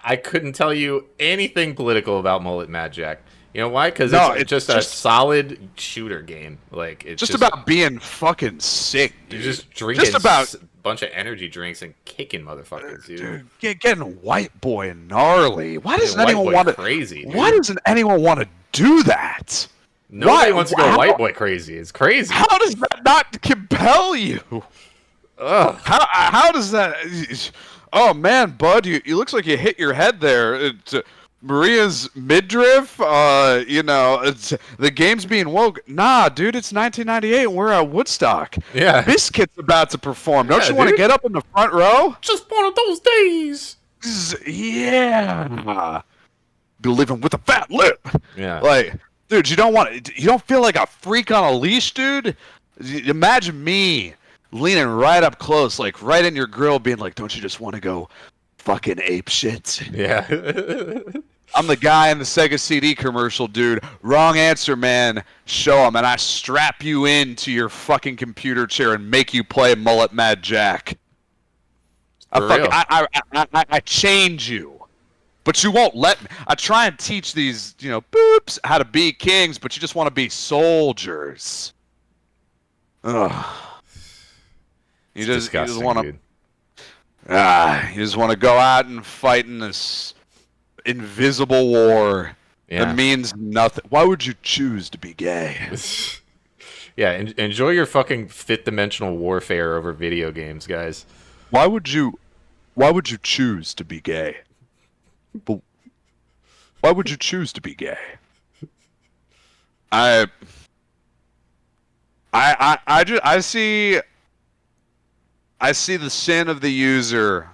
I couldn't tell you anything political about Mullet Mad Jack. You know why? Because it's just a solid shooter game. Like it's just about being fucking sick, dude. You're just drinking a bunch of energy drinks and kicking motherfuckers, dude. Getting white boy gnarly. Why doesn't anyone want to? Crazy. Dude. Why doesn't anyone want to do that? Nobody wants to go white boy crazy. It's crazy. How does that not compel you? Ugh. How does that? Oh man, bud, you looks like you hit your head there. Maria's midriff. You know, the game's being woke. Nah, dude, it's 1998 and we're at Woodstock. Yeah. Biscuit's about to perform. Don't you want to get up in the front row? Just one of those days. Yeah. Be living with a fat lip. Yeah. Like, dude, you don't feel like a freak on a leash, dude? Imagine me leaning right up close, like right in your grill, being like, don't you just want to go fucking ape shit? Yeah. I'm the guy in the Sega CD commercial, dude. Wrong answer, man. Show him, and I strap you into your fucking computer chair and make you play Mullet Mad Jack. I change you. But you won't let me. I try and teach these, boops how to be kings, but you just want to be soldiers. Ugh. You just want to. You just want to go out and fight in this invisible war that means nothing. Why would you choose to be gay? Yeah, enjoy your fucking fifth-dimensional warfare over video games, guys. Why would you choose to be gay? But why would you choose to be gay? I see the sin of the user.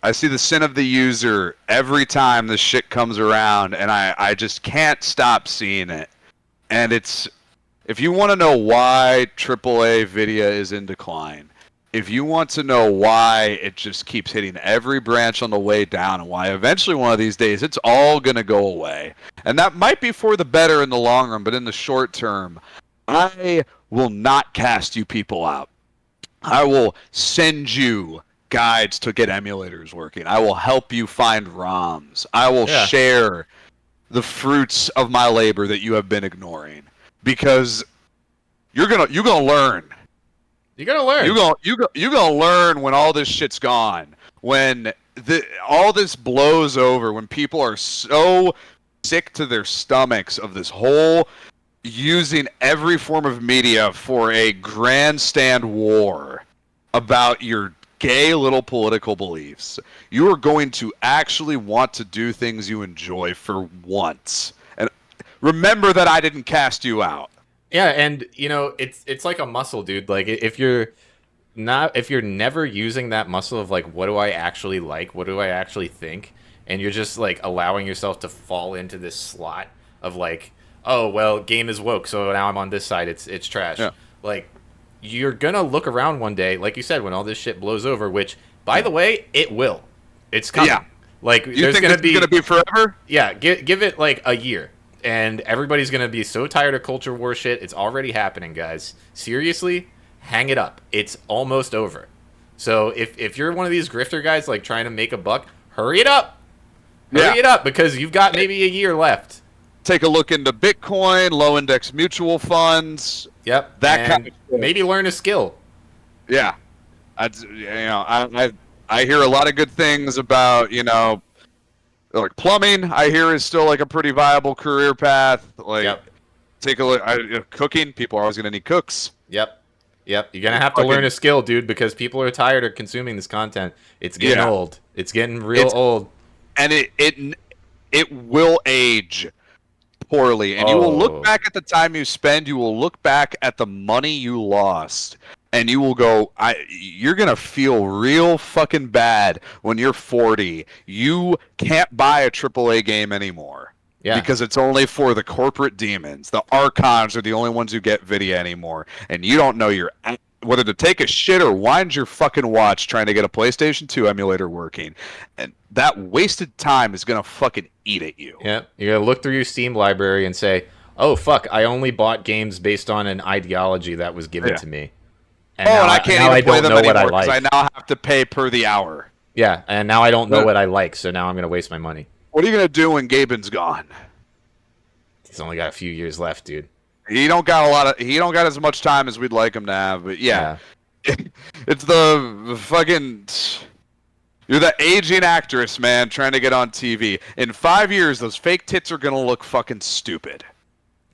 I see the sin of the user every time this shit comes around, and I just can't stop seeing it. And if you want to know why AAA video is in decline, if you want to know why it just keeps hitting every branch on the way down, and why eventually one of these days it's all going to go away, and that might be for the better in the long run, but in the short term, I will not cast you people out. I will send you guides to get emulators working. I will help you find ROMs. I will share the fruits of my labor that you have been ignoring, because you're gonna learn. You're gonna learn. You're gonna learn when all this shit's gone. When all this blows over. When people are so sick to their stomachs of this whole using every form of media for a grandstand war about your gay little political beliefs. You are going to actually want to do things you enjoy for once. And remember that I didn't cast you out. Yeah, and it's like a muscle, dude. Like if you're never using that muscle of like, what do I actually like? What do I actually think? And you're just like allowing yourself to fall into this slot of like, oh well, game is woke, so now I'm on this side. It's trash. Yeah. Like you're gonna look around one day, like you said, when all this shit blows over. Which, by the way, it will. It's coming. Yeah. Like you think it's gonna be forever? Yeah. Give it like a year. And everybody's going to be so tired of culture war shit. It's already happening, guys. Seriously, hang it up. It's almost over. So if you're one of these grifter guys like trying to make a buck, hurry it up. Hurry it up, because you've got maybe a year left. Take a look into Bitcoin, low index mutual funds. Yep. That kind of shit. Maybe learn a skill. Yeah. I hear a lot of good things about, like plumbing, I hear is still like a pretty viable career path. Like, take a look. Cooking, people are always going to need cooks. Yep. You're going to have to learn a skill, dude, because people are tired of consuming this content. It's getting old. It's getting real old. And it will age. poorly, and you will look back at the time you spend. You will look back at the money you lost, and you will go, you're gonna feel real fucking bad when you're 40. You can't buy a AAA game anymore. Yeah. Because it's only for the corporate demons. The archons are the only ones who get video anymore. And you don't know whether to take a shit or wind your fucking watch trying to get a PlayStation 2 emulator working. And that wasted time is going to fucking eat at you. Yeah. You're going to look through your Steam library and say, oh, fuck, I only bought games based on an ideology that was given to me. And and I can't even play them anymore because I now have to pay per the hour. Yeah, and now I don't know what I like, so now I'm going to waste my money. What are you going to do when Gaben's gone? He's only got a few years left, dude. He don't got as much time as we'd like him to have, but yeah. It's the fucking... You're the aging actress, man, trying to get on TV. In 5 years, those fake tits are going to look fucking stupid.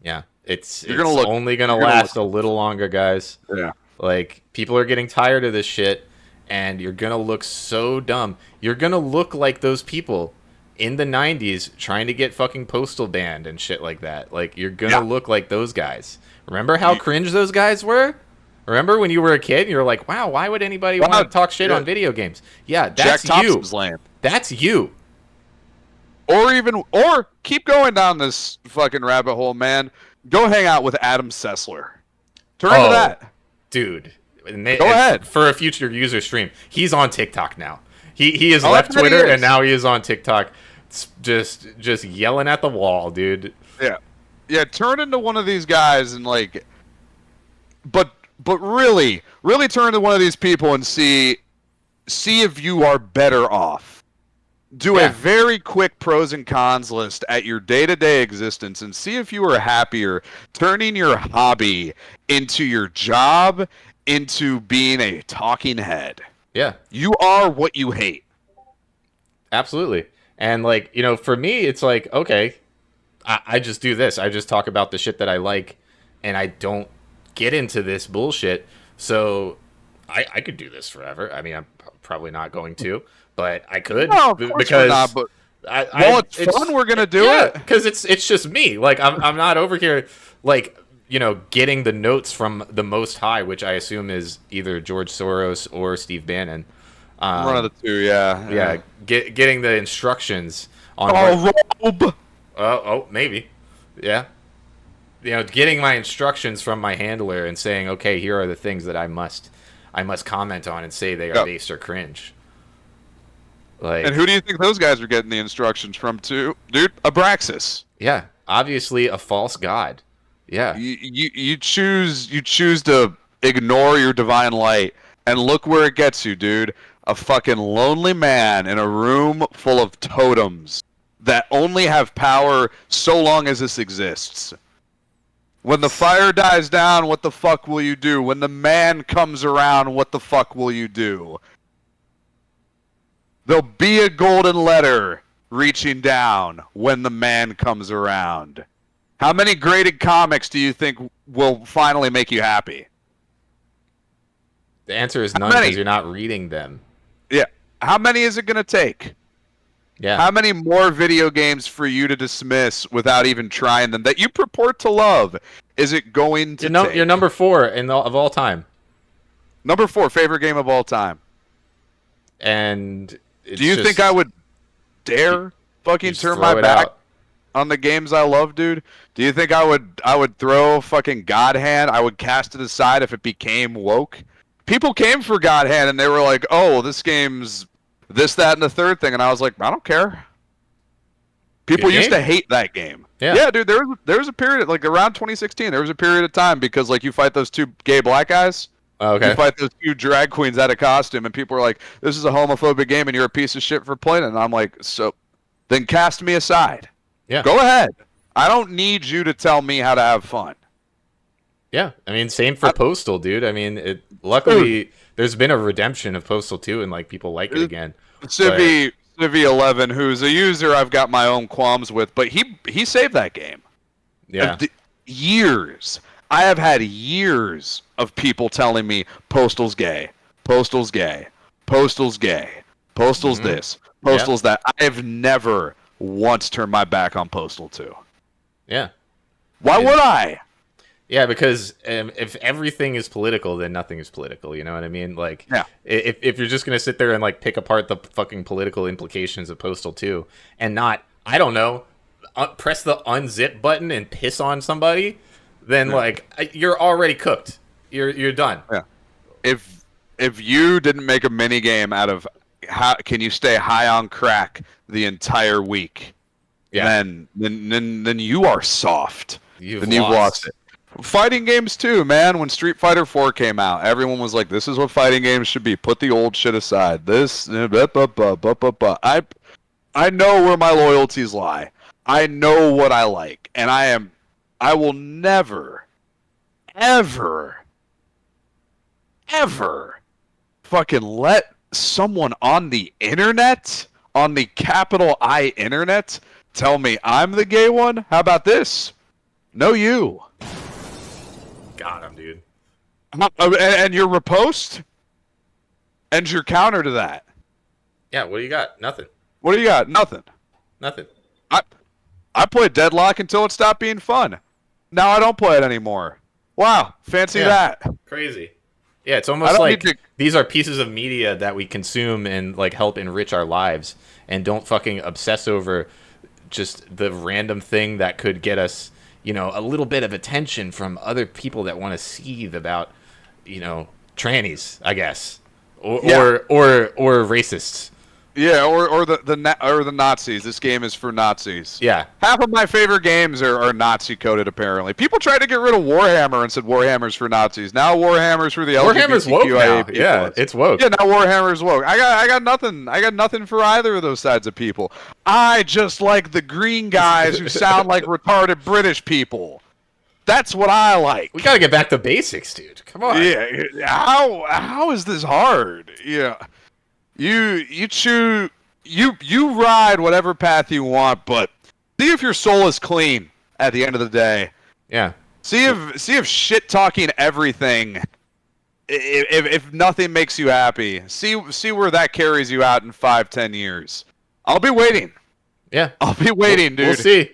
Yeah, it's only going to last a little longer, guys. Yeah. Like, people are getting tired of this shit, and you're going to look so dumb. You're going to look like those people in the 90s trying to get fucking Postal banned and shit like that. Like, you're going to look like those guys. Remember how cringe those guys were? Remember when you were a kid and you were like, wow, why would anybody want to talk shit on video games? Yeah, that's Jack you. Thompson's lame. That's you. Or keep going down this fucking rabbit hole, man. Go hang out with Adam Sessler. Turn to that. Dude. Go ahead. For a future user stream. He's on TikTok now. He has left Twitter and now he is on TikTok. It's just yelling at the wall, dude. Yeah. Yeah, turn into one of these guys and like but really turn into one of these people and see if you are better off. Do a very quick pros and cons list at your day-to-day existence and see if you are happier turning your hobby into your job, into being a talking head. Yeah. You are what you hate. Absolutely. And, like, you know, for me, it's like, okay, I just do this. I just talk about the shit that I like, and I don't get into this bullshit. So I could do this forever. I mean, I'm probably not going to, but I could. No, of course because we're not, but it's fun. We're gonna do it because it's just me. Like I'm not over here like, you know, getting the notes from the Most High, which I assume is either George Soros or Steve Bannon. One of the two, yeah. Yeah, getting the instructions on. Robe. Oh, maybe. Yeah. You know, getting my instructions from my handler and saying, okay, here are the things that I must comment on and say they are based or cringe. Like, and who do you think those guys are getting the instructions from too? Dude, Abraxas. Yeah, obviously a false god. Yeah. You choose to ignore your divine light and look where it gets you, dude. A fucking lonely man in a room full of totems that only have power so long as this exists. When the fire dies down, what the fuck will you do? When the man comes around, what the fuck will you do? There'll be a golden letter reaching down when the man comes around. How many graded comics do you think will finally make you happy? The answer is none because you're not reading them. Yeah. How many is it going to take? Yeah. How many more video games for you to dismiss without even trying them that you purport to love is it going to take? You're number 4 of all time. Number 4 favorite game of all time. And do you think I would dare fucking turn my back on the games I love, dude? Do you think I would throw fucking God Hand? I would cast it aside if it became woke? People came for God Hand and they were like, "Oh, this game's this, that, and the third thing," and I was like, "I don't care." People used to hate that game. Yeah, dude. There was a period like around 2016. There was a period of time because like you fight those two gay black guys. Okay. You fight those two drag queens out of costume, and people are like, "This is a homophobic game, and you're a piece of shit for playing it." And I'm like, "So, then cast me aside. Yeah. Go ahead. I don't need you to tell me how to have fun." Yeah, I mean, same for Postal, dude. I mean, luckily there's been a redemption of Postal 2, and like people like it again. Civi 11, who's a user I've got my own qualms with, but he saved that game. Yeah. Years. I have had years of people telling me Postal's gay, Postal's gay, Postal's gay, Postal's this, Postal's that. I have never once turned my back on Postal 2. Yeah. Why would I? Yeah, because if everything is political, then nothing is political. You know what I mean? Like, yeah. if you're just gonna sit there and like pick apart the fucking political implications of Postal 2 and not, I don't know, press the unzip button and piss on somebody, then like you're already cooked. You're done. Yeah. If you didn't make a mini game out of how can you stay high on crack the entire week, then you are soft. You've lost it. Fighting games too, man. When Street Fighter 4 came out, everyone was like, "This is what fighting games should be. Put the old shit aside." I know where my loyalties lie. I know what I like, and I will never, ever fucking let someone on the internet, on the capital I internet, tell me I'm the gay one. How about this? No, you. Got him, dude. And your riposte? And your counter to that? Yeah, what do you got? Nothing. What do you got? Nothing. Nothing. I played Deadlock until it stopped being fun. Now I don't play it anymore. Wow, fancy that. Crazy. Yeah, it's almost like these are pieces of media that we consume and like help enrich our lives, and don't fucking obsess over just the random thing that could get us, you know, a little bit of attention from other people that want to seethe about, you know, trannies, I guess, or racists. Yeah, or the Nazis. This game is for Nazis. Yeah. Half of my favorite games are Nazi coded. Apparently, people tried to get rid of Warhammer and said Warhammer's for Nazis. Now Warhammer's for the Warhammer's woke now. LGBTQIA+. Yeah, it's woke. Yeah, now Warhammer's woke. I got nothing. I got nothing for either of those sides of people. I just like the green guys who sound like retarded British people. That's what I like. We gotta get back to basics, dude. Come on. Yeah. How is this hard? Yeah. You choose. You ride whatever path you want, but see if your soul is clean at the end of the day. Yeah. See if shit talking everything. If nothing makes you happy, see where that carries you out in 5-10 years. I'll be waiting. Yeah. I'll be waiting, dude. We'll see.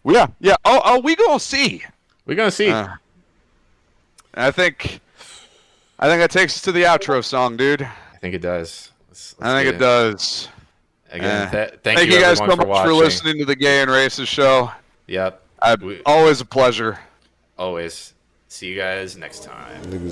Yeah. Oh, we gonna see. We gonna see. I think that takes us to the outro song, dude. I think it does. I think it does. Again, thank you guys so much for listening to the Gay and Racist Show. Yep. Always a pleasure. Always. See you guys next time.